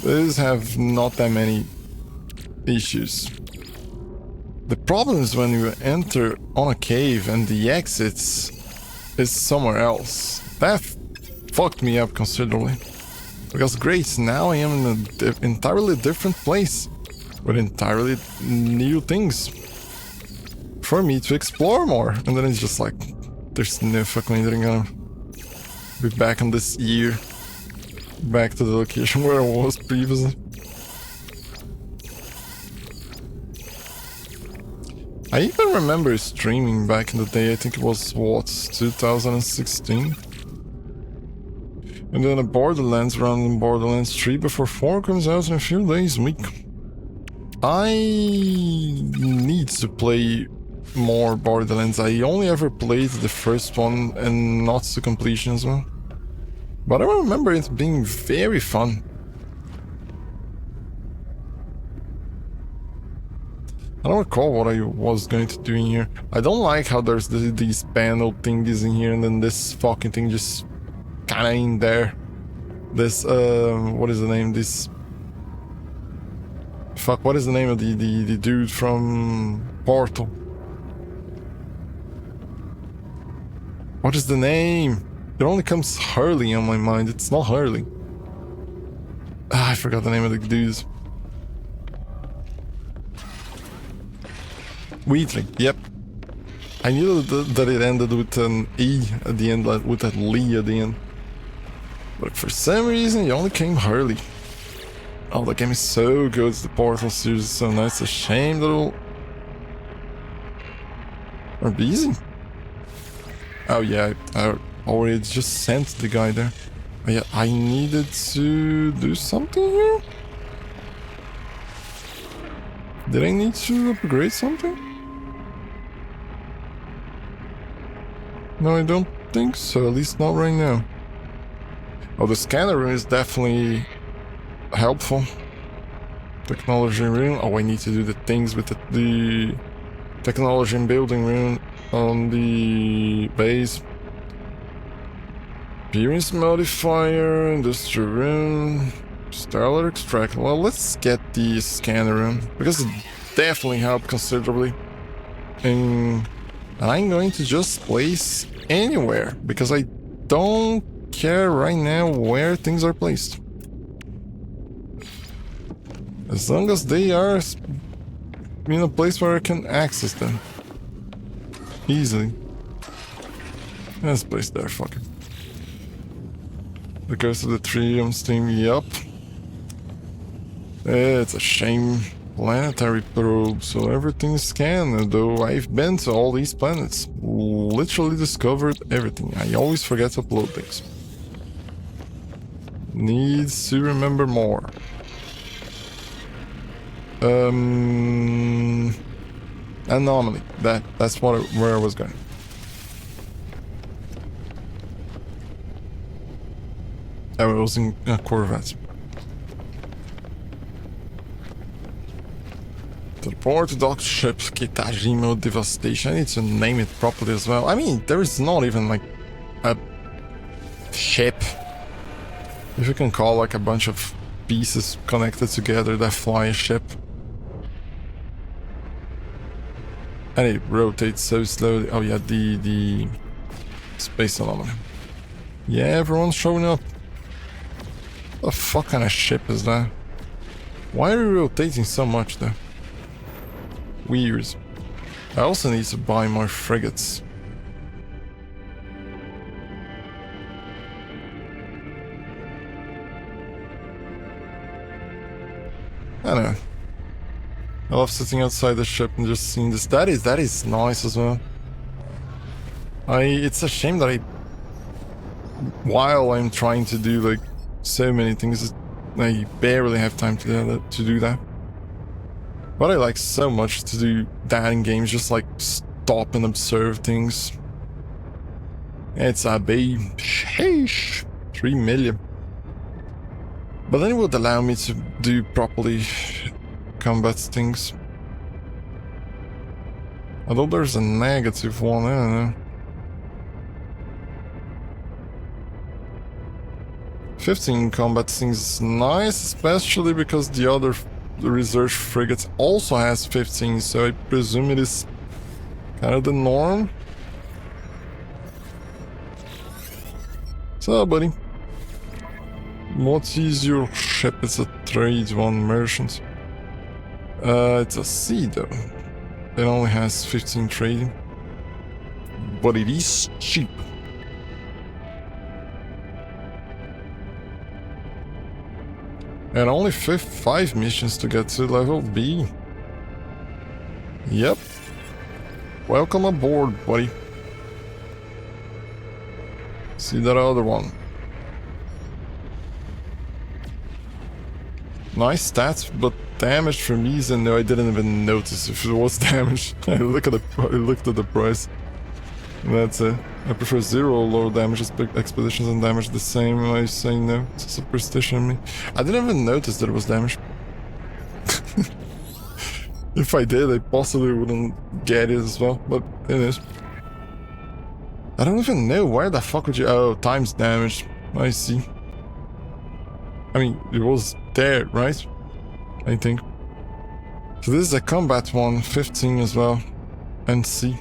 Those have not that many issues. The problem is when you enter on a cave and the exits is somewhere else. That fucked me up considerably. Because great, now I am in an entirely different place with entirely new things for me to explore more. And then it's just like, there's no fucking way that I'm gonna be back on this year, back to the location where I was previously. I even remember streaming back in the day. I think it was, what, 2016? And then a Borderlands run in Borderlands 3 before 4 comes out in a few days, week. I need to play more Borderlands. I only ever played the first one and not to completion as well. But I remember it being very fun. I don't recall what I was going to do in here. I don't like how there's these panel thingies in here and then this fucking thing just kinda in there. This, what is the name? This... Fuck, what is the name of the dude from Portal? What is the name? It only comes Hurley on my mind. It's not Hurley. Ah, I forgot the name of the dudes. Wheatley, yep. I knew that it ended with an E at the end, like with a Lee at the end. But for some reason, it only came Hurley. Oh, the game is so good. The Portal series is so nice. It's a shame that it'll... Or be easy. Oh yeah, I already just sent the guy there. Oh, yeah, I needed to do something here? Did I need to upgrade something? No, I don't think so, at least not right now. Oh, the scanner room is definitely helpful. Technology room. Oh, I need to do the things with the technology and building room on the base. Appearance modifier, industrial room, stellar extract. Well, let's get the scanner room because it definitely helped considerably. And I'm going to just place anywhere because I don't care right now where things are placed. As long as they are in a place where I can access them easily. Let's place there, fuck it. The Curse of the Triumphs thing, yup. It's a shame. Planetary probe, so everything's scanned, though I've been to all these planets. Literally discovered everything. I always forget to upload things. Needs to remember more. Anomaly. That's where I was going. I was in Corvette. Report to dock ship Kitajima Devastation. I need to name it properly as well. I mean, there is not even like a ship. If you can call like a bunch of pieces connected together that fly a ship. And it rotates so slowly. Oh yeah, the space anomaly. Yeah, everyone's showing up. What the fuck kind of ship is that? Why are we rotating so much though? Weird. I also need to buy more frigates. I don't know. I love sitting outside the ship and just seeing this. That is nice as well. It's a shame that while I'm trying to do like so many things, I barely have time to do that. But I like so much to do that in games, just like stop and observe things. It's a big sheesh, 3 million. But then it would allow me to do properly combat things. Although there's a negative one, I don't know. 15 combat things is nice, especially because the other research frigates also has 15, so I presume it is kind of the norm. So, buddy, what is your ship? It's a trade one, merchant. It's a sea though. It only has 15 trading, but it is cheap. And only 5 missions to get to level B. Yep. Welcome aboard, buddy. See that other one. Nice stats, but damage for me is a no. I didn't even notice if it was damage. I looked at the price. That's it. I prefer 0 low damage expeditions and damage the same. I say no. It's a superstition in me. I didn't even notice that it was damage. If I did, I possibly wouldn't get it as well, but it is. I don't even know where the fuck would you... Oh, times damage. I see. I mean, it was there, right? I think. So this is a combat one, 15 as well. And C.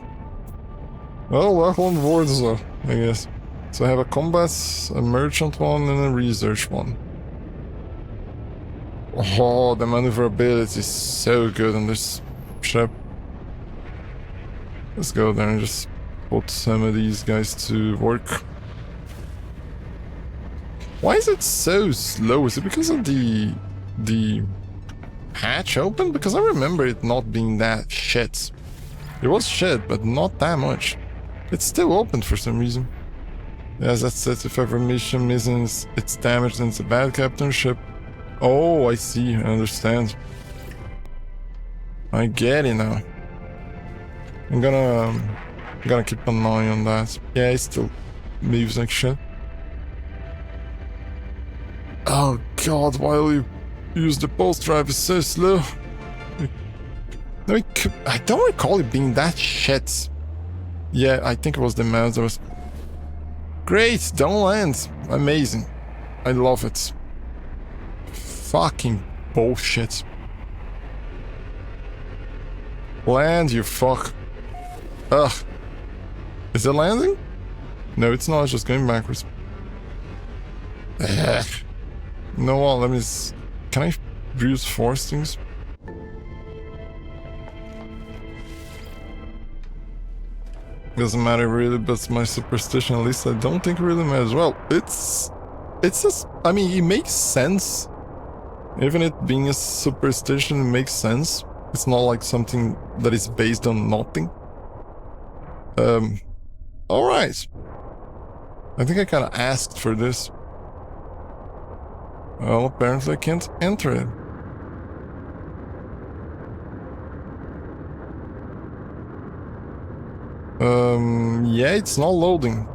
Well, welcome on board as well, I guess. So I have a combat, a merchant one, and a research one. Oh, the maneuverability is so good on this ship. Let's go there and just put some of these guys to work. Why is it so slow? Is it because of the hatch open? Because I remember it not being that shit. It was shit, but not that much. It's still open for some reason. Yes, that's it. If every mission misses its damage, then it's a bad captain ship. Oh, I see. I understand. I get it now. I'm gonna keep an eye on that. Yeah, it still moves like shit. Oh god, why will you use the pulse drive? It's so slow. No, I don't recall it being that shit. Yeah, I think it was the mouse that was... Great, don't land. Amazing. I love it. Fucking bullshit. Land, you fuck. Ugh. Is it landing? No, it's not. It's just going backwards. Ugh. You know what? Let me... Can I use force things? Doesn't matter really, but it's my superstition. At least I don't think it really matters. Well, it's just... I mean, it makes sense. Even it being a superstition, it makes sense. It's not like something that is based on nothing. Alright. I think I kinda asked for this. Well, apparently I can't enter it. Yeah, it's not loading.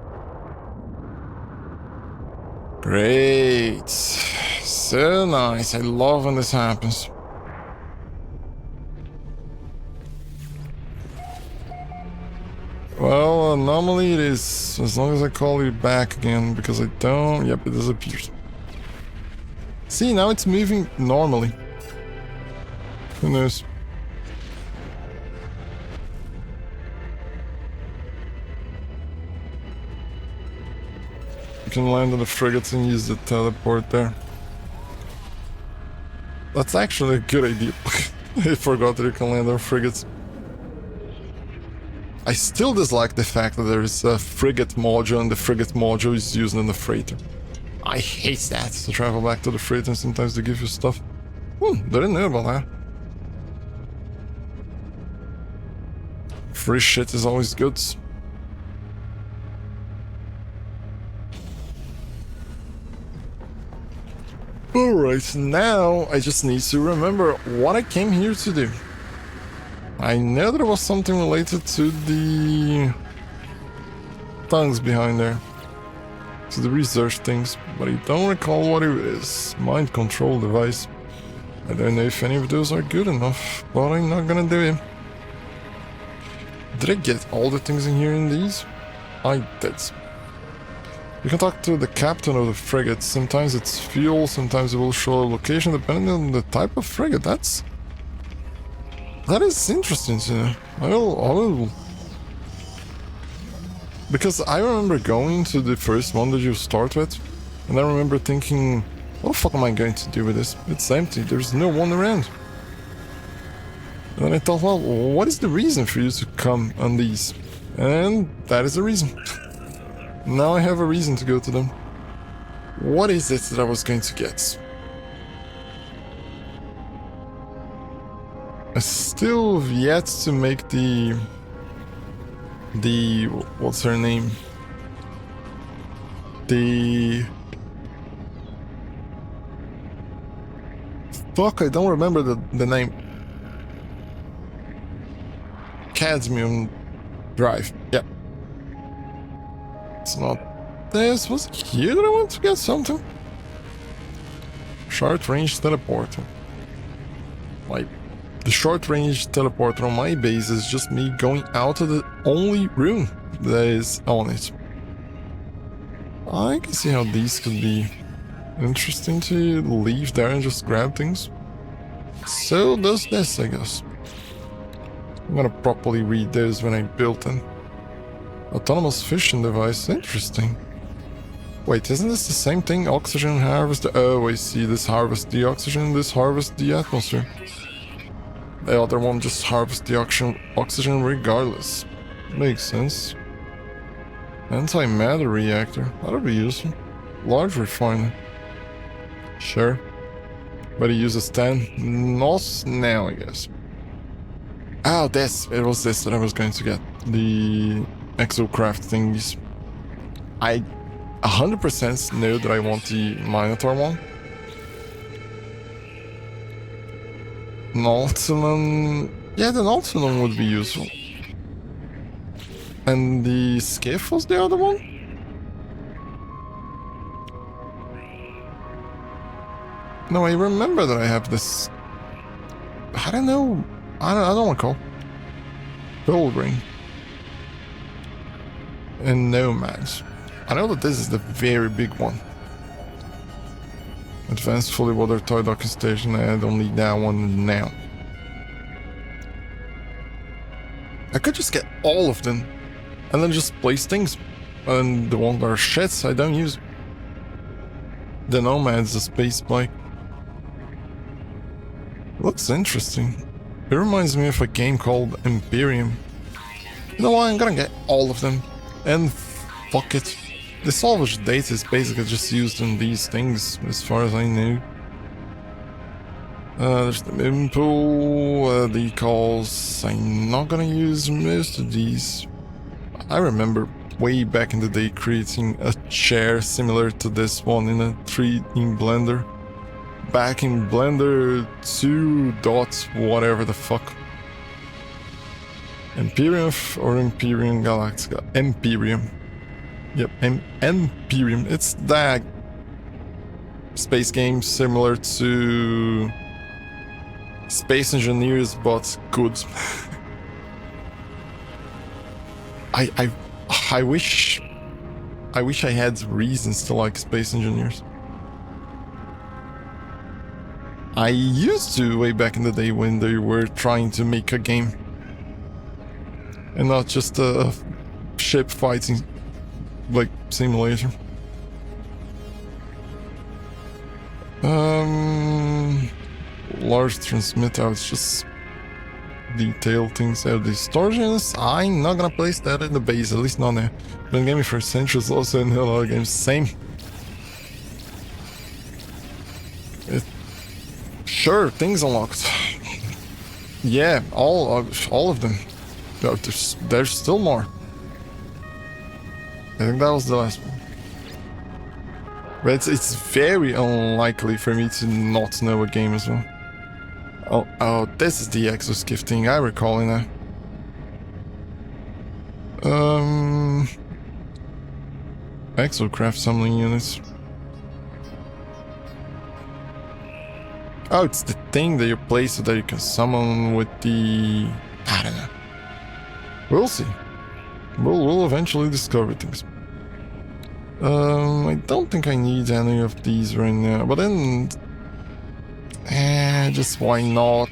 Great. So nice. I love when this happens. Well, normally it is, as long as I call you back again, because I don't... Yep, it disappears. See, now it's moving normally. Who knows? You can land on the frigates and use the teleport there. That's actually a good idea. I forgot that you can land on frigates. I still dislike the fact that there is a frigate module and the frigate module is used in the freighter. I hate that. To travel back to the freighter and sometimes they give you stuff. Didn't know about that. Free shit is always good. Alright, now I just need to remember what I came here to do. I know there was something related to the tongues behind there. To the research things, but I don't recall what it is. Mind control device. I don't know if any of those are good enough, but I'm not gonna do it. Did I get all the things in here in these? I did. You can talk to the captain of the frigate. Sometimes it's fuel, sometimes it will show a location depending on the type of frigate. That is interesting to know. I will... Because I remember going to the first one that you start with, and I remember thinking, what the fuck am I going to do with this? It's empty, there's no one around. And then I thought, well, what is the reason for you to come on these? And that is the reason. Now I have a reason to go to them. What is it that I was going to get? I still have yet to make the what's her name? Fuck, I don't remember the name. Cadmium drive. Yeah. It's not this. Was it here that I want to get something? Short range teleporter. The short range teleporter on my base is just me going out of the only room that is on it. I can see how these could be interesting to leave there and just grab things. So does this, I guess. I'm gonna properly read those when I built them. Autonomous fishing device, interesting. Wait, isn't this the same thing? Oxygen harvest. Oh, I see. This harvests the oxygen, this harvests the atmosphere. The other one just harvests the oxygen regardless. Makes sense. Antimatter reactor. That'll be useful. Large refiner. Sure. But it uses 10. Not now, I guess. Oh, it was this that I was going to get. The exocraft thingies. I 100% know that I want the Minotaur one. Nautilon... Yeah, the Nautilon would be useful. And the Skiff was the other one? No, I remember that I have this... I don't know... I don't want to call. Pilgrim. And Nomads. I know that this is the very big one. Advanced fully water toy docking station. I don't need that one now. I could just get all of them and then just place things. And the ones that are shits I don't use. The Nomad's a space bike. Looks interesting. It reminds me of a game called Imperium. You know what? I'm gonna get all of them. And fuck it. The salvage data is basically just used in these things, as far as I know. There's the moon pool, decals. I'm not gonna use most of these. I remember way back in the day creating a chair similar to this one in a 3D Blender. Back in Blender 2 dots, whatever the fuck. Imperium or Imperium Galactica? Imperium. Yep, Imperium. It's that space game similar to Space Engineers, but good. I wish I had reasons to like Space Engineers. I used to way back in the day when they were trying to make a game. And not just a ship fighting like simulator. Large transmitter, it's just detail things out. The storage units, I'm not gonna place that in the base, at least not now. Been gaming for centuries, also in a lot of games, same. Sure, things unlocked. Yeah, all of them. There's still more. I think that was the last one. But it's very unlikely for me to not know a game as well. Oh, this is the exoskiff thing, I recall now. Exocraft summoning units. Oh, it's the thing that you place so that you can summon with the... I don't know. We'll see. We'll eventually discover things. I don't think I need any of these right now, but then... just why not?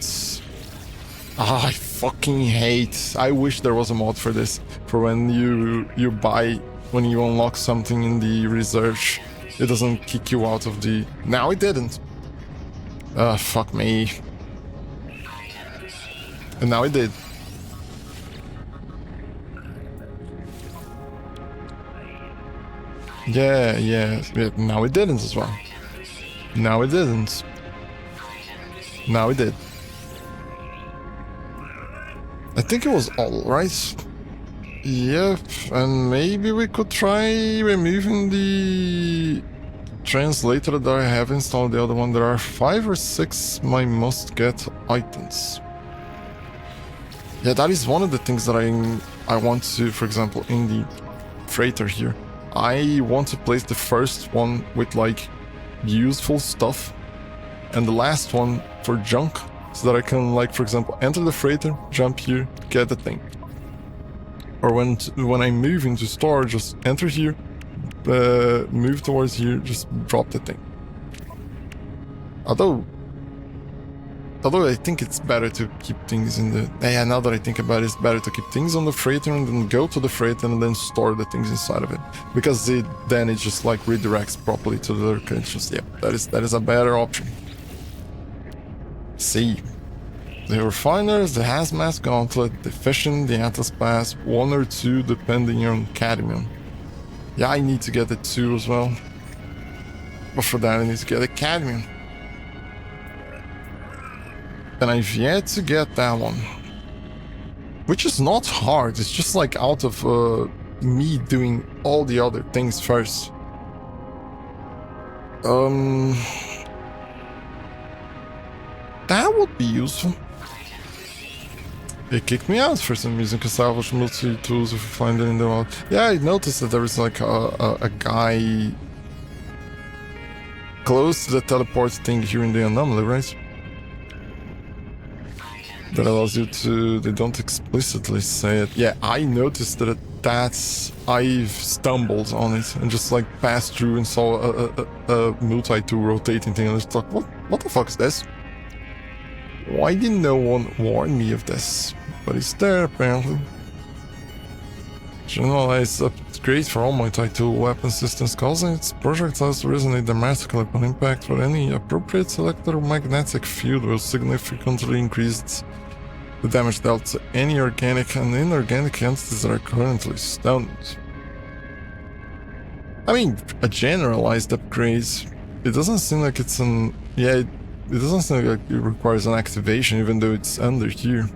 I fucking hate... I wish there was a mod for this. For when you buy... When you unlock something in the research, it doesn't kick you out of the... Now it didn't. Fuck me. And now it did. Yeah, now it didn't as well. Now it didn't. Now it did. I think it was alright. Yep, and maybe we could try removing the translator that I have installed, the other one, there are 5 or 6 my must-get items. Yeah, that is one of the things that I want to, for example, in the freighter here. I want to place the first one with like useful stuff and the last one for junk, so that I can, like, for example, enter the freighter, jump here, get the thing. Or when I move into store, just enter here, move towards here, just drop the thing. Although I think it's better to keep things in the... Yeah, now that I think about it, it's better to keep things on the freighter and then go to the freighter and then store the things inside of it. Because then it just like redirects properly to the locations. Yeah, that is a better option. See. The refiners, the hazmat gauntlet, the fishing, the Atlas Pass, 1 or 2 depending on cadmium. Yeah, I need to get the 2 as well. But for that I need to get a cadmium. And I've yet to get that one. Which is not hard, it's just like out of me doing all the other things first. That would be useful. It kicked me out for some reason, because salvage multi-tools if you find it in the wild. Yeah, I noticed that there is like a guy close to the teleport thing here in the anomaly, right? That allows you to... They don't explicitly say it. Yeah, I noticed that I've stumbled on it and just like passed through and saw a multi-tool rotating thing, and I just thought, what the fuck is this? Why didn't no one warn me of this? But it's there apparently. Generalized upgrade for all multi-tool weapon systems, causing its projectiles to resonate dramatically upon impact, where any appropriate electromagnetic field will significantly increase the damage dealt to any organic and inorganic entities that are currently stunned. I mean, a generalized upgrade. It doesn't seem like it's an... Yeah, it doesn't seem like it requires an activation, even though it's under here.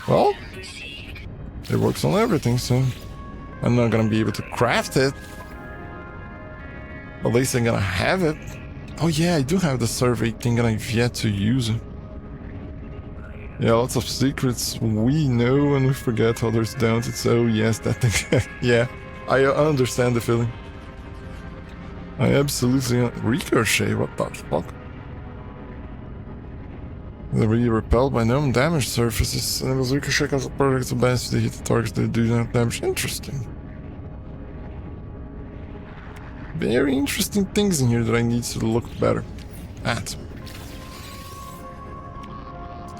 Well, it works on everything, so I'm not gonna be able to craft it. At least I'm gonna have it. Oh yeah, I do have the survey thing and I've yet to use it. Yeah, lots of secrets we know and we forget, others don't. It's, oh yes, that thing. Yeah, I understand the feeling. I absolutely... Ricochet, what the fuck? They're really repelled by known damage surfaces, and it was ricochet as a project to best to hit the targets that do not damage. Interesting. Very interesting things in here that I need to look better at.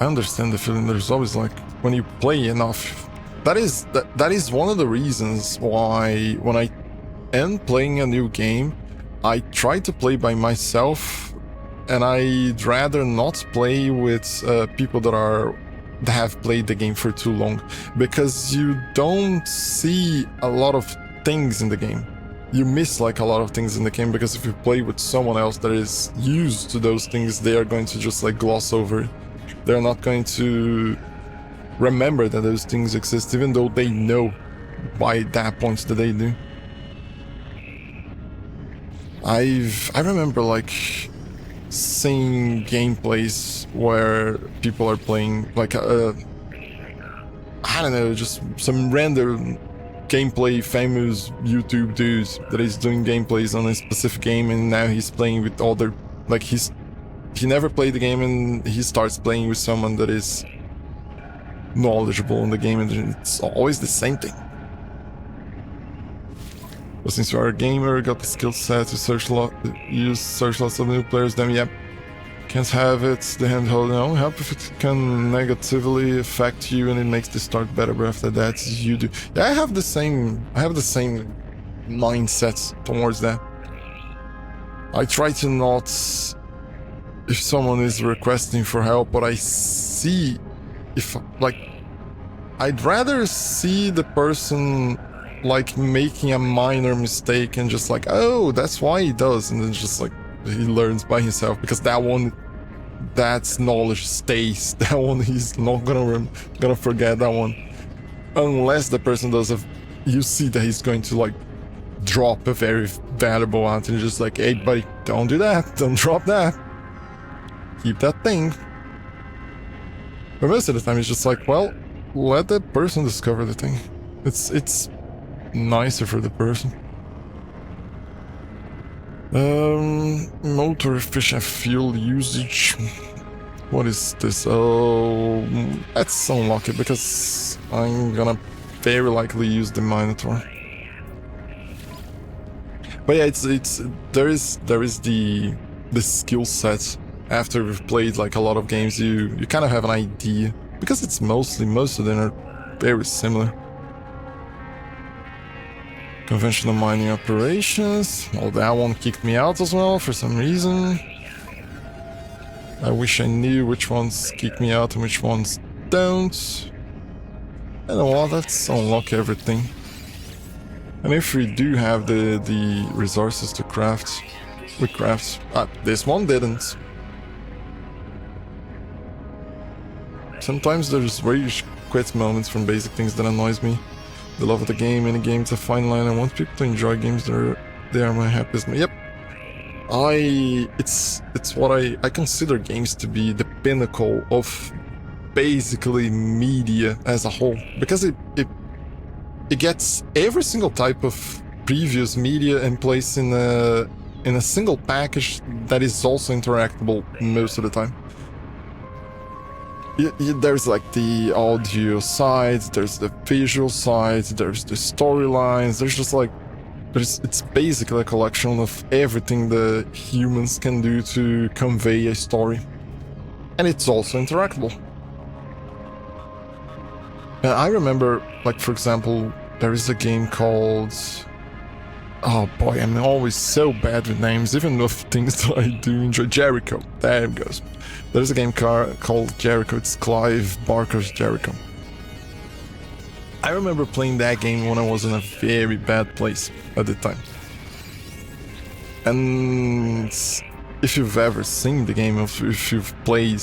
I understand the feeling. There's always like, when you play enough, that is one of the reasons why when I am playing a new game, I try to play by myself, and I'd rather not play with people that have played the game for too long, because you don't see a lot of things in the game. You miss like a lot of things in the game, because if you play with someone else that is used to those things, they are going to just like gloss over it. They're not going to remember that those things exist, even though they know by that point that they do. I remember like seeing gameplays where people are playing like I don't know, just some random gameplay famous YouTube dudes that is doing gameplays on a specific game, and now he's playing with other, like he never played the game and he starts playing with someone that is knowledgeable in the game, and it's always the same thing. But since you are a gamer, got the skill set to search lots of new players, then yep, can't have it. The handheld only help if it can negatively affect you and it makes the start better, but after that you do. Yeah, I have the same mindset towards that. I try to not, if someone is requesting for help, but I see if like, I'd rather see the person like making a minor mistake and just like, oh, that's why he does, and then just like he learns by himself, because that's knowledge stays. That one he's not gonna forget that one, unless the person does you see that he's going to like drop a very valuable item. Just like, hey buddy, don't do that, don't drop that. Keep that thing. But most of the time it's just like, well, let the person discover the thing. It's nicer for the person. Motor efficient fuel usage. What is this? Oh, let's unlock it because I'm gonna very likely use the Minotaur. But yeah, there is the skill set. After we've played like a lot of games, you kind of have an idea because it's most of them are very similar. Conventional mining operations. Well, that one kicked me out as well for some reason. I wish I knew which ones kick me out and which ones don't. You know what, let's unlock everything. And if we do have the resources to craft, we craft. This one didn't. Sometimes there's rage quit moments from basic things that annoys me. The love of the game, any game's a fine line. I want people to enjoy games. They are my happiest. Yep. It's what I consider games to be the pinnacle of basically media as a whole, because it gets every single type of previous media and placed in a single package that is also interactable most of the time. There's like the audio side, there's the visual side, there's the storylines, there's just like it's basically a collection of everything the humans can do to convey a story. And it's also interactable. And I remember, like, for example, there is a game called... Oh boy, I'm always so bad with names, even of things that I do enjoy. Jericho, there it goes. There's a game called Jericho, it's Clive Barker's Jericho. I remember playing that game when I was in a very bad place at the time. And if you've ever seen the game, if you've played...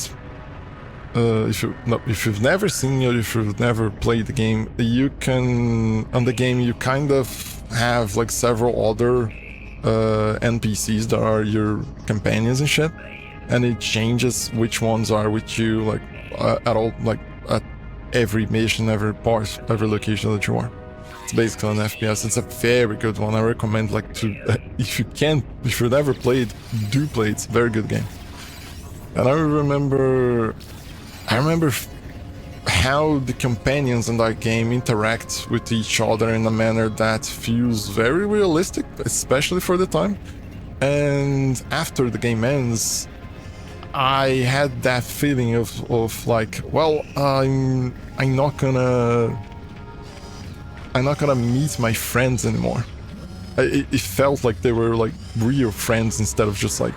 if you've never seen or if you've never played the game, you can... On the game you kind of have like several other NPCs that are your companions and shit. And it changes which ones are with you, like, at all, like, at every mission, every part, every location that you are. It's basically an FPS. It's a very good one. I recommend, like, to, if you've never played, do play. It's a very good game. And I remember how the companions in that game interact with each other in a manner that feels very realistic, especially for the time. And after the game ends, I had that feeling of like, well, I'm not gonna meet my friends anymore. It felt like they were like real friends instead of just like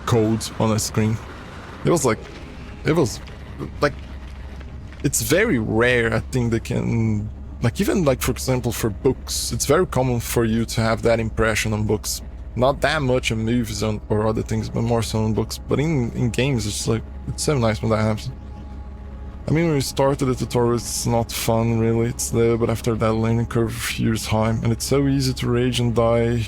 code on a screen. It was like, it's very rare, I think they can, like, even like, for example, for books, it's very common for you to have that impression on books. Not that much in movies or other things, but more so in books. But in games, it's like, it's so nice when that happens. I mean, when you started the tutorial, it's not fun, really. It's there, but after that learning curve is high, and it's so easy to rage and die.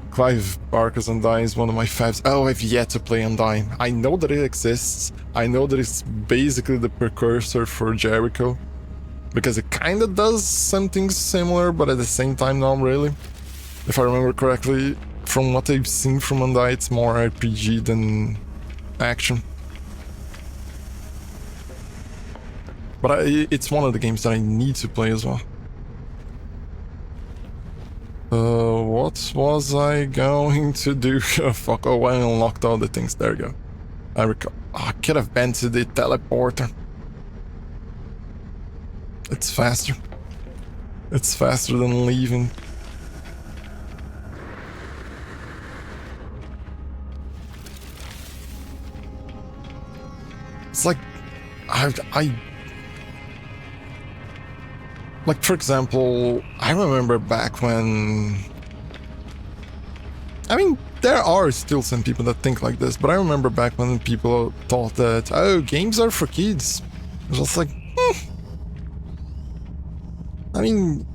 Clive Barker's Undying is one of my faves. Oh, I've yet to play Undying. I know that it exists. I know that it's basically the precursor for Jericho, because it kind of does something similar, but at the same time, not really. If I remember correctly, from what I've seen from Undying, it's more RPG than action. But it's one of the games that I need to play as well. What was I going to do? Oh, fuck, oh, I unlocked all the things. There you go. I recall. Oh, I could have been to the teleporter. It's faster. It's faster than leaving. It's like, like, for example, I remember back when... I mean, there are still some people that think like this, but I remember back when people thought that, oh, games are for kids. It was just like, I mean,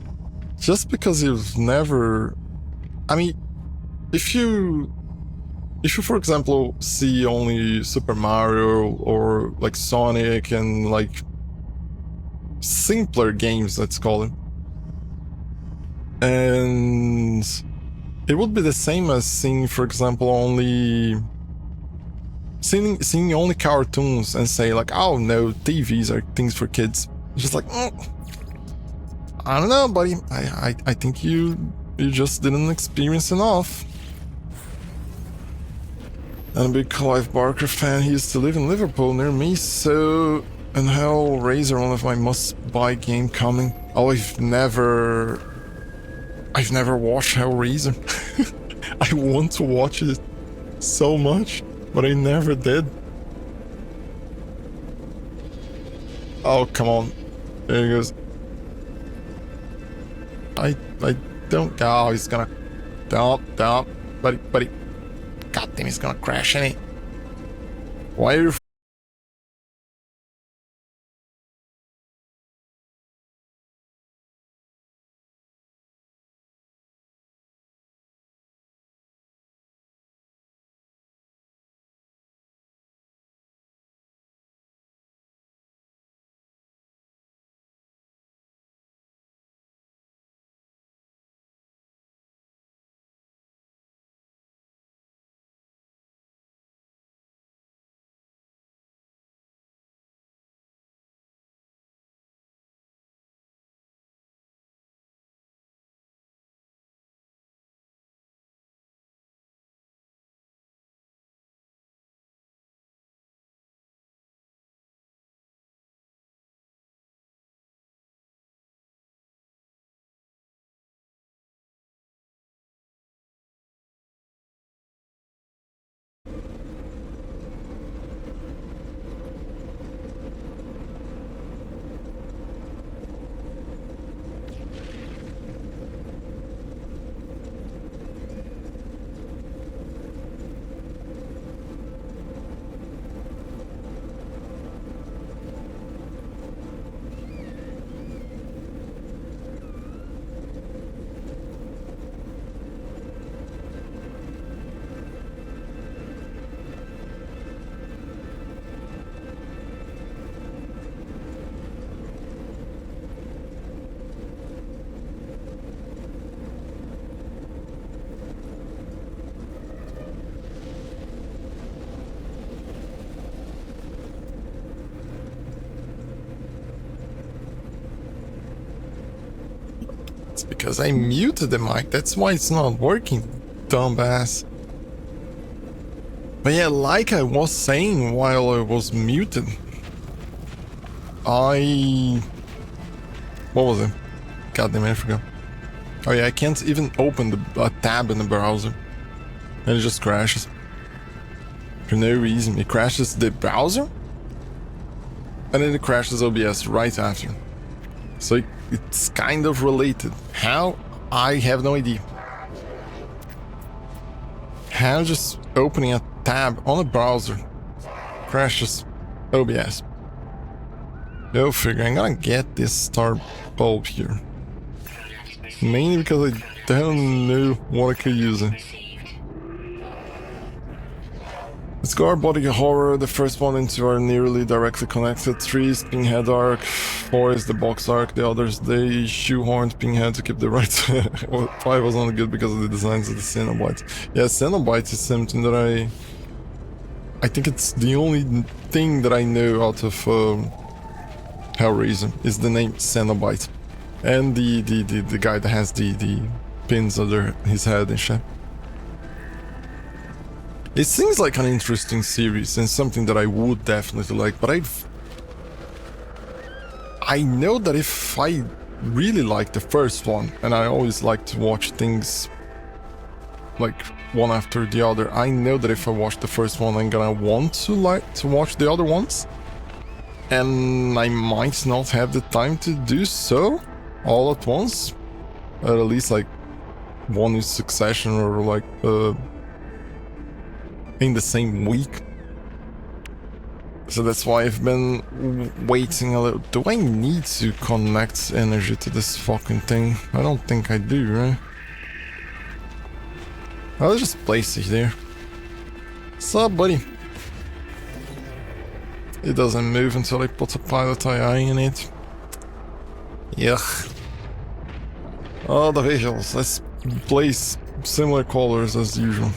just because you've never... I mean, if you for example see only Super Mario or like Sonic and like simpler games, let's call it, and it would be the same as seeing, for example, seeing only cartoons and say like, oh no, TVs are things for kids. It's just like, I don't know, buddy. I think you just didn't experience enough. I'm a big Clive Barker fan. He used to live in Liverpool near me, so... And Hellraiser, one of my must-buy game coming. Oh, I've never watched Hellraiser. I want to watch it so much, but I never did. Oh, come on. There he goes. I don't... Oh, he's gonna... Don't. Buddy. God damn, he's gonna crash, ain't he? Why are you... It's because I muted the mic. That's why it's not working, dumbass. But yeah, like I was saying while I was muted, what was it? God damn it, I forgot. Oh yeah, I can't even open a tab in the browser. And it just crashes. For no reason. It crashes the browser? And then it crashes OBS right after. So it's kind of related. How? I have no idea. How just opening a tab on a browser crashes OBS. Go figure. I'm gonna get this star bulb here. Mainly because I don't know what I could use it. Let's go our body horror, the first one into our nearly directly connected. 3 is Pinhead arc, 4 is the box arc, the others they shoehorned Pinhead to keep the right. 5 was only good because of the designs of the Cenobite. Yeah, Cenobite is something that I think it's the only thing that I know out of Hellraiser is the name Cenobite. And the guy that has the pins under his head and shit. It seems like an interesting series and something that I would definitely like, but I know that if I really like the first one, and I always like to watch things like one after the other, I know that if I watch the first one, I'm gonna want to watch the other ones, and I might not have the time to do so all at once, at least like one in succession or like in the same week. So that's why I've been waiting a little. Do I need to connect energy to this fucking thing? I don't think I do, right? I'll just place it there. Sup, buddy? It doesn't move until I put a pilot II in it. Yuck. Oh, the visuals. Let's place similar colors as usual.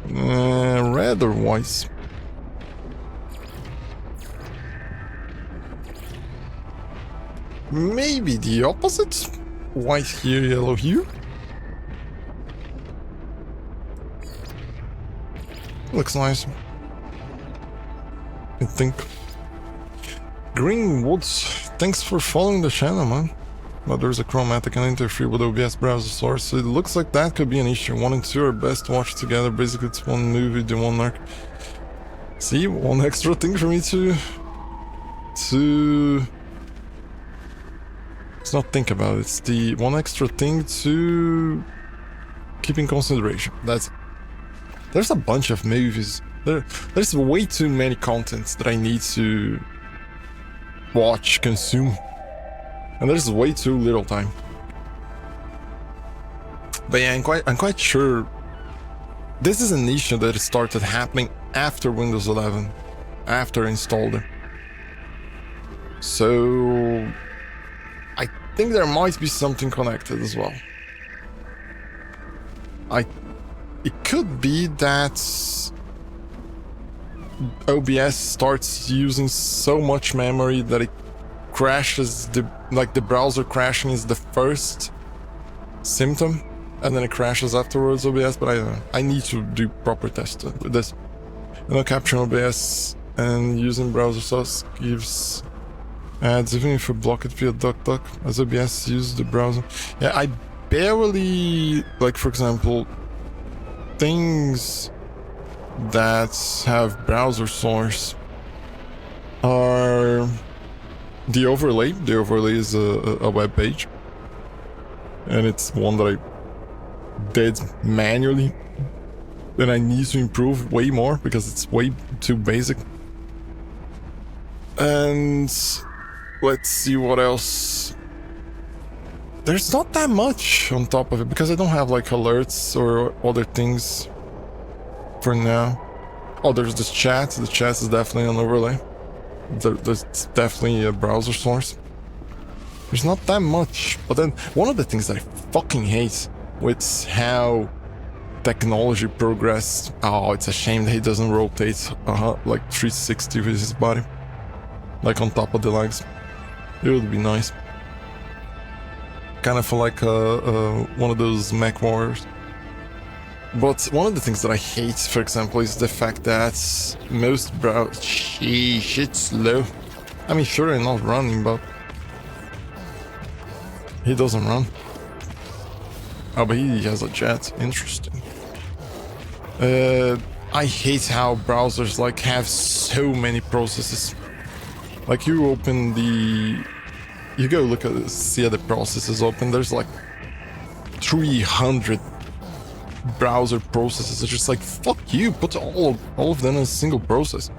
Red or white? Maybe the opposite? White here, yellow here? Looks nice. I think. Green Woods, thanks for following the channel, man. But there's a chromatic and interfere with OBS browser source, so it looks like that could be an issue. 1 and 2 are best watched together. Basically, it's one movie, the one arc. See, one extra thing for me to let's not think about it. It's the one extra thing to keep in consideration. That's it. There's a bunch of movies. There's way too many contents that I need to watch, consume. And there's way too little time. But yeah, I'm quite sure this is an issue that started happening after Windows 11, after I installed it. So I think there might be something connected as well. It could be that OBS starts using so much memory that it crashes. The browser crashing is the first symptom, and then it crashes afterwards. OBS, but I don't know. I need to do proper testing with this. Capturing OBS and using browser source gives ads even if you block it via DuckDuck, as OBS uses the browser. Yeah, I barely, like, for example, things that have browser source are the overlay. The overlay is a web page, and it's one that I did manually, and I need to improve way more because it's way too basic. And let's see what else. There's not that much on top of it because I don't have like alerts or other things for now. Oh, there's this chat. The chat is definitely an overlay. There's definitely a browser source. There's not that much. But then one of the things that I fucking hate with how technology progressed. Oh, it's a shame that he doesn't rotate like 360 with his body, like on top of the legs. It would be nice. Kind of like one of those Mech Warriors. But one of the things that I hate, for example, is the fact that most sheesh, it's slow. I mean, sure, I'm not running, but he doesn't run. Oh, but he has a jet. Interesting. I hate how browsers like have so many processes. Like you open the, you go look at see the processes open. There's like 300 browser processes. It's just like, fuck you, put all of them in a single process.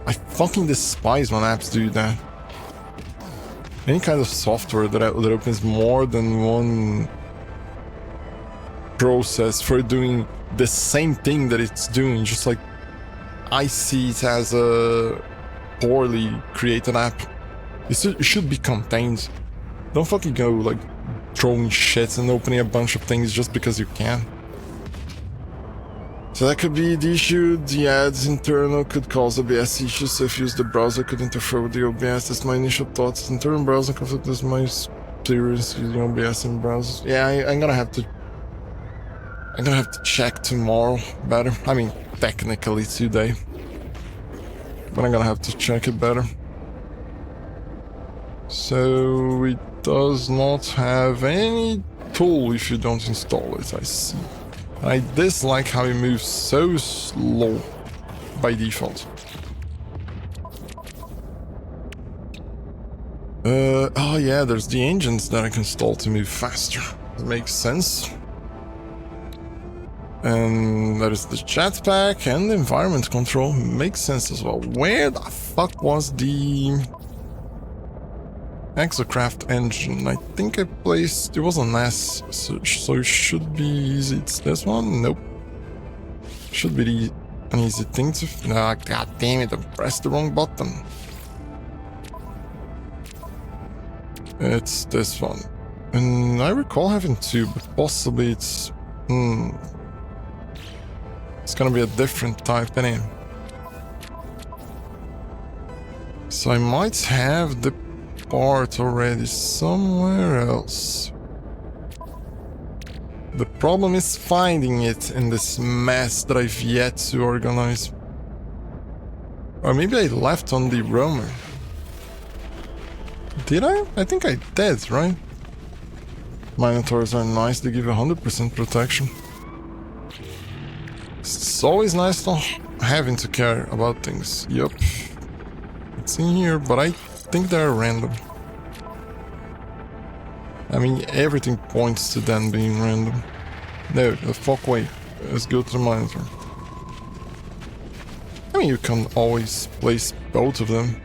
I fucking despise when apps do that. Any kind of software that opens more than one process for doing the same thing that it's doing, just like I see it as a poorly created app. It should be contained. Don't fucking go like throwing shit and opening a bunch of things just because you can. So that could be the issue. The ads internal could cause OBS issues, so if you use the browser could interfere with the OBS. That's my initial thoughts. Internal browser conflict is my experience using OBS in browsers. Yeah, I'm gonna have to check tomorrow better. I mean, technically today, but I'm gonna have to check it better. So it does not have any tool if you don't install it, I see. I dislike how it moves so slow by default. Oh yeah, there's the engines that I can install to move faster. That makes sense. And there is the jetpack and the environment control. Makes sense as well. Where the fuck was the Exocraft engine? I think I placed... It was on S, so it should be easy. It's this one? Nope. Should be an easy thing to... Ah, god damn it, I pressed the wrong button. It's this one. And I recall having two, but possibly it's... It's gonna be a different type anyway. So I might have the part already somewhere else. The problem is finding it in this mess that I've yet to organize. Or maybe I left on the roamer. Did I? I think I did, right? Minotaurs are nice, they give 100% protection. It's always nice not having to care about things. Yup. It's in here, but I think they're random. I mean, everything points to them being random. No, the fuck way. Let's go to the Minotaur. I mean, you can always place both of them.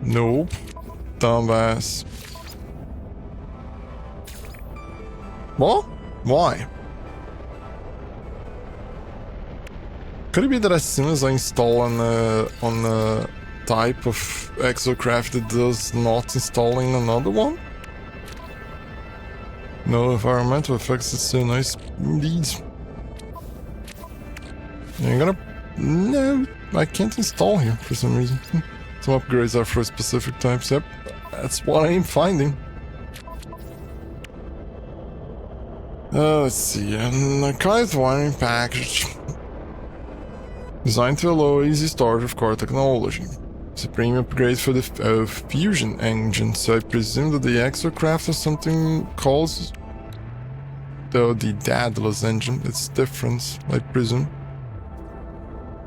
Nope. Dumbass. What? Why? Could it be that as soon as I install on a type of Exocraft, it does not install in another one? No environmental effects, it's so nice indeed. I'm gonna... No, I can't install here for some reason. Some upgrades are for specific types, yep. That's what I'm finding. Let's see, an archived wiring package. Designed to allow easy start of core technology. It's a premium upgrade for the fusion engine, so I presume that the Exocraft has something called the Daedalus engine. It's different, I presume.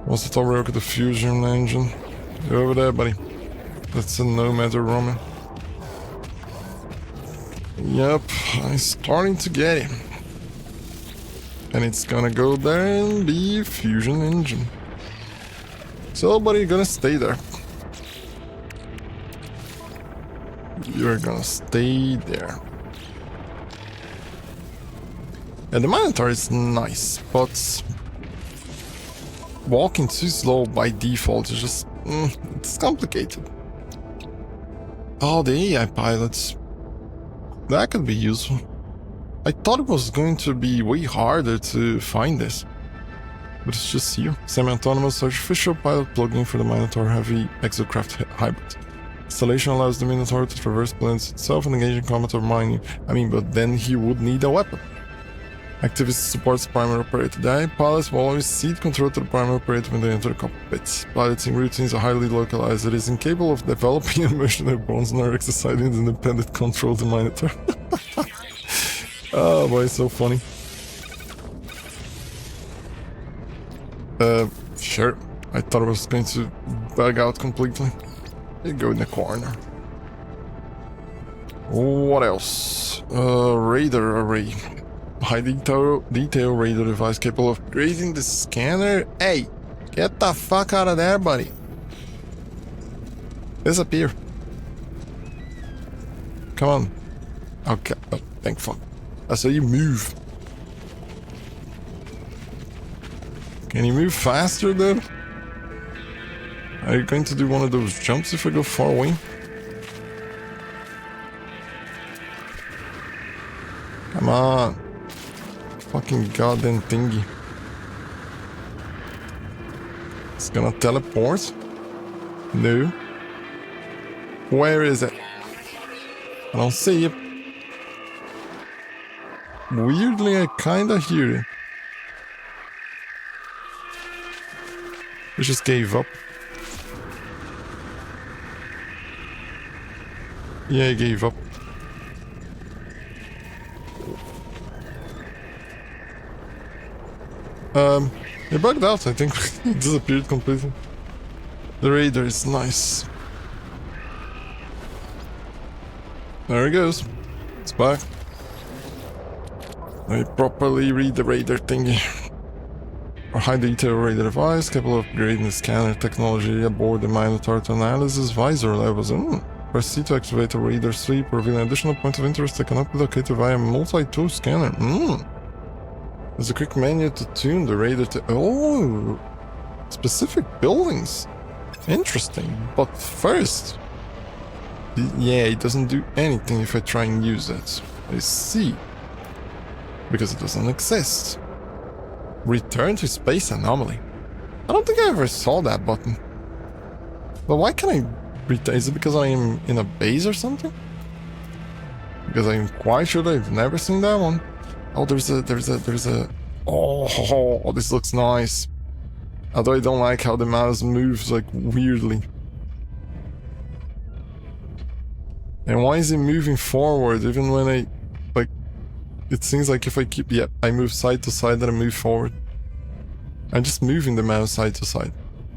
What's the top work of the fusion engine? You're over there, buddy. That's a Nomad or Roman. Yep, I'm starting to get it. And it's gonna go there and be fusion engine. So, buddy, you're gonna stay there. You're gonna stay there. And the Minotaur is nice, but walking too slow by default is just... it's complicated. Oh, the AI pilots. That could be useful. I thought it was going to be way harder to find this. But it's just here. Semi-autonomous artificial pilot plugin for the Minotaur Heavy Exocraft Hybrid. Installation allows the Minotaur to traverse planets itself and engage in combat or mining. I mean, but then he would need a weapon. Activity supports primary operator. The AI pilots will always cede control to the primary operator when they enter the cockpit. Piloting routines are highly localized. It is incapable of developing emotional bonds nor exercising independent control of the Minotaur. Oh boy, it's so funny. Sure. I thought I was going to bug out completely. You go in the corner. What else? Radar array. High detail radar device capable of grazing the scanner. Hey, get the fuck out of there, buddy. Disappear. Come on. Okay. Oh, thank fuck. I saw you move. Can you move faster then? Are you going to do one of those jumps if I go far away? Come on. Fucking goddamn thingy. It's gonna teleport? No. Where is it? I don't see it. Weirdly, I kinda hear it. It just gave up. Yeah, it gave up. It bugged out, I think. It disappeared completely. The radar is nice. There it goes. It's back. Let me properly read the radar thingy. A high detail radar device capable of upgrading the scanner technology aboard the Minotaur to analysis visor levels. Press C to activate a radar sweep, revealing an additional point of interest that cannot be located via a multi-tool scanner. There's a quick menu to tune the radar to... Oh! Specific buildings. Interesting. But first... Yeah, it doesn't do anything if I try and use it. I see. Because it doesn't exist. Return to space anomaly. I don't think I ever saw that button. But why can't I return? Is it because I am in a base or something? Because I'm quite sure that I've never seen that one. Oh, there's a... Oh, this looks nice. Although I don't like how the mouse moves, like, weirdly. And why is it moving forward even when I... Like, it seems like if I keep... Yeah, I move side to side, then I move forward. I'm just moving the mouse side to side.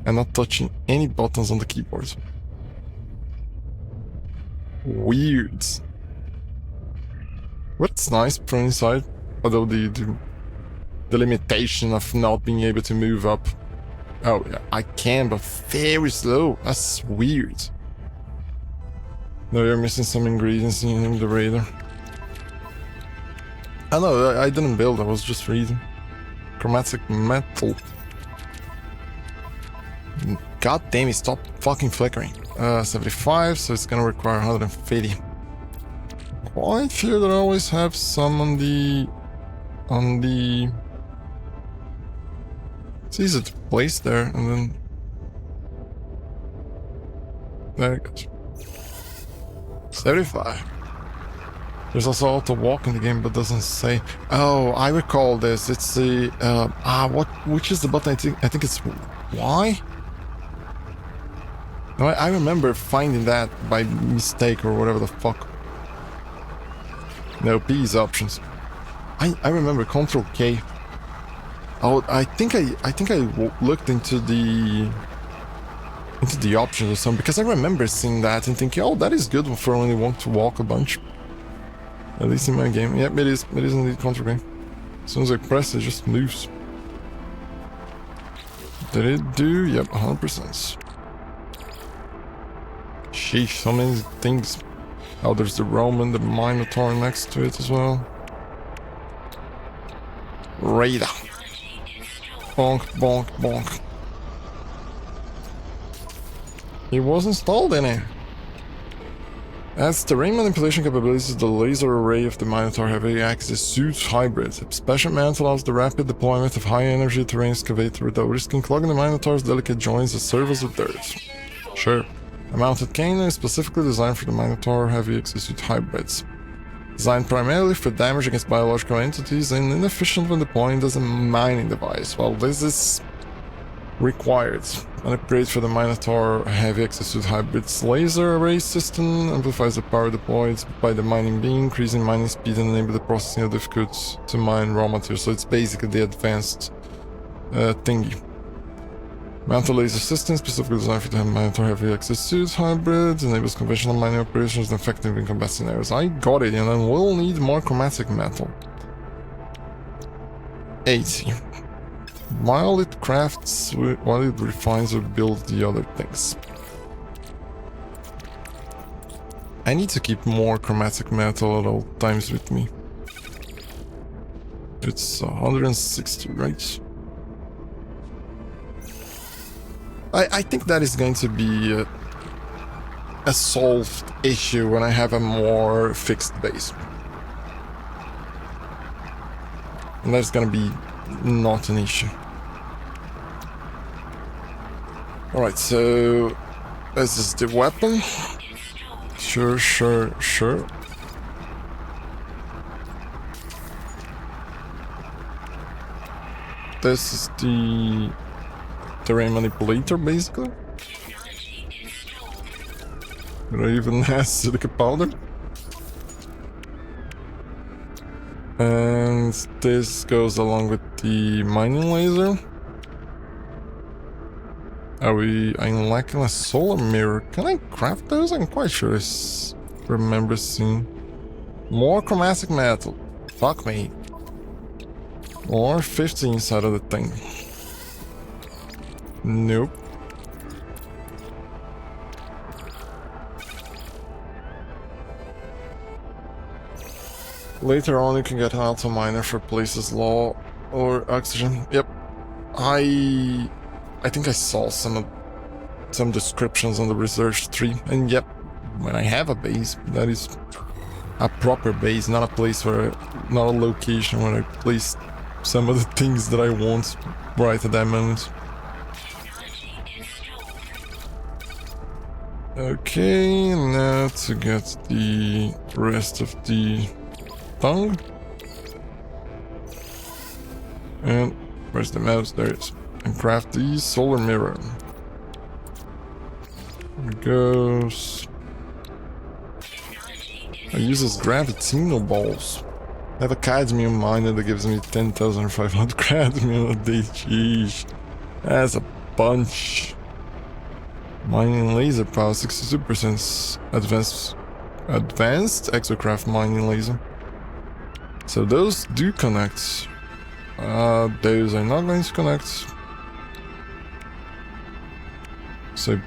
And not touching any buttons on the keyboard. Weird. But it's nice from inside. Although the limitation of not being able to move up. Oh, yeah, I can, but very slow. That's weird. No, you're missing some ingredients in the radar. Oh no, I didn't build, I was just reading. Chromatic metal. God damn it, stop fucking flickering. 75, so it's gonna require 150. Quite sure that I always have some on the... It's easy to place there, and then... There it goes. 75. There's also auto walk in the game, but doesn't say. Oh, I recall this. It's the which is the button? I think it's Y. No, I remember finding that by mistake or whatever the fuck. No, P is options. I remember Control K. Oh, I think I looked into the options or something, because I remember seeing that and thinking, oh, that is good for when you want to walk a bunch. At least in my game. Yep, it is indeed Control K. As soon as I press, it just moves. Did it do? Yep, 100%. Sheesh, so many things. Oh, there's the Roman, the Minotaur next to it as well. Radar. Bonk, bonk, bonk. It was installed in it. As terrain manipulation capabilities, the laser array of the Minotaur Heavy Axis Suit Hybrid. Special mount allows the rapid deployment of high-energy terrain excavator without risking clogging the Minotaur's delicate joints that serve as with dirt. Sure. A mounted cannon is specifically designed for the Minotaur Heavy Axis Suit Hybrids. Designed primarily for damage against biological entities and inefficient when deploying as a mining device. Well, this is required. An upgrade for the Minotaur Heavy Exosuit Hybrid's laser array system amplifies the power deployed by the mining beam, increasing mining speed and enable the processing of difficult to mine raw materials. So it's basically the advanced thingy. Mounted laser system specifically designed for the Minotaur Heavy Exosuit Hybrid, enables conventional mining operations and effective in combat scenarios. I got it, and then we'll need more chromatic metal. 80. While it crafts, while it refines or builds the other things. I need to keep more chromatic metal at all times with me. It's 160, right? I think that is going to be a solved issue when I have a more fixed base. And that's gonna be not an issue. Alright, so this is the weapon. Sure. This is the terrain manipulator, basically. It even has silica powder. And this goes along with the mining laser. I'm lacking a solar mirror. Can I craft those? I'm quite sure I remember seeing more chromatic metal. Fuck me. Or 50 inside of the thing. Nope. Later on you can get an auto miner for places law or oxygen. Yep. I think I saw some descriptions on the research tree, and yep, when I have a base, that is a proper base, not a place where, not a location where I place some of the things that I want right at that moment. Okay, now to get the rest of the tongue. And where's the mouse? There it is. And craft the solar mirror. There it goes. I use this gravitino balls. I have a cadmium miner that gives me 10,500 cadmium a day. Jeez. That's a bunch. Mining laser power, 62% advanced exocraft mining laser. So those do connect. Those are not going to connect. So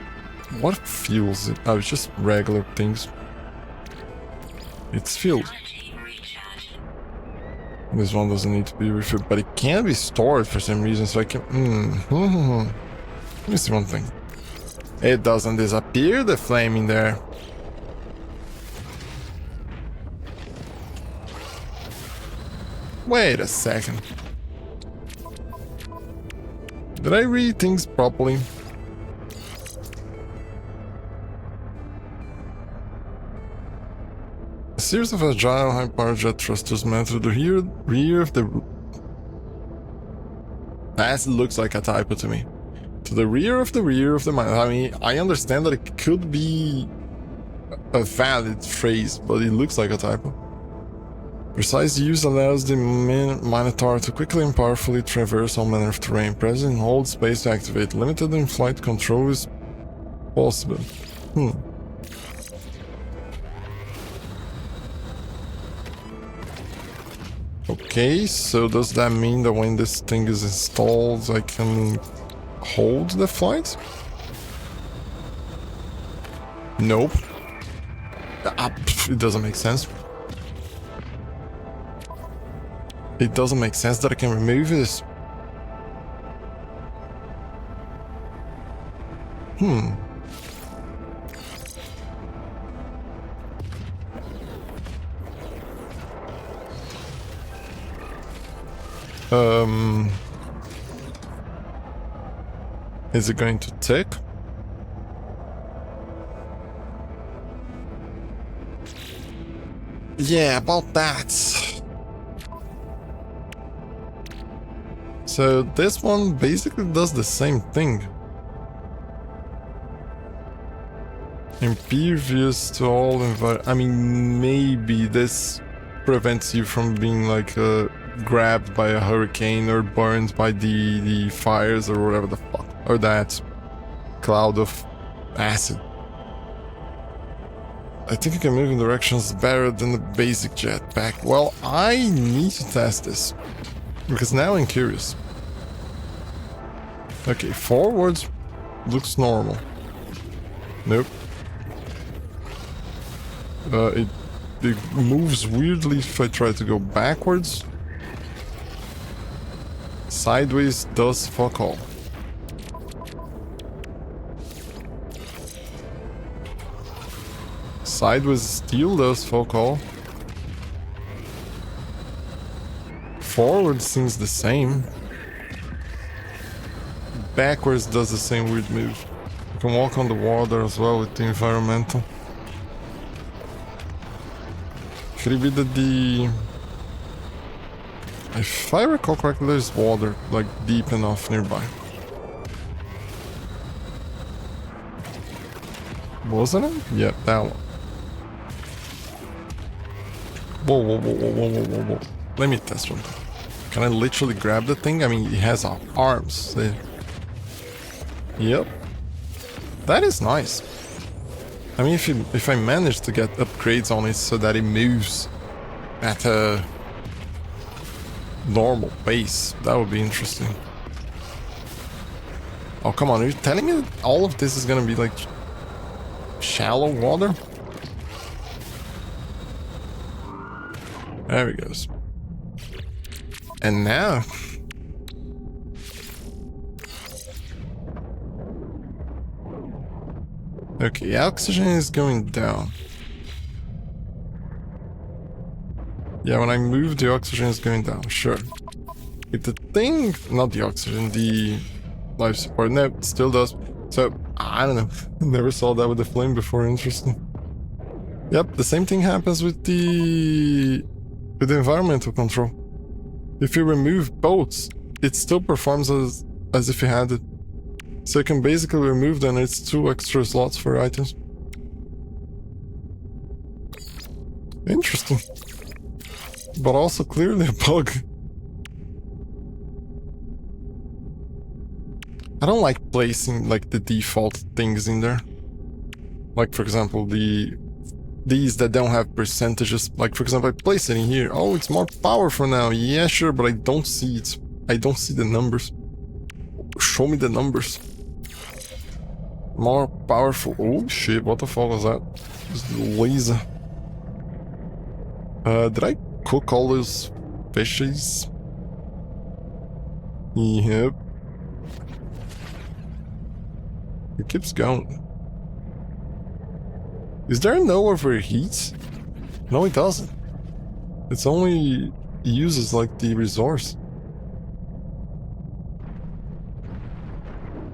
what fuels it? Oh, it's just regular things. It's fueled. This one doesn't need to be refilled, but it can be stored for some reason, so I can... Let me see one thing. It doesn't disappear, the flame in there. Wait a second. Did I read things properly? A series of agile high-power jet thrusters mount through the rear of the... That looks like a typo to me. To the rear of the mine. I mean, I understand that it could be a valid phrase, but it looks like a typo. Precise use allows the Minotaur to quickly and powerfully traverse all manner of terrain. Press and hold space to activate. Limited in-flight control is possible. Okay, so does that mean that when this thing is installed, I can hold the flight? Nope. It doesn't make sense. It doesn't make sense that I can remove this. Is it going to tick? Yeah, about that. So this one basically does the same thing. Impervious to all environment. I mean, maybe this prevents you from being like grabbed by a hurricane or burned by the fires or whatever the fuck. Or that cloud of acid. I think I can move in directions better than the basic jetpack. Well, I need to test this. Because now I'm curious. Okay, forwards looks normal. Nope. It moves weirdly if I try to go backwards. Sideways does fuck all. Sideways still does fuck all. Forward seems the same. Backwards does the same weird move. You can walk on the water as well with the environmental. Could it be that the... If I recall correctly, there's water, like, deep enough nearby. Wasn't it? Yep, that one. Whoa, whoa, whoa, whoa, whoa, whoa, whoa. Let me test one. Can I literally grab the thing? I mean, it has arms. Yep. That is nice. I mean, if I manage to get upgrades on it so that it moves at a normal pace. That would be interesting. Oh, come on. Are you telling me that all of this is gonna be like shallow water? There he goes. And now... Okay, oxygen is going down. Yeah, when I move, the oxygen is going down, sure. If the thing... Not the oxygen, the life support. No, it still does. So, I don't know. Never saw that with the flame before, interesting. Yep, the same thing happens with the environmental control. If you remove boats, it still performs as if you had it. So you can basically remove them, it's 2 extra slots for items. Interesting. But also clearly a bug. I don't like placing like the default things in there. Like for example these that don't have percentages. Like for example I place it in here. Oh, it's more powerful now. Yeah, sure, but I don't see it. I don't see the numbers. Show me the numbers. More powerful. Oh shit, what the fuck was that? Just a laser. Did I cook all those fishes? Yep. It keeps going. Is there no overheat? No, it doesn't. It's only uses like the resource.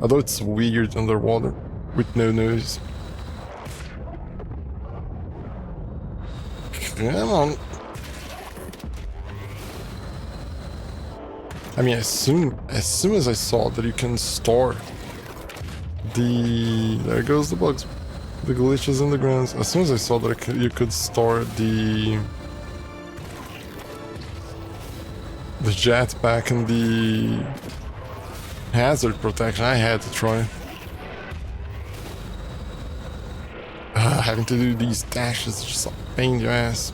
Although it's weird underwater with no noise. Come on. I mean, as soon as I saw that you can store there goes the bugs. The glitches in the grounds. As soon as I saw that you could store the jetpack and the hazard protection, I had to try. Having to do these dashes is just a pain in the ass.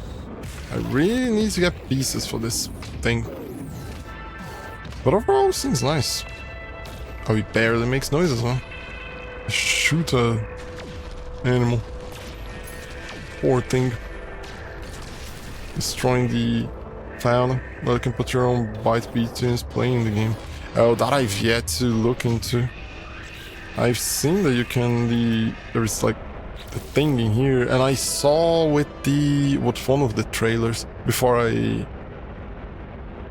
I really need to get pieces for this thing. But overall, it seems nice. Oh, he barely makes noise as well. Shoot a animal. Poor thing. Destroying the fauna. But you can put your own byte beat tunes playing the game. Oh, that I've yet to look into. I've seen that you can there's like a thing in here, and I saw with one of the trailers before I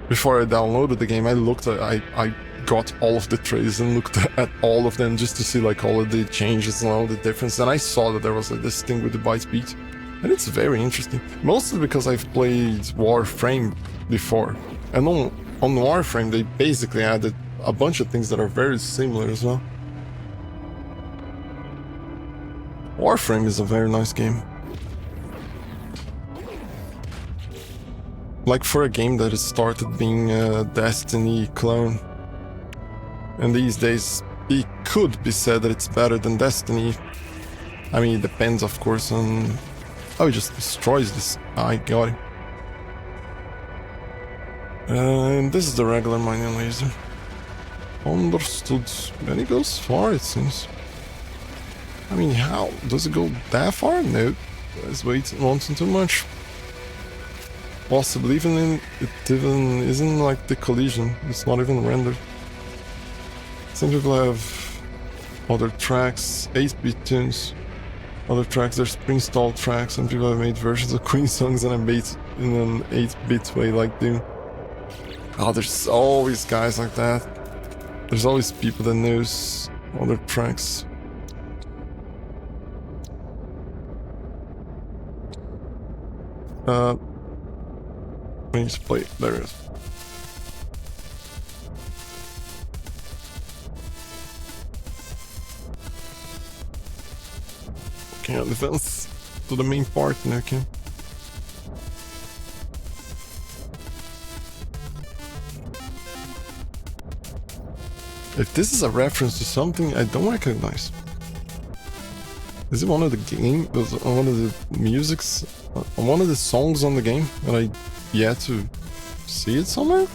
downloaded the game. I got all of the trailers and looked at all of them just to see like all of the changes and all the difference, and I saw that there was like this thing with the byte speed, and it's very interesting. Mostly because I've played Warframe before, and on Warframe they basically added a bunch of things that are very similar as well. Warframe is a very nice game. Like for a game that has started being a Destiny clone. And these days, it could be said that it's better than Destiny. I mean, it depends, of course, on... Oh, he just destroys this. I got it. And this is the regular mining laser. Understood. And it goes far, it seems. I mean, how? Does it go that far? No. That's wanting too much. Possibly it even isn't like the collision. It's not even rendered. Some people have other tracks, 8-bit tunes. Other tracks, there's pre-installed tracks. Some people have made versions of Queen songs and are made in an 8-bit way like Doom. Oh, there's always guys like that. There's always people that knows other tracks. We need to play it. There it is. Okay, advance to the main part now, okay? If this is a reference to something I don't recognize. Is it one of the game, one of the musics, one of the songs on the game that I yet to see it somewhere?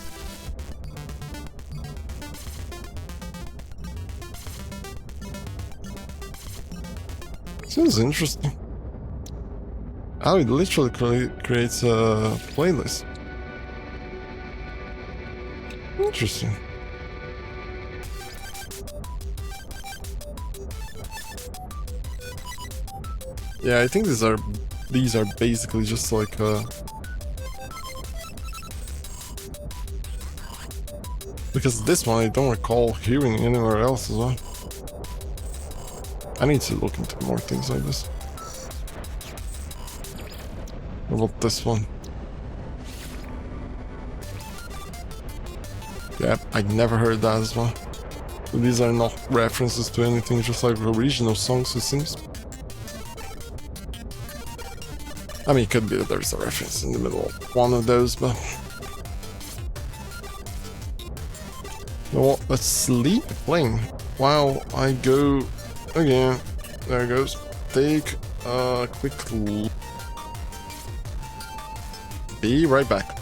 Seems interesting. Oh, it literally creates a playlist. Interesting. Yeah, I think these are basically just like because this one I don't recall hearing anywhere else as well. I need to look into more things like this. What about this one? Yeah, I never heard that as well. So these are not references to anything, just like original songs, it seems. I mean, it could be that there's a reference in the middle of one of those, but... You know what? Let's sleep playing while I go again. There it goes. Take a quick look. Be right back.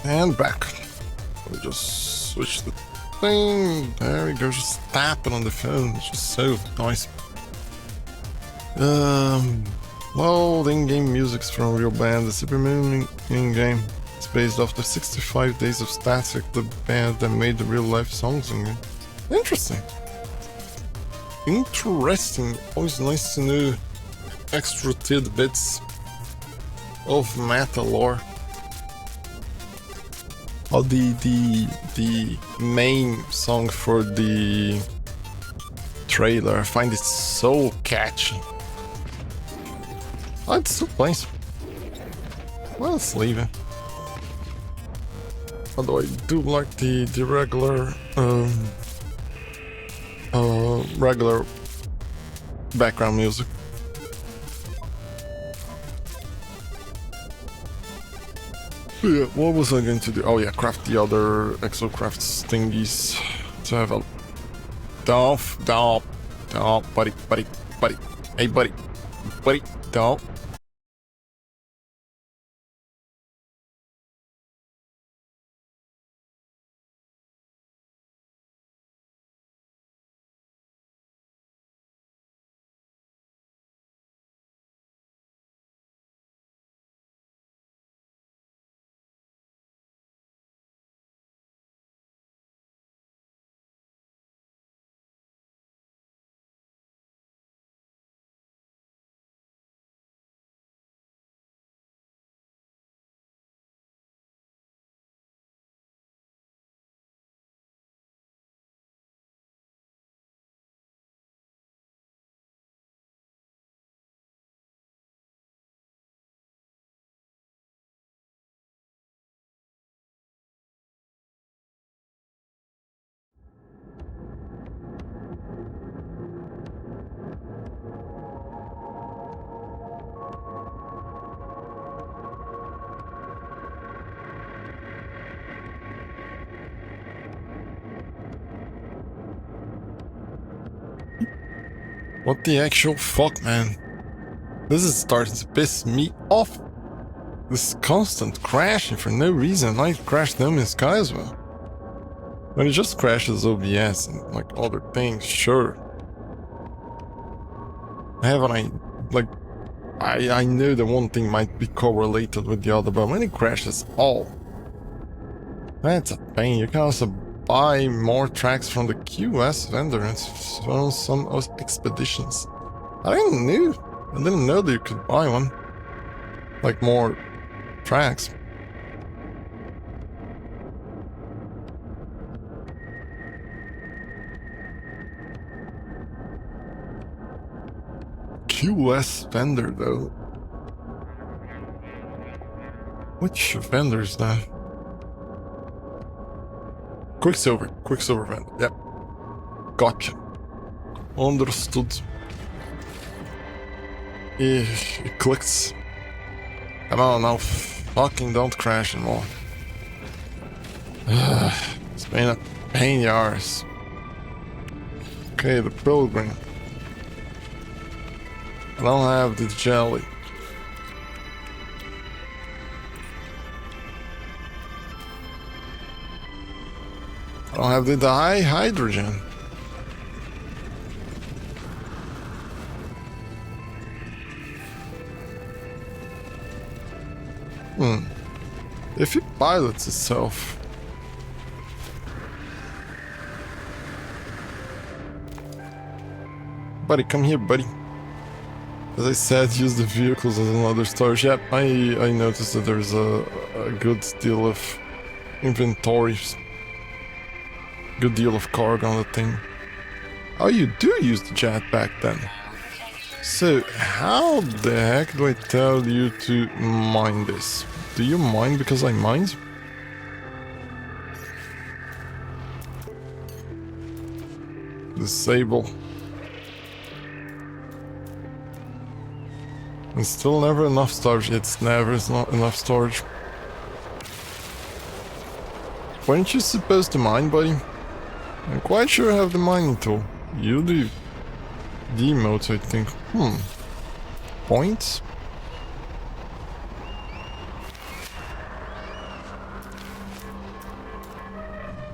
And back. We just switch the thing. There we go. Just tapping on the phone. It's just so nice. Well, the in-game music's from Real Band. The Super Moon in-game. It's based off the 65 Days of Static, the band that made the real-life songs in-game. Interesting. Interesting. Always nice to know extra tidbits of meta lore. Oh, the main song for the trailer, I find it so catchy. Oh, it still plays. Well, let's leave it. Although I do like the regular regular background music. Yeah, what was I going to do? Oh yeah, craft the other exocraft thingies to have a... Don't, buddy. Hey, buddy, don't. What the actual fuck, man? This is starting to piss me off. This constant crashing for no reason. I crashed them in Sky as well. When it just crashes OBS and like other things, sure. I know that one thing might be correlated with the other, but when it crashes all, that's a pain. You can also buy more tracks from the QS vendor and on some expeditions. I didn't know that you could buy one. Like more tracks. QS vendor though. Which vendor is that? Quicksilver vendor. Yep. Gotcha. Understood. It clicks. Come on now, fucking don't crash anymore. It's been a pain in the arse. Okay, the pilgrim. I don't have the jelly. I don't have the hydrogen. If it pilots itself. Buddy, come here, buddy. As I said, use the vehicles as another storage. Yep, I noticed that there's a good deal of inventories. Good deal of cargo on the thing. Oh, you do use the jetpack then. So, how the heck do I tell you to mine this? Do you mine because I mined? Disable. It's still never enough storage. It's never enough storage. Weren't you supposed to mine, buddy? I'm quite sure I have the mining tool. You do. Demotes, I think. Points?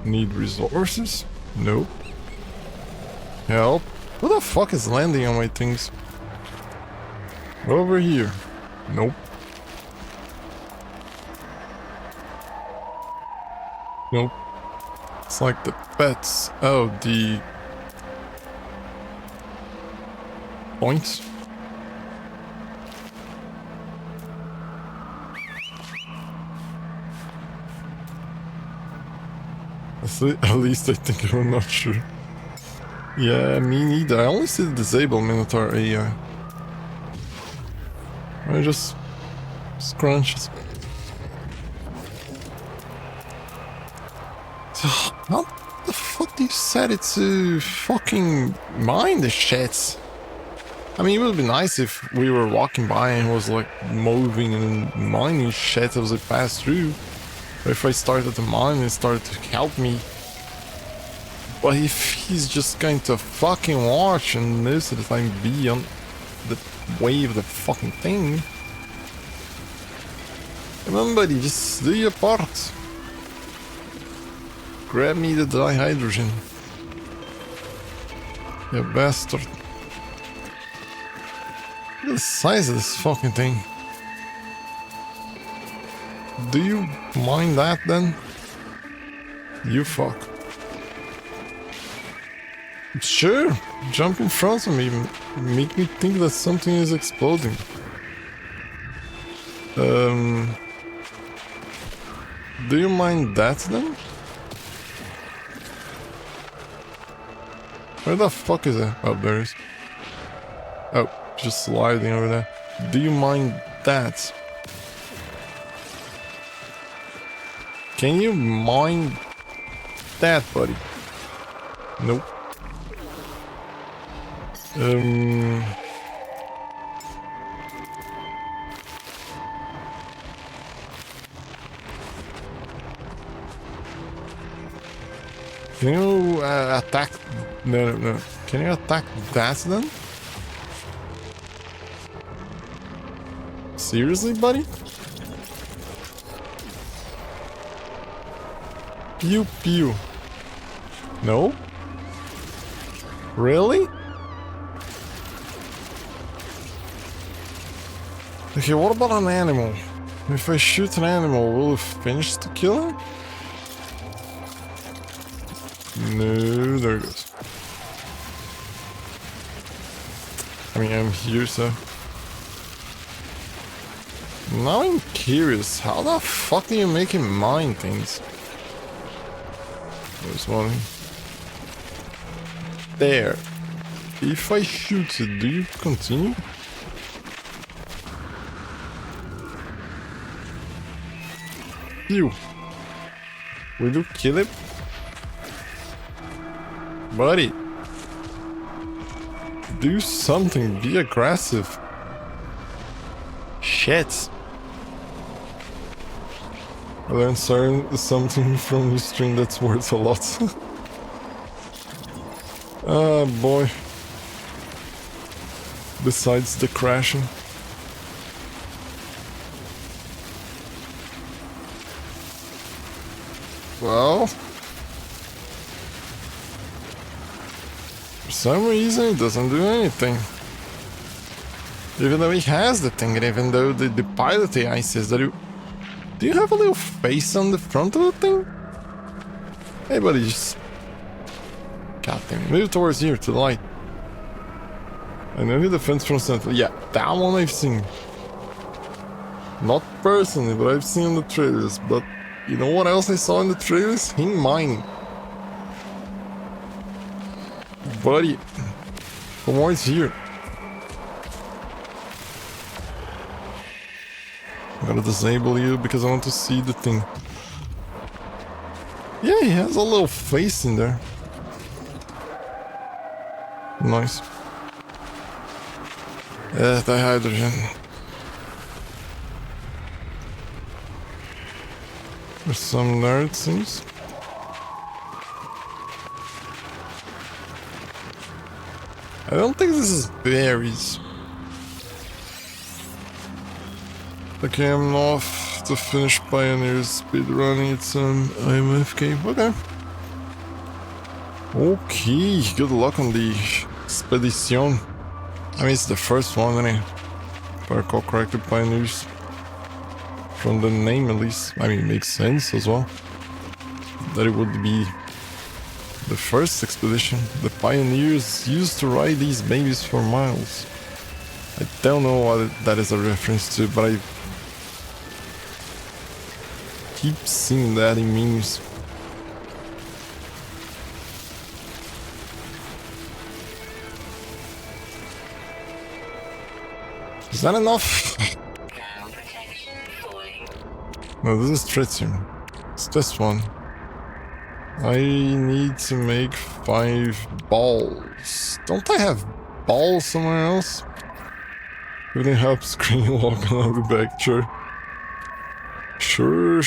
Need resources? Nope. Help. Who the fuck is landing on my things? Over here. Nope. Nope. It's like the pets. Oh, the points. At least I think I'm not sure. Yeah, me neither. I only see the disabled Minotaur AI. I just scrunches. How the fuck do you set it to fucking mine the shits? I mean, it would be nice if we were walking by and he was like moving and mining shit as it passed through. Or if I started to mine and started to help me. But if he's just going to fucking watch and most of the time be on the way of the fucking thing. Come on, buddy, just do your part. Grab me the dihydrogen. You bastard. Look at the size of this fucking thing. Do you mind that then? You fuck. Sure, jump in front of me. Make me think that something is exploding. Do you mind that then? Where the fuck is it? Oh, there it is. Oh, just sliding over there. Do you mind that? Can you mind that, buddy? Nope. Can you attack? No. Can you attack that then? Seriously, buddy? Pew pew. No? Really? Okay, what about an animal? If I shoot an animal, will it finish the killing? No, there it goes. I mean, I'm here, so... Now I'm curious, how the fuck do you make him mine things? There's one. There. If I shoot it, do you continue? You. Will you kill it? Buddy. Do something, be aggressive. Shit. I learned something from this stream that's worth a lot. Ah, boy. Besides the crashing. Well, for some reason it doesn't do anything. Even though he has the thing, and even though the pilot AI says that you... Do you have a little face on the front of the thing? Hey buddy, just... God damn it. Move towards here, to the light. I know the defense from Central. Yeah, that one I've seen. Not personally, but I've seen the trailers. But you know what else I saw in the trailers? Him mining. Buddy, come on, it's here. I'm gonna disable you because I want to see the thing. Yeah, he has a little face in there. Nice. Dihydrogen. There's some there, it seems. I don't think this is berries. Okay, I'm off to finish Pioneers speedrunning. It's I'm AFK. Okay. Okay, good luck on the expedition. I mean, it's the first one, isn't it? If I recall correctly, Pioneers. From the name, at least. I mean, it makes sense as well. That it would be the first expedition. The Pioneers used to ride these babies for miles. I don't know what that is a reference to, but I keep seeing that in memes. Is that enough? No, this is tritium. It's this one. I need to make 5 balls. Don't I have balls somewhere else? Everything helps screen walk on the back, sure. Sure.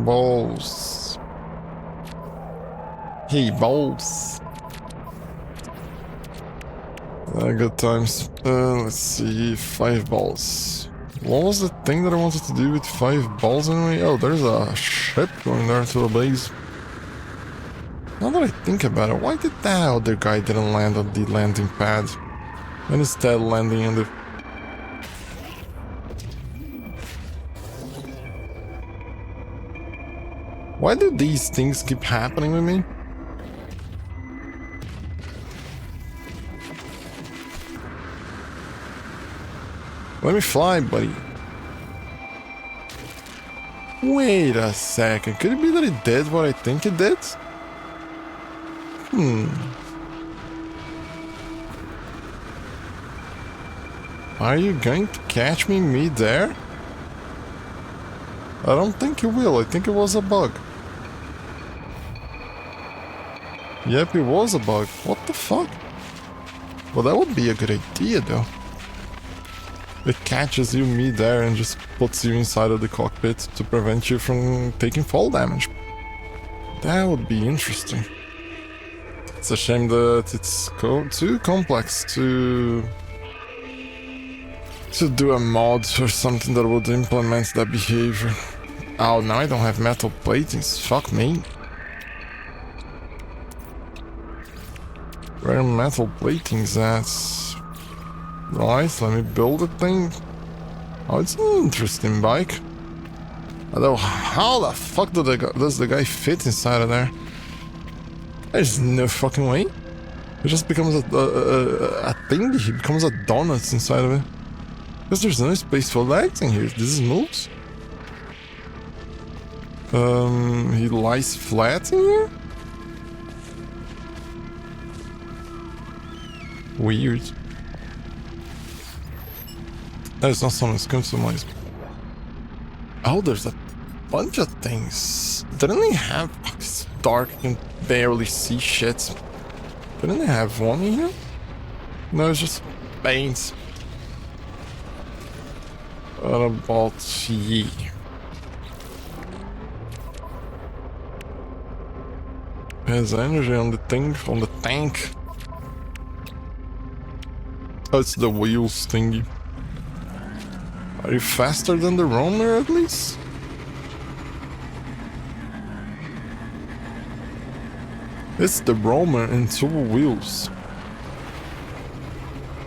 Balls. Hey, balls. Good times. Let's see, 5 balls. What was the thing that I wanted to do with 5 balls anyway? Oh, there's a ship going there to the base. Now that I think about it, why did that other guy didn't land on the landing pad? And instead landing on the... Why do these things keep happening with me? Let me fly, buddy. Wait a second. Could it be that it did what I think it did? Are you going to catch me mid-air? I don't think you will. I think it was a bug. Yep, it was a bug. What the fuck? Well, that would be a good idea, though. It catches you mid-air and just puts you inside of the cockpit to prevent you from taking fall damage. That would be interesting. It's a shame that it's too complex to do a mod or something that would implement that behavior. Oh, now I don't have metal platings. Fuck me. Where are metal platings at? Right, let me build a thing. Oh, it's an interesting bike. Although, how the fuck does the guy fit inside of there? There's no fucking way. It just becomes a thing. He becomes a donut inside of it. Because there's no space for legs in here. This is moves. He lies flat in here? Weird. There's not some customized. Oh, there's a bunch of things. Didn't they have... Oh, it's dark, I can barely see shit. Didn't they have one in here? No, it's just paint. What about ye? Has energy on the thing, on the tank. Oh, it's the wheels thingy. Are you faster than the roamer at least? It's the roamer and 2 wheels.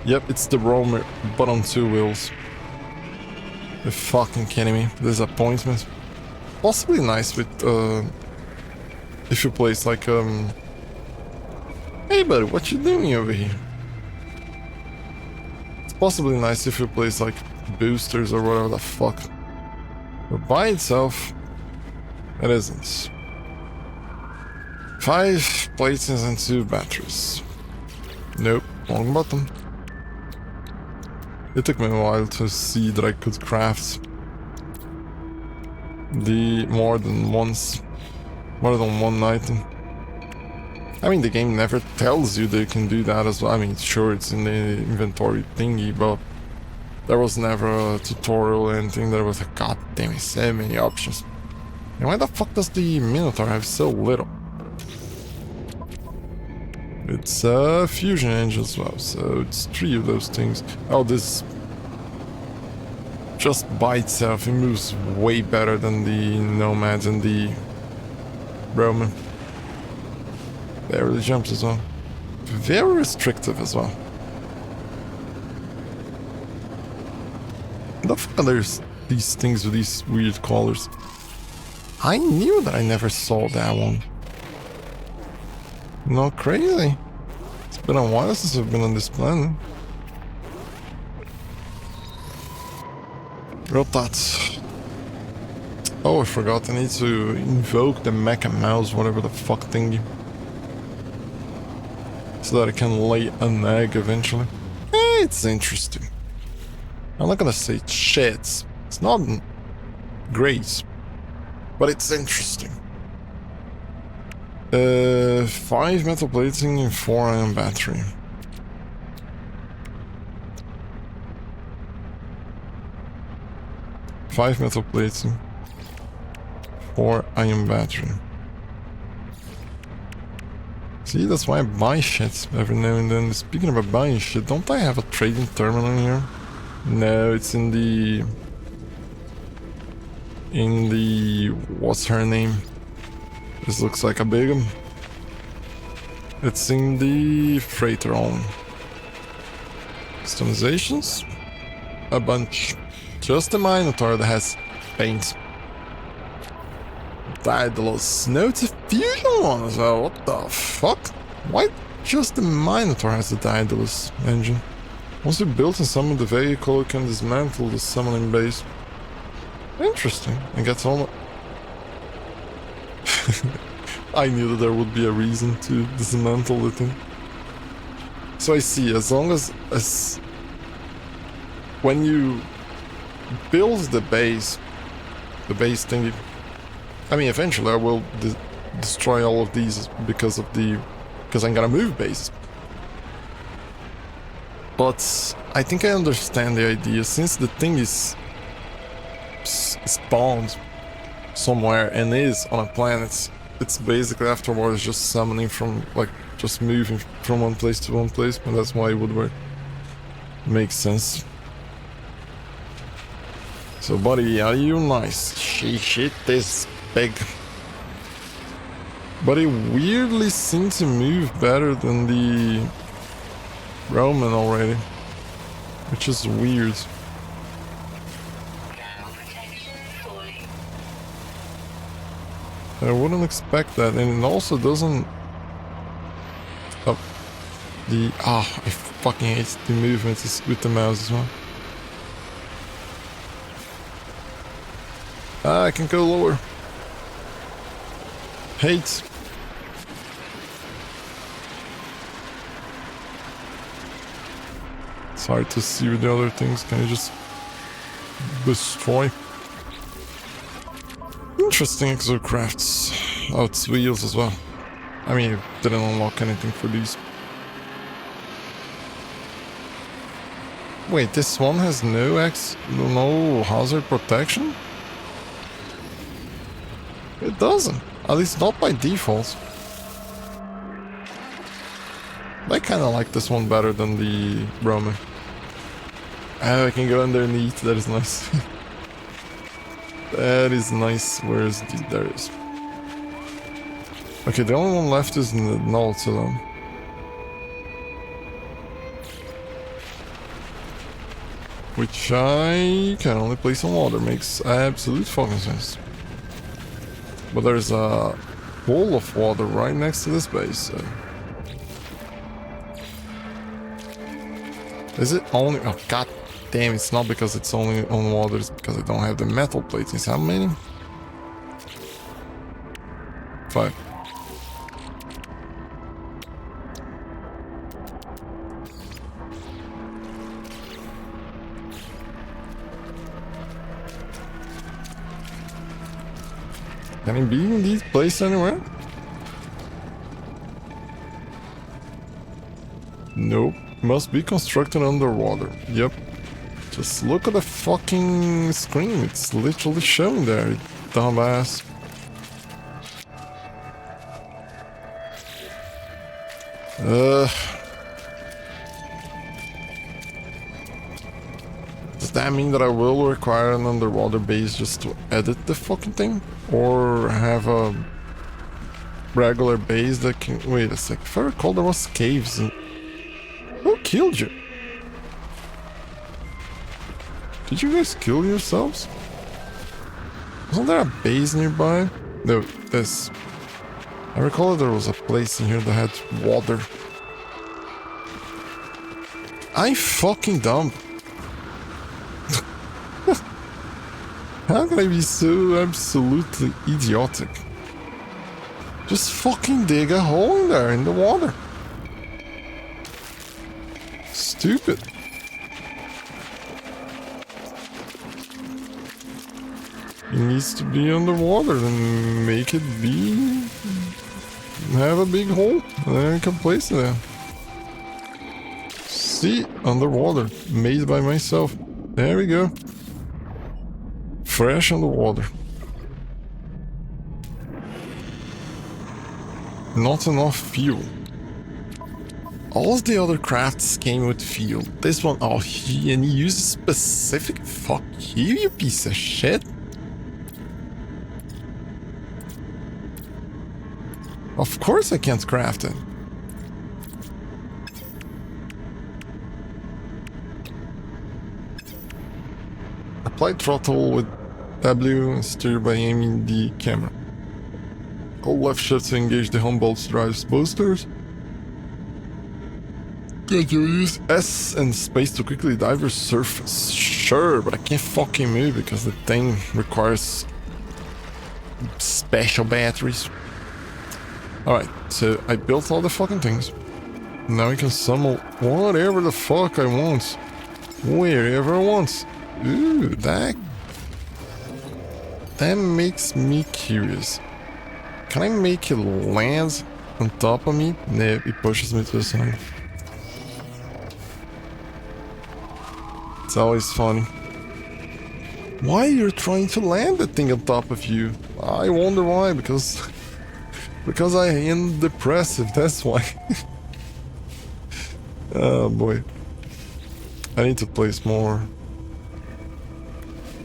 Yep, it's the roamer, but on 2 wheels. You're fucking kidding me. Disappointment. Possibly nice with, if you place like, Hey buddy, what you doing over here? It's possibly nice if you place like boosters or whatever the fuck. But by itself, it isn't. 5 platings and 2 batteries. Nope, wrong button. It took me a while to see that I could craft the more than one item. I mean, the game never tells you that you can do that as well. I mean, sure, it's in the inventory thingy, but there was never a tutorial or anything. There was a goddamn so many options. And why the fuck does the Minotaur have so little? It's a fusion engine as well, so it's 3 of those things. Oh, this just by itself, it moves way better than the Nomad and the Roman. Barely jumps as well. Very restrictive as well. The fuck are there's these things with these weird colors? I knew that I never saw that one. Not crazy. It's been a while since I've been on this planet. Rotat. Oh, I forgot. I need to invoke the mecha mouse, whatever the fuck thingy. So that I can lay an egg eventually. It's interesting. I'm not gonna say shit. It's not great. But it's interesting. 5 metal plating and 4 iron battery. Five metal plating, 4 iron battery. See, that's why I buy shit every now and then. Speaking about buying shit, don't I have a trading terminal in here? No, it's in the... what's her name? This looks like a big one. It's in the freighter only. Customizations? A bunch. Just the Minotaur that has paint. Daedalus. No, it's a fusion one as well. What the fuck? Why just the Minotaur has the Daedalus engine? Once you built and summon the vehicle, you can dismantle the summoning base. Interesting. And gets all... I knew that there would be a reason to dismantle the thing. So I see, as long as when you build the base thingy, I mean, eventually I will destroy all of these because I'm gonna move base. But I think I understand the idea. Since the thing is spawned somewhere and is on a planet, it's basically afterwards just summoning from, like, just moving from one place to one place, and that's why it would work. Makes sense. So, buddy, are you nice? Shit is big. But it weirdly seems to move better than the Roman already, which is weird. I wouldn't expect that, and it also doesn't... Oh, I fucking hate the movements with the mouse as well. I can go lower. Hate. It's hard to see with the other things. Can you just destroy? Interesting exocrafts. Oh, it's wheels as well. I mean, you didn't unlock anything for these. Wait, this one has no hazard protection? It doesn't. At least not by default. I kinda like this one better than the Roman. Oh, I can go underneath. That is nice. That is nice. Where is the... There it is. Okay, the only one left is the Nautilus. Which I can only place on water. Makes absolute fucking sense. But there's a pool of water right next to this base, so... Is it only... Oh, god damn, it's not because it's only on water, it's because I don't have the metal plates. How many? 5. Can it be in these places anywhere? Nope. Must be constructed underwater. Yep. Just look at the fucking screen. It's literally showing there, you dumbass. Does that mean that I will require an underwater base just to edit the fucking thing? Or have a regular base that can... Wait a sec. If I recall, there was caves in... Who killed you? Did you guys kill yourselves? Wasn't there a base nearby? No, this. I recall there was a place in here that had water. I fucking dumb. How can I be so absolutely idiotic? Just fucking dig a hole in there in the water. Stupid. It needs to be underwater and make it be have a big hole, and then I can place it there. See, underwater, made by myself. There we go. Fresh underwater. Not enough fuel. All the other crafts came with fuel. This one, oh, and he uses specific. Fuck you piece of shit. Of course I can't craft it. Apply throttle with W and steer by aiming the camera. Hold left shift to engage the Humboldt drive's boosters. Can you use S and space to quickly dive your surface? Sure, but I can't fucking move because the thing requires special batteries. Alright, so I built all the fucking things. Now I can summon whatever the fuck I want. Wherever I want. Ooh, that makes me curious. Can I make it land on top of me? No, it pushes me to the side. It's always funny. Why you're trying to land the thing on top of you? I wonder why, because I am depressive, that's why. Oh boy. I need to place more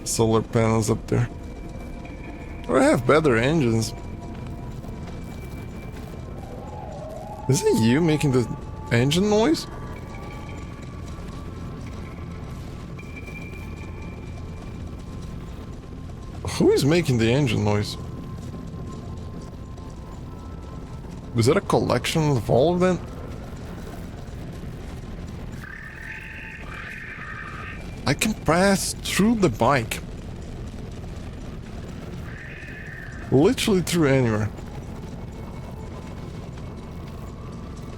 solar panels up there. Or I have better engines. Is it you making the engine noise? Who is making the engine noise? Was that a collection of all of them? I can pass through the bike. Literally through anywhere.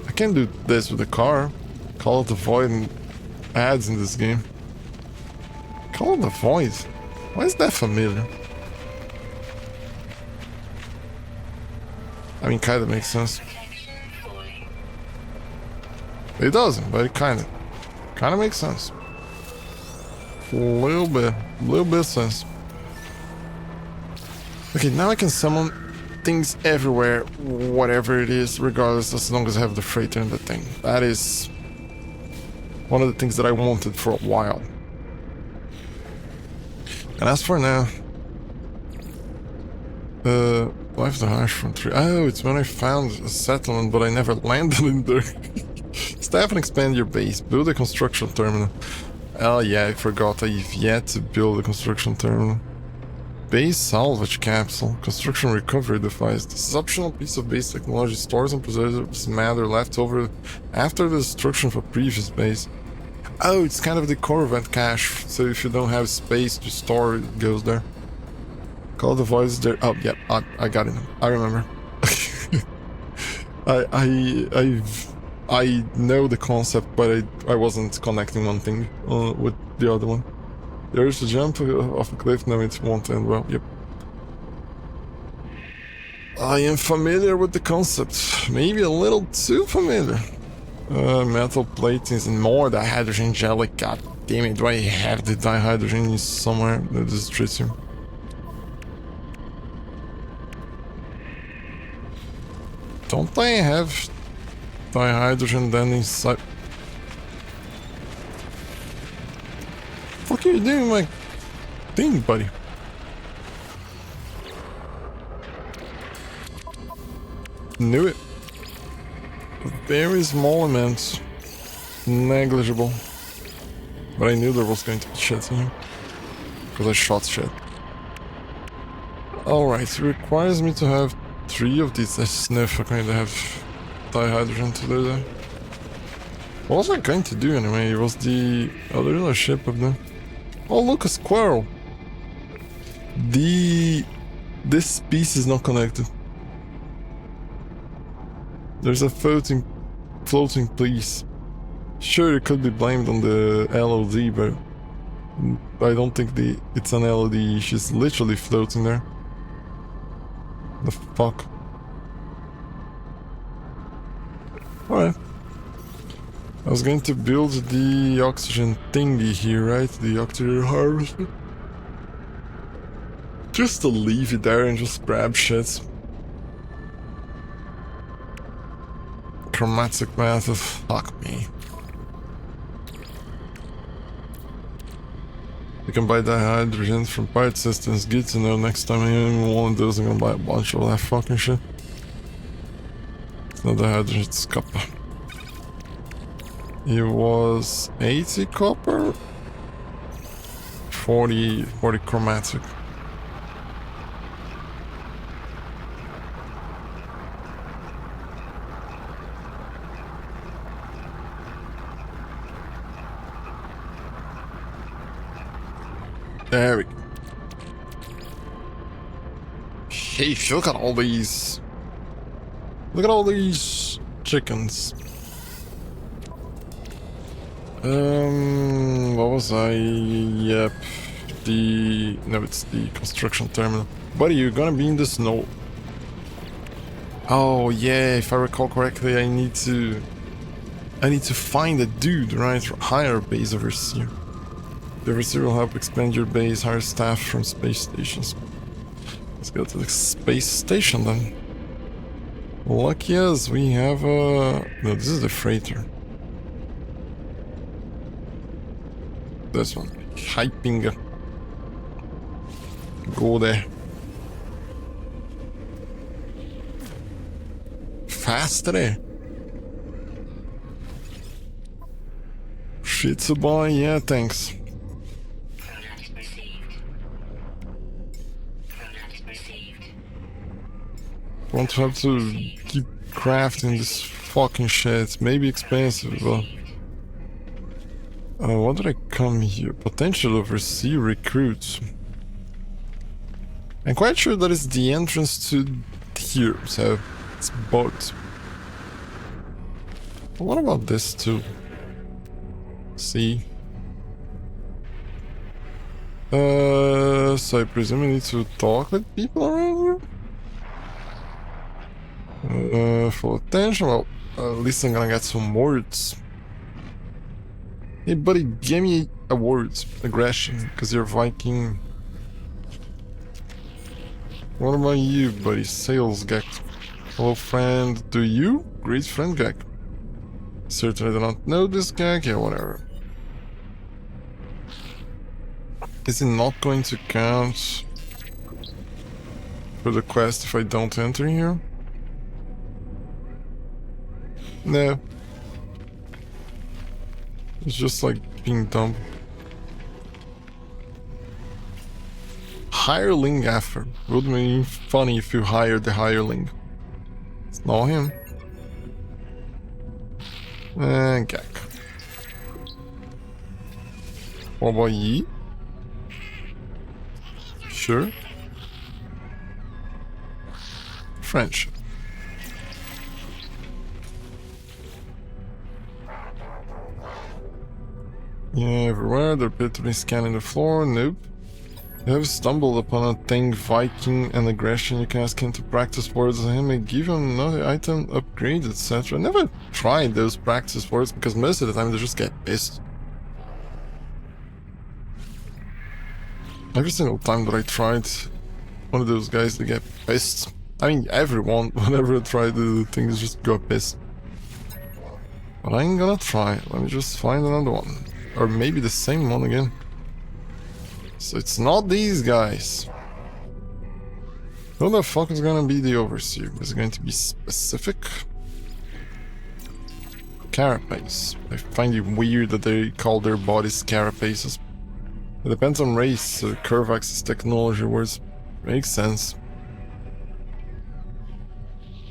I can do this with the car. Call it the Void and ads in this game. Call it the Void. Why is that familiar? I mean, kinda makes sense. It doesn't, but it kinda makes sense. A little bit sense. Okay, now I can summon things everywhere, whatever it is, regardless, as long as I have the freighter and the thing. That is one of the things that I wanted for a while. And as for now, life the hash from 3. Oh, it's when I found a settlement, but I never landed in there. Staff and expand your base. Build a construction terminal. Oh yeah, I forgot I've yet to build a construction terminal. Base salvage capsule. Construction recovery device. This is optional piece of base technology. Stores and preserves matter left over after the destruction of a previous base. Oh, it's kind of the Corvette cache. So if you don't have space to store, it goes there. Call the voice there. Oh, yeah, I got it. I remember. I know the concept, but I wasn't connecting one thing with the other one. There's a jump off a cliff. No, it won't end well. Yep. I am familiar with the concept. Maybe a little too familiar. Metal platings and more dihydrogen jelly. God damn it, do I have the dihydrogen somewhere? That is tritium. Don't I have dihydrogen then inside? What are you doing, my thing, buddy? Knew it. Very small amounts. Negligible. But I knew there was going to be shit in here. Because I shot shit. Alright, it requires me to have 3 of these. I sniff I'm going to have dihydrogen to do that. What was I going to do anyway? It was the other ship of them. Oh look, a squirrel! This piece is not connected. There's a floating piece. Sure, it could be blamed on the LOD, but I don't think it's an LOD. She's literally floating there. The fuck? Alright. I was going to build the oxygen thingy here, right? The oxygen harvester. Just to leave it there and just grab shit. Chromatic method. Fuck me. You can buy the hydrogen from Pirate Systems. Good to know next time anyone one of those, I'm gonna buy a bunch of that fucking shit. It's not the hydrogen, it's copper. It was 80 copper, 40 chromatic. There we go. Hey, look at all these. Look at all these chickens. What was I? Yep. No, it's the construction terminal. Buddy, you're gonna be in the snow. Oh yeah, if I recall correctly, I need to find a dude, right? Hire a base overseer. The overseer will help expand your base, hire staff from space stations. Let's go to the space station then. Lucky us, we have a... No, this is the freighter. This one. Hyping. Go there. Faster. Shit to buy, yeah, thanks. Won't have to keep crafting this fucking shit. It's maybe expensive, but... what did I come here? Potential overseas recruits. I'm quite sure that is the entrance to here, so it's both. What about this too? See? So I presume I need to talk with people around here? Full attention. Well, at least I'm gonna get some words. Hey buddy, give me a word. Aggression, because you're Viking. What about you, buddy? Sales Gek. Hello friend, do you? Great friend Gek. Certainly do not know this Gek, yeah, whatever. Is it not going to count for the quest if I don't enter here? No. It's just like being dumb. Hireling after. Would be funny if you hired the hireling. It's not him. And Gek. What about ye? Sure. Friendship. Yeah, everywhere. There appear to be scanning the floor. Nope. You have stumbled upon a thing, Viking and aggression. You can ask him to practice words with him and give him another item, upgrade, etc. I never tried those practice words because most of the time they just get pissed. Every single time that I tried one of those guys, they get pissed. I mean, everyone, whenever I try the things, just got pissed. But I ain't gonna try. Let me just find another one. Or maybe the same one again. So it's not these guys. Who the fuck is gonna be the overseer? Is it going to be specific? Carapace. I find it weird that they call their bodies carapaces. It depends on race. Curvax is technology words. Makes sense.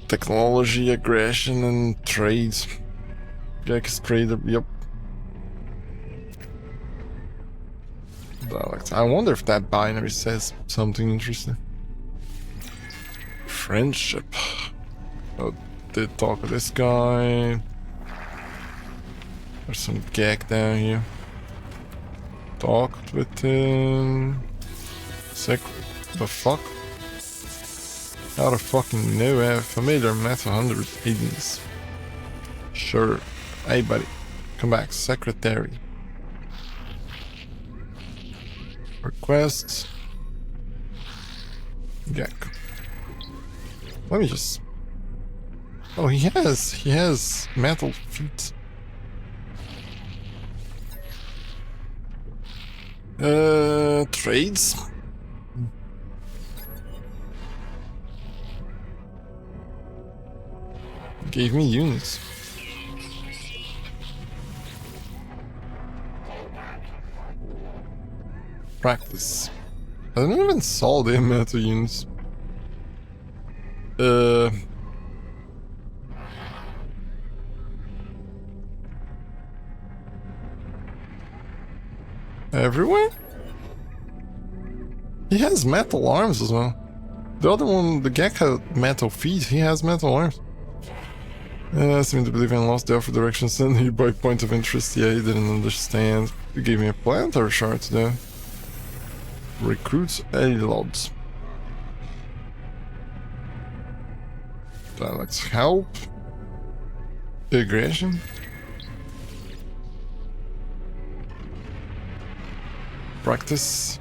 Technology, aggression, and trade. Gek is trader, yep. I wonder if that binary says something interesting. Friendship. Oh, did talk with this guy. There's some Gek down here. Talked with him. Sick. The fuck? Out of fucking nowhere, familiar met 100 Aidens. Sure. Hey, buddy. Come back. Secretary. Requests. Gek. Let me just... Oh, he has metal feet. Trades? Gave me units. Practice. I don't even saw the metal units. Everywhere? He has metal arms as well. The other one, the Gek had metal feet, he has metal arms. I seem to believe I lost the offer direction sent you by point of interest. Yeah, he didn't understand. You gave me a planter shard though. Recruits Ellods. Dialects help. Aggression. Practice.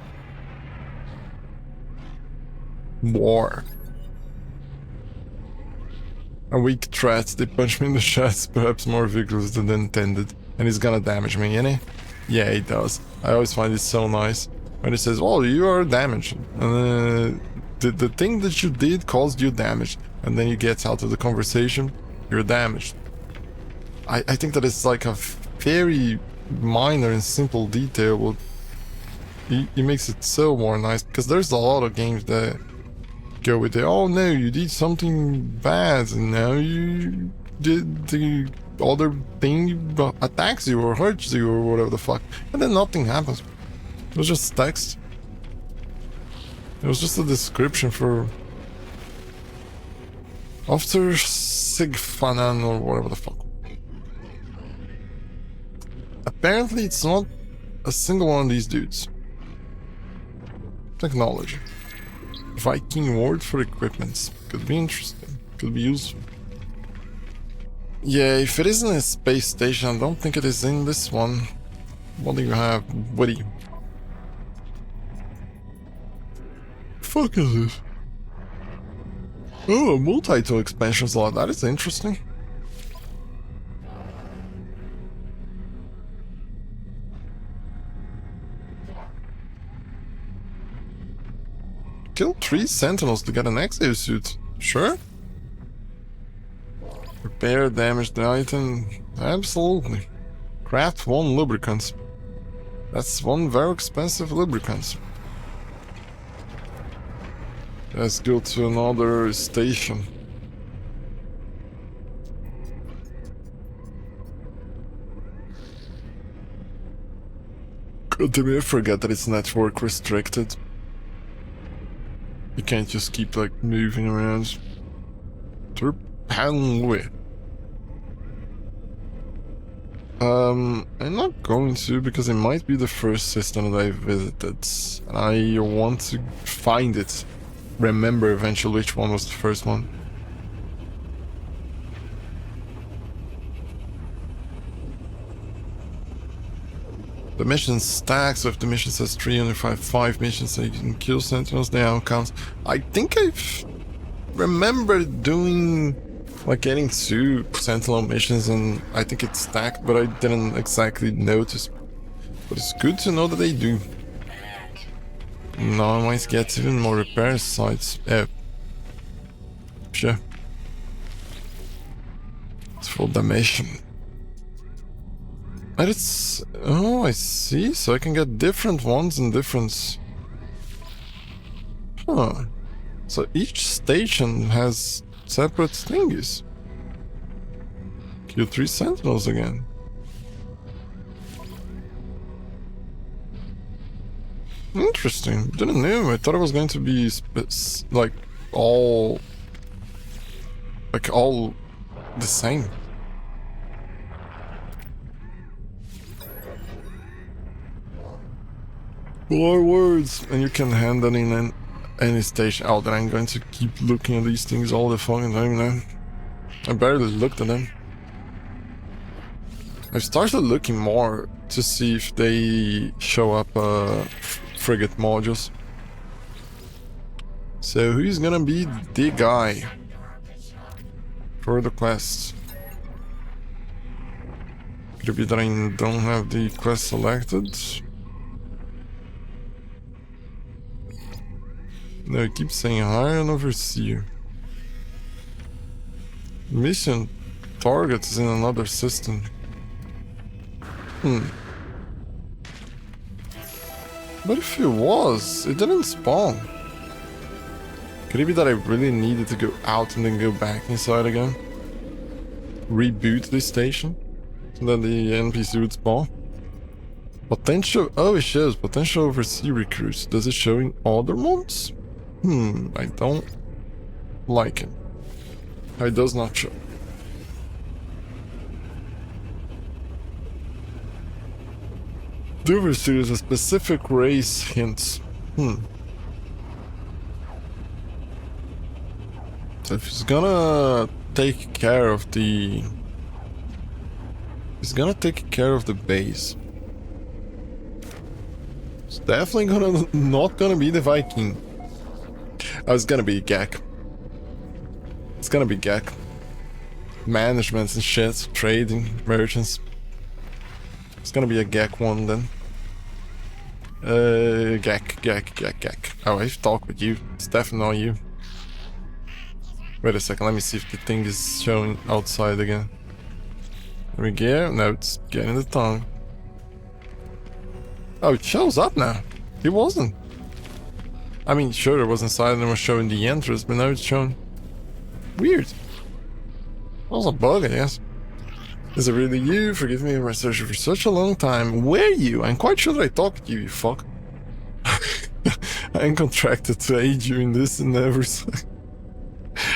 War. A weak threat, they punch me in the chest, perhaps more vigorous than intended. And he's gonna damage me, innit? Yeah, he does. I always find it so nice when he says, oh, you are damaged. And the thing that you did caused you damage. And then you get out of the conversation, you're damaged. I think that it's like a very minor and simple detail, but he makes it so more nice. Because there's a lot of games that go with it. Oh no, you did something bad and now you did the other thing attacks you or hurts you or whatever the fuck. And then nothing happens. It was just text. It was just a description for... After Sigfanan or whatever the fuck. Apparently it's not a single one of these dudes. Technology. Viking word for equipments. Could be interesting. Could be useful. Yeah, if it isn't a space station, I don't think it is in this one. What do you have, Woody? Fuck is this? Oh, a multi-tool expansion slot. That is interesting. Kill 3 sentinels to get an exosuit. Sure. Repair damaged item. Absolutely. Craft 1 lubricant. That's 1 very expensive lubricant. Let's go to another station. God damn it, I forget that it's network restricted. You can't just keep like moving around. Turpanwe. I'm not going to because it might be the first system that I visited. And I want to find it. Remember eventually which one was the first one. The mission stacks, so if the mission says 355 missions so you can kill sentinels, they all count. I think I've remembered doing like getting 2 sentinel missions and I think it's stacked, but I didn't exactly notice. But it's good to know that they do. Now I might get even more repair sites. Sure. It's for damnation. And it's... Oh, I see. So I can get different ones in different... Huh. So each station has separate thingies. Kill 3 sentinels again. Interesting. Didn't know. I thought it was going to be like all the same. More words, and you can hand that in any station. Oh, then I'm going to keep looking at these things all the fucking time now. I barely looked at them. I've started looking more to see if they show up frigate modules. So who's gonna be the guy for the quest? Could it be that I don't have the quest selected? No, it keeps saying hire an overseer. Mission target is in another system. But if it was, it didn't spawn. Could it be that I really needed to go out and then go back inside again? Reboot the station? So that the NPC would spawn? Potential... Oh, it shows potential overseas recruits. Does it show in other modes? I don't like it. It does not show. The overseer is a specific race hints. So if he's gonna take care of the... He's gonna take care of the base. It's definitely not gonna be the Viking. Oh, it's gonna be Gek. It's gonna be Gek. Management and shit, trading, merchants. It's gonna be a Gek one then. Gek. Oh, I've talked with you. It's definitely not you. Wait a second, let me see if the thing is showing outside again. There we go. No, it's getting the tongue. Oh, it shows up now. It wasn't. I mean, sure, it was inside and it was showing the entrance, but now it's showing... Weird. That was a bug, I guess. Is it really you? Forgive me for searching for such a long time. Were you? I'm quite sure that I talked to you, you fuck. I'm contracted to aid you in this and every...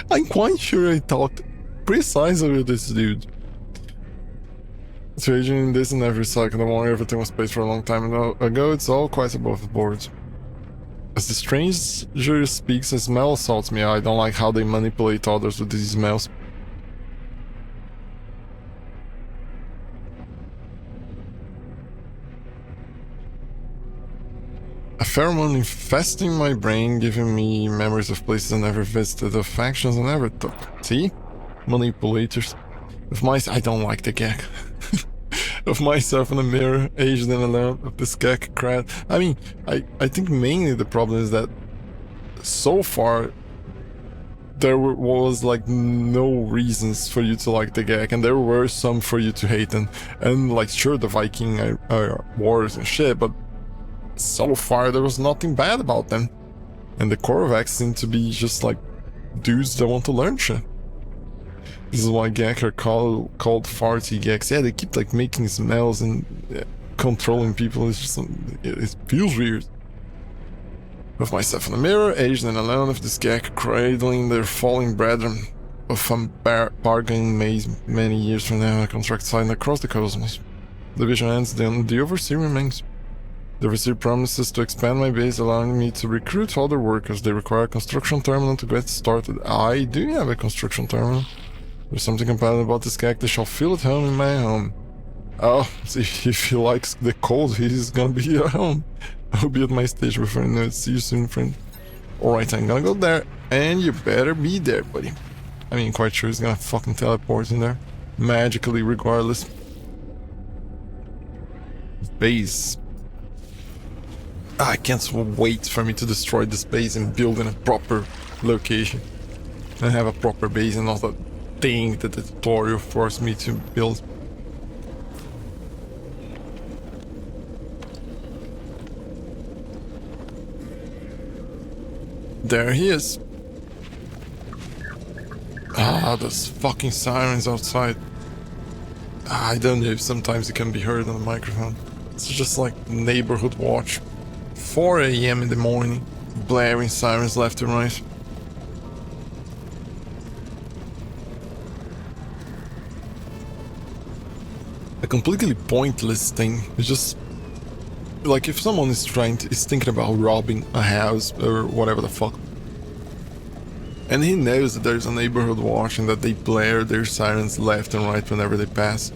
I'm quite sure I talked precisely with this dude. To aid you in this and every second. Don't worry, everything was paid for a long time ago. It's all quite above board. As the stranger speaks, a smell assaults me. I don't like how they manipulate others with these smells. A pheromone infesting my brain, giving me memories of places I never visited, of actions I never took. See? Manipulators. Of I don't like the gag. Of myself in a mirror, aged and alone, of this gag crowd. I mean, I think mainly the problem is that so far there was like no reasons for you to like the gag, and there were some for you to hate, and like sure the Viking wars and shit, but so far there was nothing bad about them. And the Korvax seem to be just like dudes that want to learn shit. This is why Gek are called farty Geks. Yeah, they keep like making smells and controlling people. It's just it feels weird. With myself in the mirror, aged and alone, of this Gek cradling their falling brethren of a bargain maze many years from now, a contract signed across the cosmos. The vision ends, then the overseer remains. The overseer promises to expand my base, allowing me to recruit other workers. They require a construction terminal to get started. I do have a construction terminal. There's something compelling about this Gek. They shall feel at home in my home. Oh, see, if he likes the cold, he's gonna be at home. I'll be at my station before I know it. See you soon, friend. Alright, I'm gonna go there, and you better be there, buddy. I mean, quite sure he's gonna fucking teleport in there. Magically, regardless. Base. I can't wait for me to destroy this base and build in a proper location. And have a proper base and not a thing that the tutorial forced me to build. There he is. Ah, those fucking sirens outside. I don't know if sometimes it can be heard on the microphone. It's just like neighborhood watch. 4 AM in the morning, blaring sirens left and right. A completely pointless thing. It's just like if someone is thinking about robbing a house or whatever the fuck, and he knows that there's a neighborhood watch and that they blare their sirens left and right whenever they pass.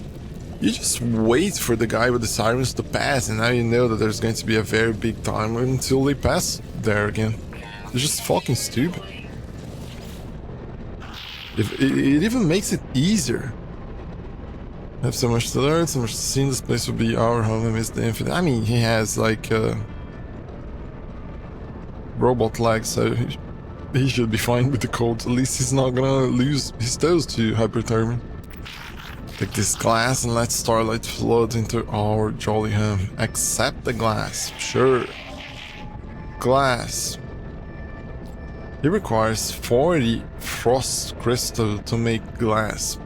You just wait for the guy with the sirens to pass, and now you know that there's going to be a very big time until they pass there again. It's just fucking stupid. It even makes it easier. I have so much to learn, so much to see. This place will be our home amidst the infinite. I mean, he has like robot legs, so he should be fine with the cold. At least he's not gonna lose his toes to hypothermia. Take this glass and let starlight flood into our jolly home. Accept the glass. Sure. Glass. It requires 40 frost crystal to make glass,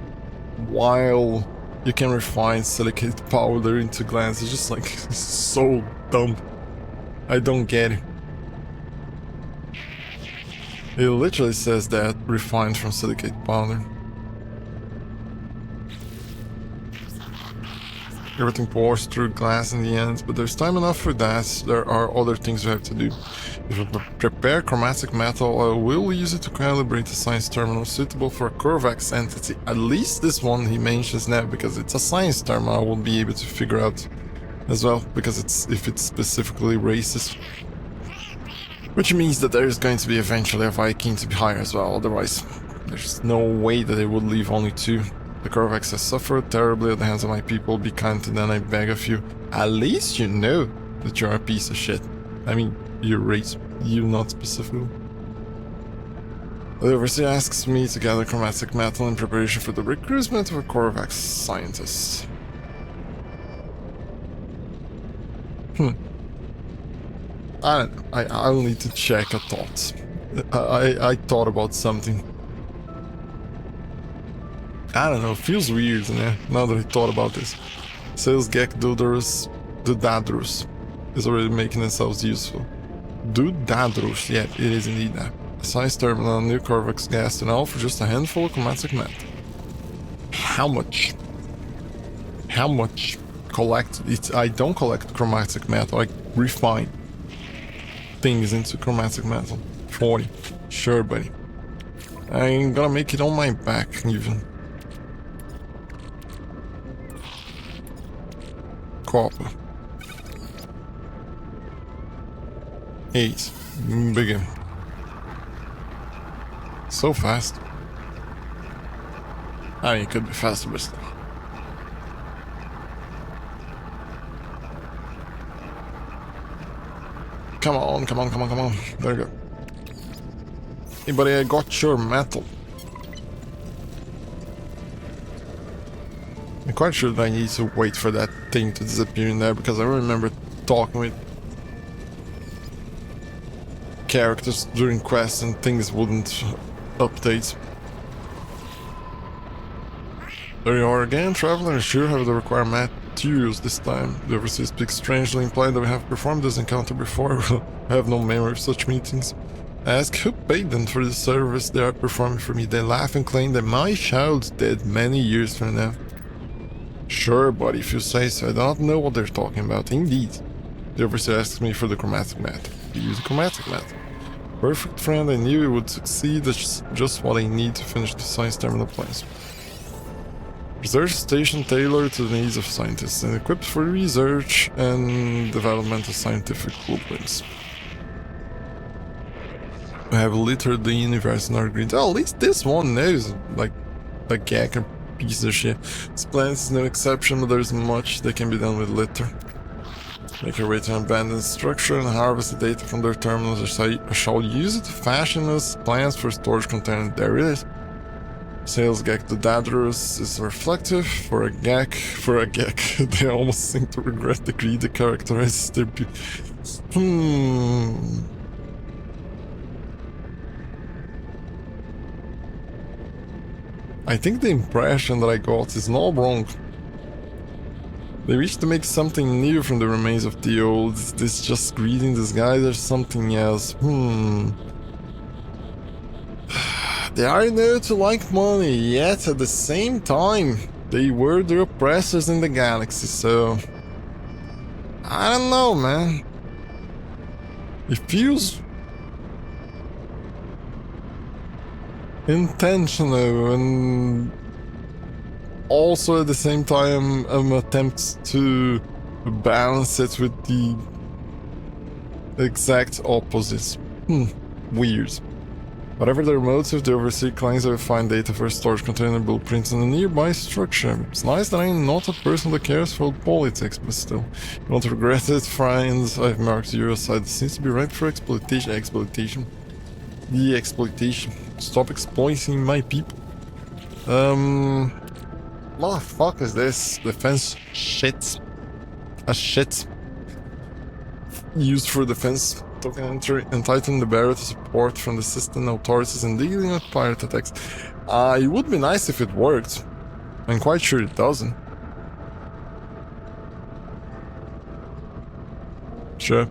while you can refine silicate powder into glass. It's just like so dumb. I don't get it. It literally says that refined from silicate powder. Everything pours through glass in the end, but there's time enough for that. There are other things we have to do. If we prepare chromatic metal, I will use it to calibrate a science terminal suitable for a Korvax entity. At least this one he mentions now, because it's a science term I will be able to figure out as well, because if it's specifically racist. Which means that there is going to be eventually a Viking to be higher as well, otherwise there's no way that they would leave only 2. The Korvax has suffered terribly at the hands of my people. Be kind to them, I beg of you. At least you know that you're a piece of shit. I mean, your race, you not specifically. The overseer asks me to gather chromatic metal in preparation for the recruitment of a Korvax scientist. I don't know. I'll need to check a thought. I thought about something. I don't know, it feels weird, now that I thought about this. Sales Gek Dudadrus is already making themselves useful. Dudadrus, yeah, it is indeed that. A science terminal and new Korvax gas tunnel for just a handful of chromatic metal. How much? How much? I don't collect chromatic metal, I refine things into chromatic metal. 40. Sure, buddy. I'm gonna make it on my back, even. Copper. 8. Begin. So fast. I mean, it could be faster, but still. Come on, come on, come on, come on. There you go. Hey, buddy, I got your metal. I'm quite sure that I need to wait for that thing to disappear in there, because I remember talking with characters during quests and things wouldn't update. There you are again, traveler. I sure have the required materials this time. The overseer speaks strangely, implying that we have performed this encounter before. I have no memory of such meetings. I ask who paid them for the service they are performing for me. They laugh and claim that my child's dead many years from now. Sure, buddy, if you say so. I don't know what they're talking about. Indeed. The overseer asks me for the chromatic metal. Use the chromatic metal. Perfect friend, I knew it would succeed. That's just what I need to finish the science terminal plans. Research station tailored to the needs of scientists and equipped for research and development of scientific blueprints. I have littered the universe in our grid. Oh, at least this one knows, like the Gek piece of shit. This planet is no exception, but there's much that can be done with litter. Make your way to an abandoned structure and harvest the data from their terminals. I shall use it to fashion us plans for storage container. There it is. Sales Gek to Dadrus is reflective for a Gek. They almost seem to regret the greed that characterizes their I think the impression that I got is not wrong. They wish to make something new from the remains of the old. Is this just greed in disguise or something else? They are known to like money, yet at the same time, they were the oppressors in the galaxy, so... I don't know, man. It feels... intentional and also at the same time attempt to balance it with the exact opposites. Weird. Whatever their motive, the overseas claims will find data for storage container blueprints in a nearby structure. It's nice that I'm not a person that cares for politics, but still. You won't regret it, friends. I've marked your side. It seems to be right for exploitation. Exploitation. The exploitation. Stop exploiting my people. What the fuck is this? Defense shit. A shit. Used for defense. Token entry entitled the bearer to support from the system authorities in dealing with pirate attacks. It would be nice if it worked. I'm quite sure it doesn't. Sure.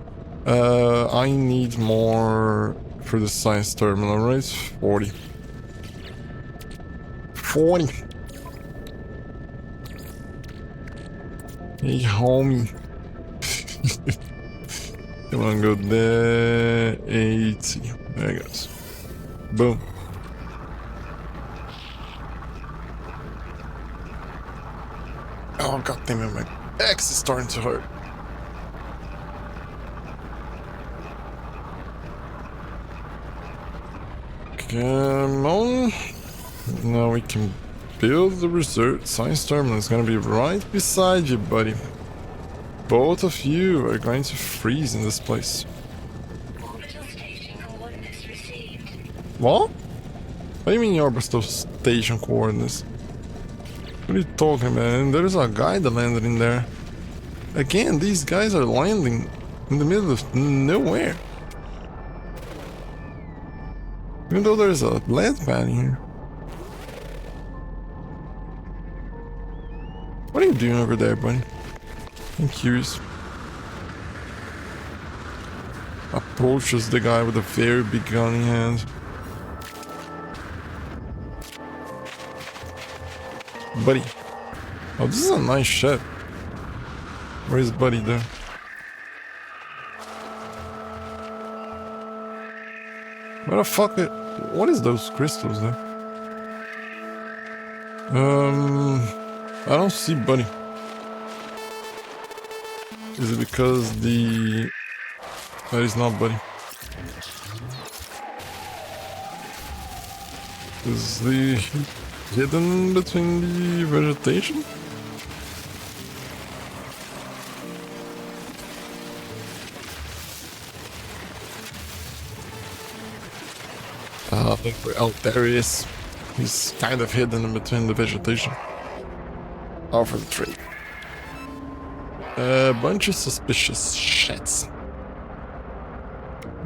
I need more for the science terminal, right? 40. 40. Hey, homie. Come on, go there. 80. There it goes. Boom. Oh, goddammit, my back is starting to hurt. Come on. Now we can build the research science terminal. It's gonna be right beside you, buddy. Both of you are going to freeze in this place. What? What do you mean orbital station coordinates? What are you talking about? There's a guy that landed in there. Again, these guys are landing in the middle of nowhere. Even though there's a land pad here. What are you doing over there, buddy? I'm curious. Approaches the guy with a very big gun in hand. Buddy. Oh, this is a nice ship. Where is Buddy there? What the fuck? What is those crystals there? I don't see Buddy. Is it because the... That is not Buddy. Is the... hidden between the vegetation? Oh, there he is. He's kind of hidden in between the vegetation. Off for the tree. A bunch of suspicious shits.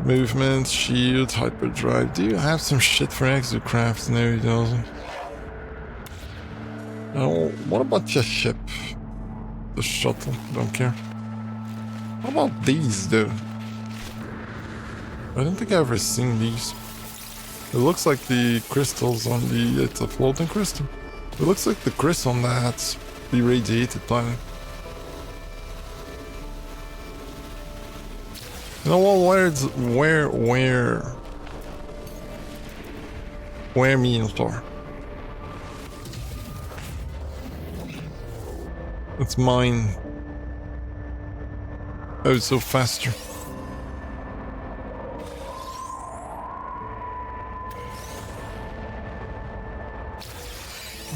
Movement, shield, hyperdrive. Do you have some shit for exocraft? No, he doesn't. Oh, what about your ship? The shuttle, don't care. What about these, though? I don't think I've ever seen these. It looks like the crystals on the... It's a floating crystal. It looks like the crystal on that irradiated planet. You know what? Where Minotaur? It's mine. Oh, it's so faster.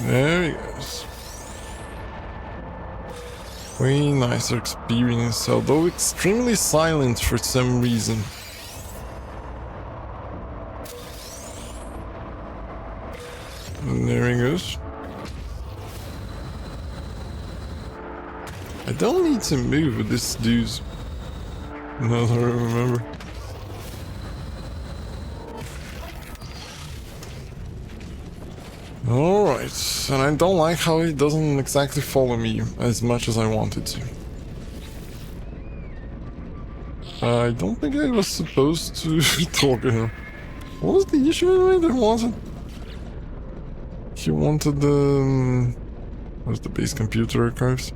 There he goes. Way nicer experience, although extremely silent for some reason. And there he goes. I don't need to move with this dude. Now that I remember. Alright, and I don't like how he doesn't exactly follow me as much as I wanted to. I don't think I was supposed to talk to him. What was the issue with it? Wasn't? He wanted the... What's the base computer archives?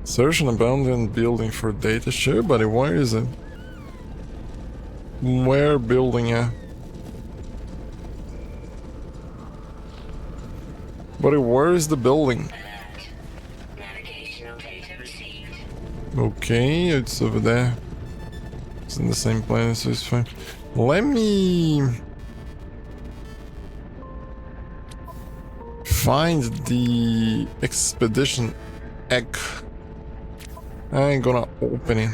Search an abandoned building for data. Sure, buddy, where is it? Where building at? Buddy, where is the building? Navigational data received. Okay, it's over there. It's in the same planet, so it's fine. Let me find the expedition egg. I ain't gonna open it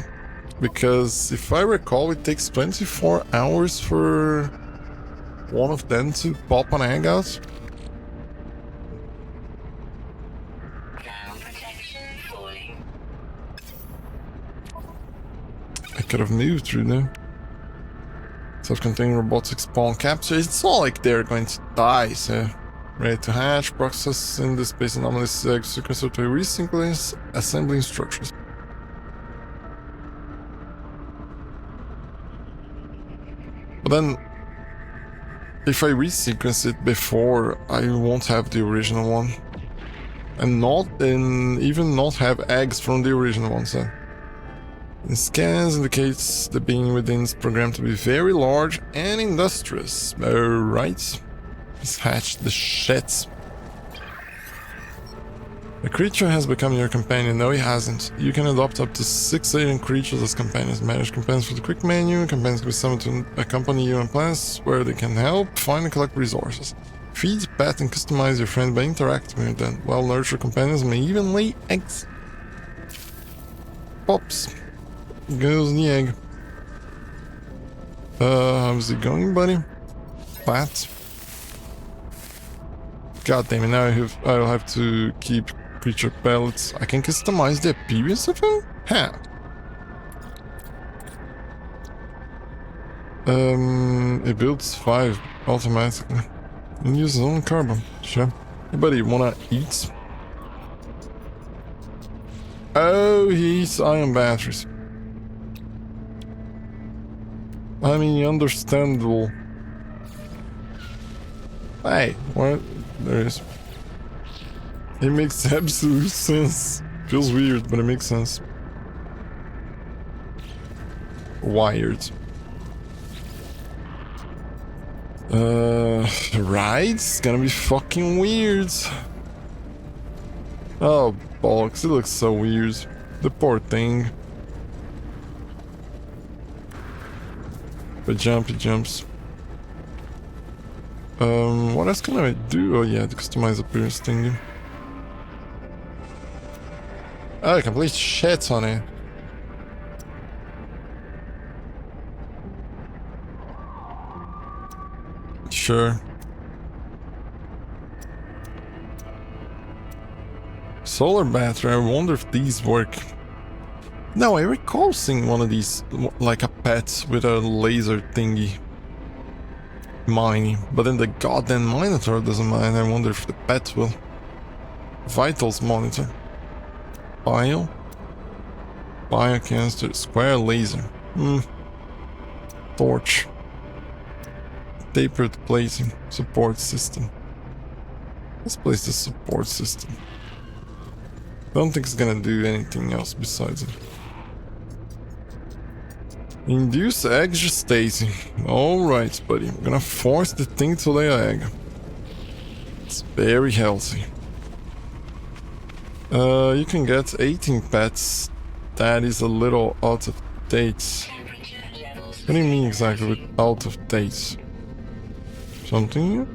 because if I recall, it takes 24 hours for one of them to pop an egg out. Ground protection falling. I could have moved through there. Self-contained robotic spawn capture. It's not like they're going to die, so ready to hatch, process in the space anomaly sequence to resequence assembling structures. But then, if I resequence it before, I won't have the original one, and even not have eggs from the original one. So, scans indicates the being within is programmed to be very large and industrious. Alright, let's hatch the shit. The creature has become your companion. No, he hasn't. You can adopt up to 6 alien creatures as companions. Manage companions for the quick menu. Companions can be summoned to accompany you on planets where they can help, find and collect resources. Feed, pet, and customize your friend by interacting with them. Well-nurtured companions may even lay eggs. Pops. Goes the egg. How's it going, buddy? Flat. God damn it, now I'll have to keep creature pellets. I can customize the appearance of him? How? It builds 5 automatically. And uses only carbon. Sure. Hey buddy, wanna eat? Oh, he eats ion batteries. I mean, understandable. Hey, what? There it is. It makes absolute sense. Feels weird, but it makes sense. Wired. Right? It's gonna be fucking weird. Oh, bollocks. It looks so weird. The poor thing. But it jumps. What else can I do? Oh yeah, the customize appearance thingy. Oh, complete shit on it. Sure. Solar battery, I wonder if these work. No, I recall seeing one of these, like a pet with a laser thingy. Mining, but then the goddamn monitor doesn't mine. I wonder if the pet will. Vitals monitor. Biocanister, square laser. Torch. Tapered plating. Support system. Let's place the support system. Don't think it's gonna do anything else besides it. Induce egg gestation. Alright, buddy. I'm gonna force the thing to lay an egg. It's very healthy. You can get 18 pets. That is a little out of date. What do you mean exactly with out of date? Something new?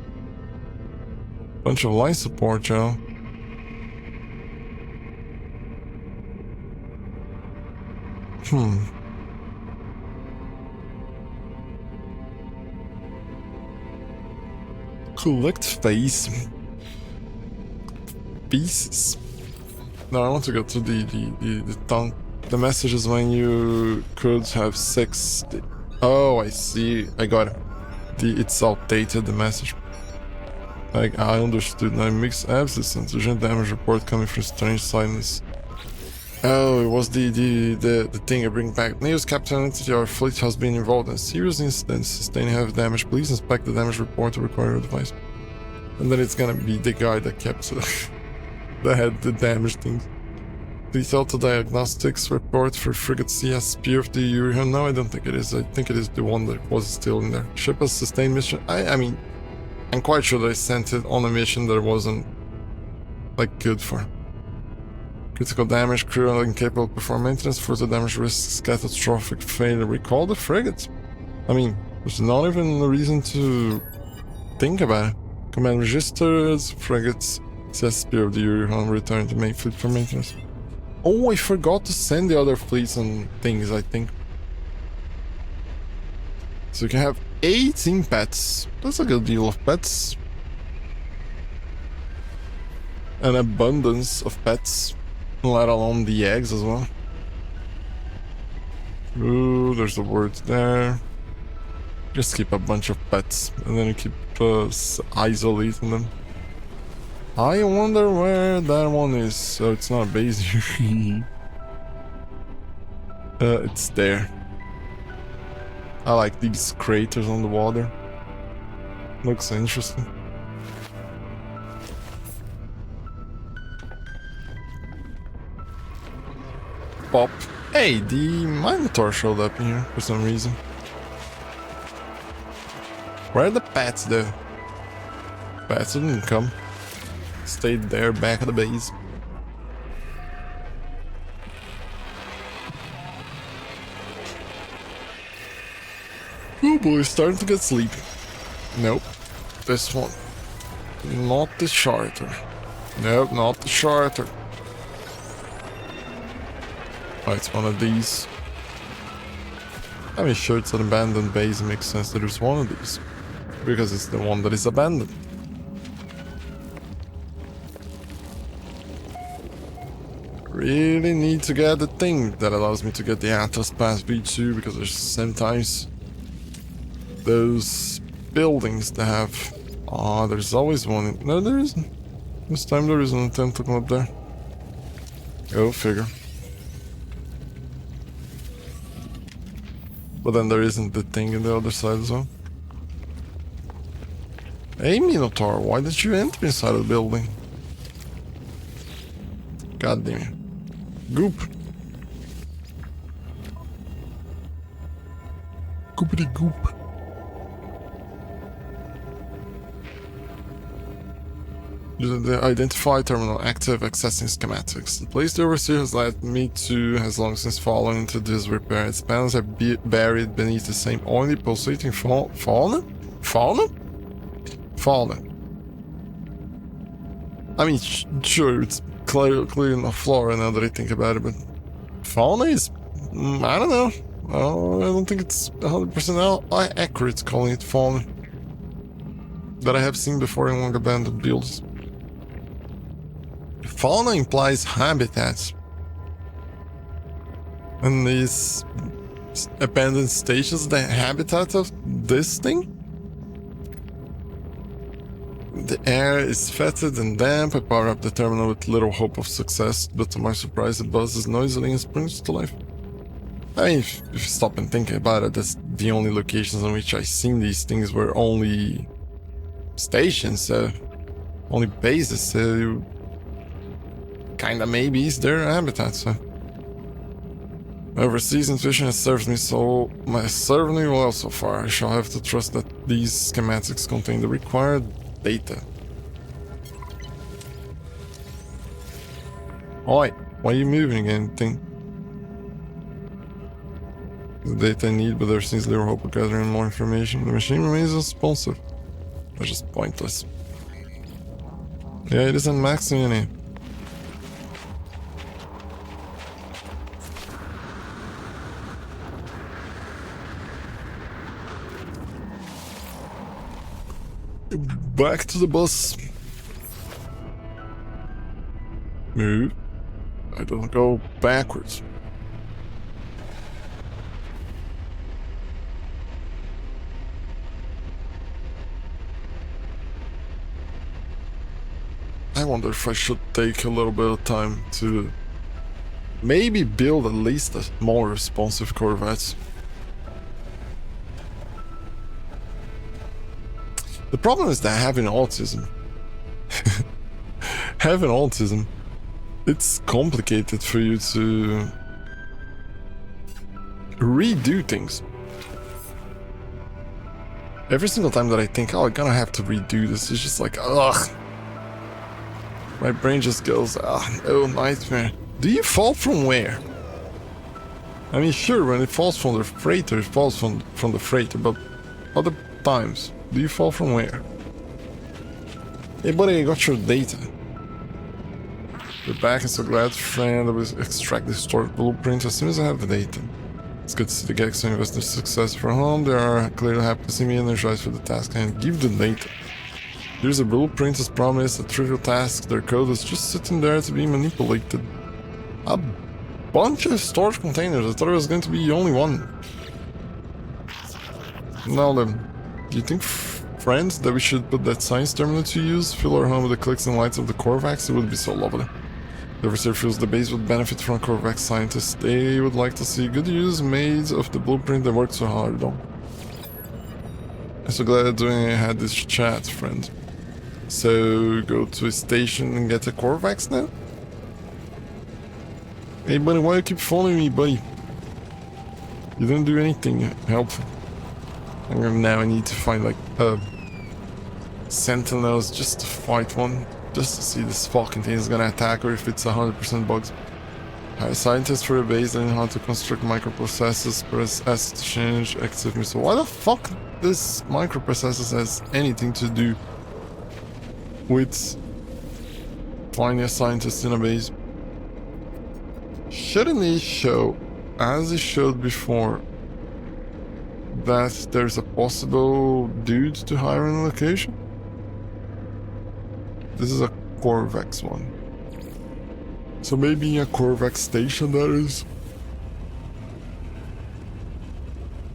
Bunch of life support, Joe. Collect face pieces. No, I want to go to the messages when you could have 6. Oh, I see. I got it. It's outdated, the message. I understood now. It makes absolute sense. Urgent damage report coming from strange silence. Oh, it was the thing I bring back. News, Captain Entity, our fleet has been involved in serious incidents sustaining heavy damage. Please inspect the damage report to require advice. And then it's gonna be the guy that kept that had the damage things. Please auto diagnostics report for frigate CSP of the Urion. No, I don't think it is. I think it is the one that was still in there. Ship has sustained mission. I mean, I'm quite sure that I sent it on a mission that wasn't like good for. Critical damage, crew incapable of perform maintenance, further damage risks catastrophic failure. Recall the frigate. I mean, there's not even a reason to think about it. Command registers, frigates, CSP of the Yuri return to main fleet for maintenance. Oh, I forgot to send the other fleets and things, I think. So you can have 18 pets. That's a good deal of pets. An abundance of pets, let alone the eggs as well. Ooh, there's a word there. Just keep a bunch of pets, and then you keep isolating them. I wonder where that one is. So it's not a base. It's there. I like these craters on the water. Looks interesting. Pop. Hey, the Minotaur showed up in here for some reason. Where are the pets though? Pets didn't come. Stayed there back at the base. Oh boy, starting to get sleepy. Nope. This one. Not the charter. Nope, not the charter. Oh, it's one of these. I mean, sure, it's an abandoned base. It makes sense that there's one of these. Because it's the one that is abandoned. Really need to get the thing that allows me to get the Atlas Pass V2, because there's sometimes those buildings that have... Ah, there's always one. No, there isn't. This time there isn't a tentacle up there. Go figure. But then there isn't the thing in the other side as well. Hey Minotaur, why did you enter inside of the building? God damn it. Goop. Goopity goop. The identify terminal active, accessing schematics. The place the overseer has led me to has long since fallen into disrepair. Its panels are buried beneath the same oily pulsating fauna? Fauna? Fauna. I mean, sure, it's clearly not flora now that I think about it, but fauna is... I don't know. I don't think it's 100% accurate calling it fauna. That I have seen before in long abandoned builds. Fauna implies habitats. And these abandoned stations, the habitat of this thing? The air is fetid and damp. I power up the terminal with little hope of success, but to my surprise it buzzes noisily and springs to life. I mean, if you stop and think about it, that's the only locations on which I've seen these things were only stations, only bases, so kinda maybe is their habitat, so. Overseas intuition has served me well so far. I shall have to trust that these schematics contain the required data. Oi, why are you moving anything? The data I need, but there seems little hope of gathering more information. The machine remains responsive. That's just pointless. Yeah, it isn't maxing any. Back to the bus. Move. I don't go backwards. I wonder if I should take a little bit of time to maybe build at least a more responsive Corvette. The problem is that having autism, it's complicated for you to redo things. Every single time that I think, oh, I'm gonna have to redo this, it's just like, ugh. My brain just goes, no, nightmare. Do you fall from where? I mean, sure, when it falls from the freighter, it falls from the freighter, but other times, do you fall from where? Hey buddy, I got your data. We're back, I'm so glad, friend. I will extract the stored blueprint as soon as I have the data. It's good to see the Galaxy investors' success from home. They are clearly happy to see me energized for the task and give the data. Here's a blueprint as promised, a trivial task. Their code was just sitting there to be manipulated. A bunch of storage containers. I thought it was going to be only one. Now then, do you think, friends, that we should put that science terminal to use? Fill our home with the clicks and lights of the Korvax? It would be so lovely. The overseer feels the base would benefit from Korvax scientists. They would like to see good use made of the blueprint they worked so hard on. I'm so glad I had this chat, friend. So, go to a station and get a Korvax now? Hey buddy, why you keep following me, buddy? You didn't do anything helpful. Now I need to find like sentinels just to fight one. Just to see this fucking thing is gonna attack or if it's 100% bugs. Hire scientists for a base and how to construct microprocessors, press S to change active missile. Why the fuck this microprocessors has anything to do with finding a scientist in a base? Shouldn't it show, as it showed before, that there's a possible dude to hire in a location? This is a Korvax one. So maybe a Korvax station, that is.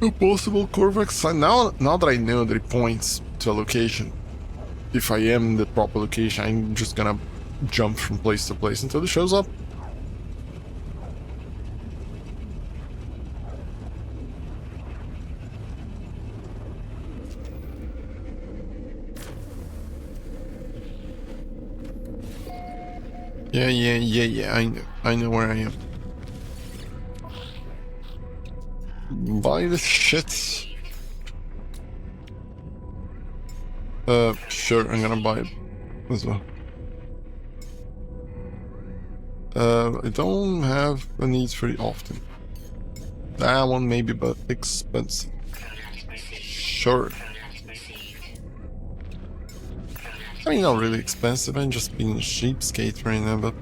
A possible Korvax sign. Now that I know that it points to a location, if I am in the proper location, I'm just gonna jump from place to place until it shows up. Yeah, I know where I am. Buy the shit. Sure, I'm gonna buy it as well. I don't have a need very often. That one maybe, but expensive. Sure. I mean, not really expensive, I'm just being a cheapskate right now, but...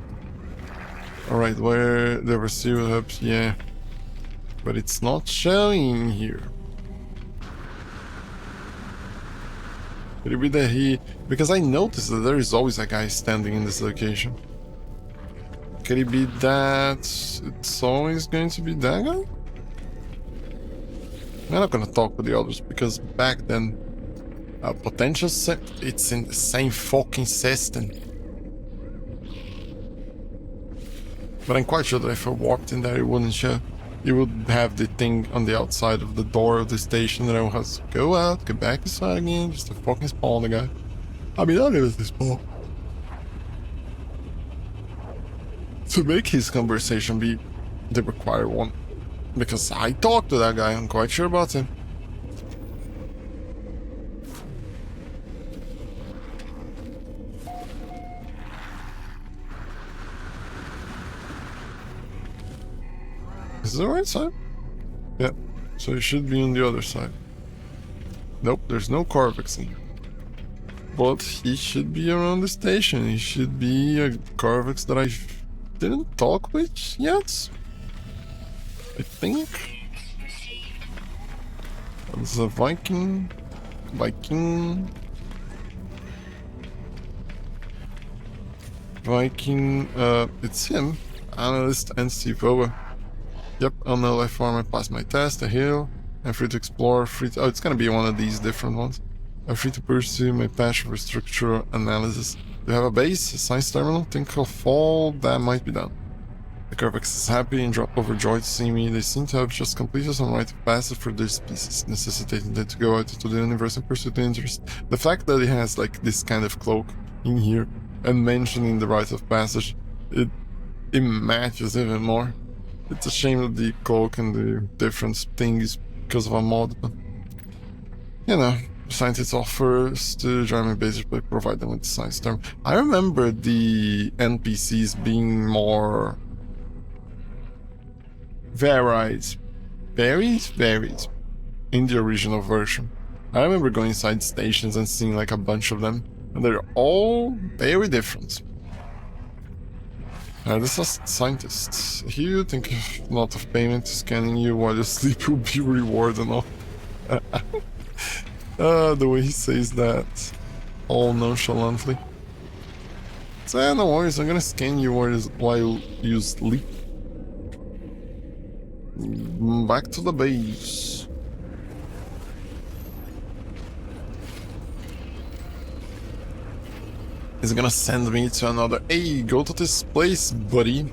Alright, where the receiver hubs, yeah. But it's not showing here. Could it be that he... Because I noticed that there is always a guy standing in this location. Could it be that it's always going to be that guy? I'm not gonna talk with the others, because back then... potential it's in the same fucking system. But I'm quite sure that if I walked in there, it wouldn't show. It would have the thing on the outside of the door of the station that I would have to go out, go back inside again, just to fucking spawn the guy. I mean, that is the spawn. To make his conversation be the required one. Because I talked to that guy, I'm quite sure about him. Is this the right side? Yeah, so it should be on the other side. Nope, there's no Korvax in here. But he should be around the station. He should be a Korvax that I didn't talk with yet. I think. It's a Viking. Viking, it's him. Analyst and Steve. Yep, on the life form I passed my test, a hill. I'm free to explore, oh, it's gonna be one of these different ones. I'm free to pursue my passion for structural analysis. Do you have a base, a science terminal? Think of all that might be done. The Korvax is happy and overjoyed to see me. They seem to have just completed some rite of passage for their species, necessitating them to go out into the universe and pursue the interest. The fact that it has like this kind of cloak in here and mentioning the rite of passage, it matches even more. It's a shame that the cloak and the different things because of a mod, but you know, scientists offers to join my base, but provide them with science term. I remember the NPCs being more varied in the original version. I remember going inside stations and seeing like a bunch of them, and they're all very different. This is scientists. You think a lot of payment scanning you while you sleep will be reward and all. The way he says that, all nonchalantly. So no worries, I'm gonna scan you while you sleep. Back to the base. He's gonna send me to another. Hey, go to this place, buddy.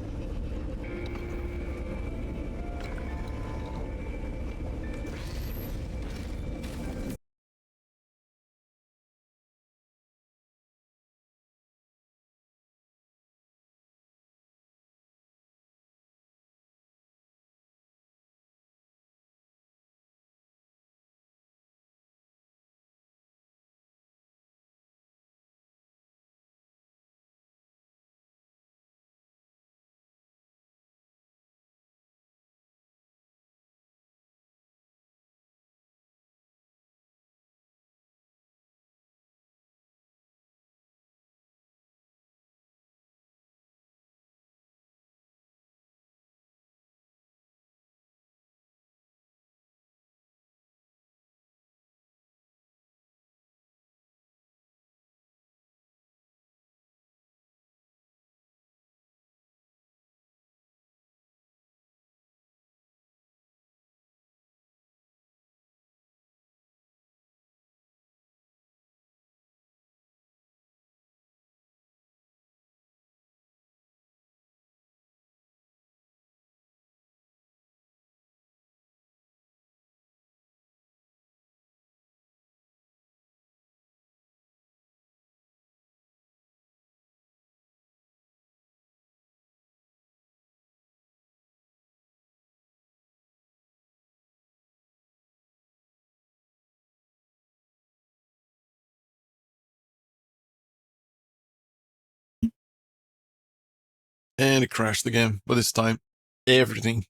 And it crashed again, but this time, everything.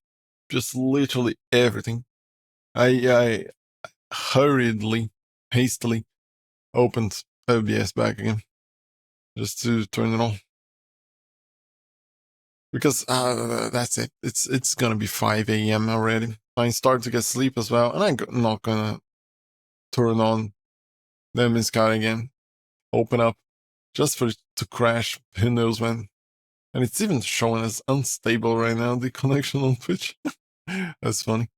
Just literally everything. I hurriedly, hastily opened OBS back again. Just to turn it on. Because that's it. It's gonna be 5 a.m. already. I start to get sleep as well, and I'm not gonna turn on the Sky again. Open up just for it to crash. Who knows when? And it's even showing as unstable right now, the connection on Twitch. That's funny.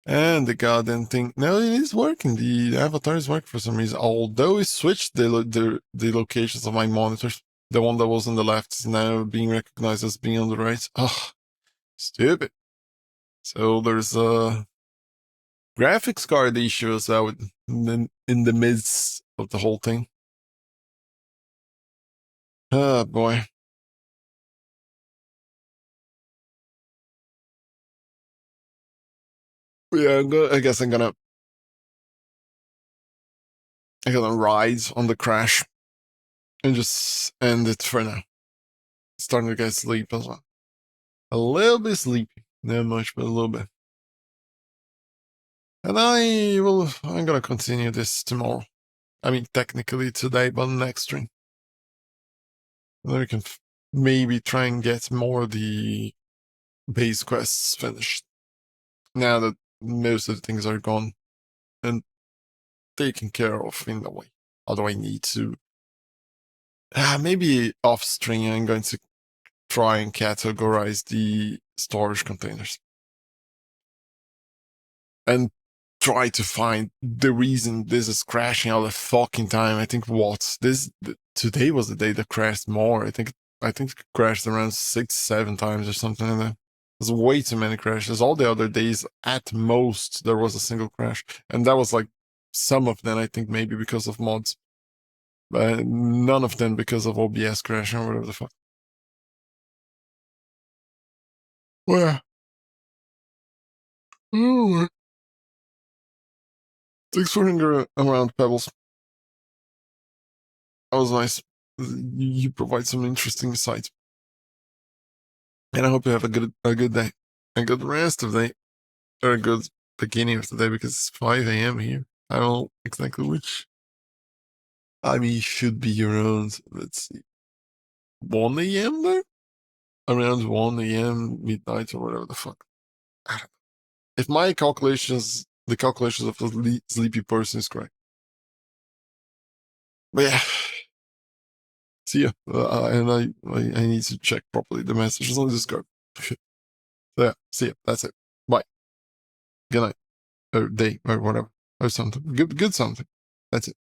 And the goddamn thing. No, it is working. The avatar is working for some reason. Although it switched the locations of my monitors. The one that was on the left is now being recognized as being on the right. Oh, stupid. So there's a graphics card issue as well in the midst of the whole thing. Oh boy. Yeah, I guess I'm gonna ride on the crash and just end it for now. Starting to get sleep as well. A little bit sleepy, not much, but a little bit. And I'm gonna continue this tomorrow. I mean, technically today, but next stream. And then we can maybe try and get more of the base quests finished. Now that most of the things are gone and taken care of in a way. Although I need to. Maybe off stream, I'm going to try and categorize the storage containers. And try to find the reason this is crashing all the fucking time. I think today was the day that crashed more. I think it crashed around 6-7 times or something like that. There's way too many crashes. All the other days, at most, there was a single crash. And that was like some of them, I think, maybe because of mods. But none of them because of OBS crashing or whatever the fuck. Where? Oh, Thanks for hanging around, Pebbles. That was nice. You provide some interesting insight. And I hope you have a good day. A good rest of the day. Or a good beginning of the day because it's 5 a.m. here. I don't know exactly which. I mean, it should be around, let's see, 1 a.m. there? Around 1 a.m., midnight, or whatever the fuck. I don't know. If my calculations, the calculations of a sleepy person is correct. But yeah. See ya. And I need to check properly the messages on Discord. So yeah, see ya. That's it. Bye. Good night. Or day, or whatever. Or something. Good something. That's it.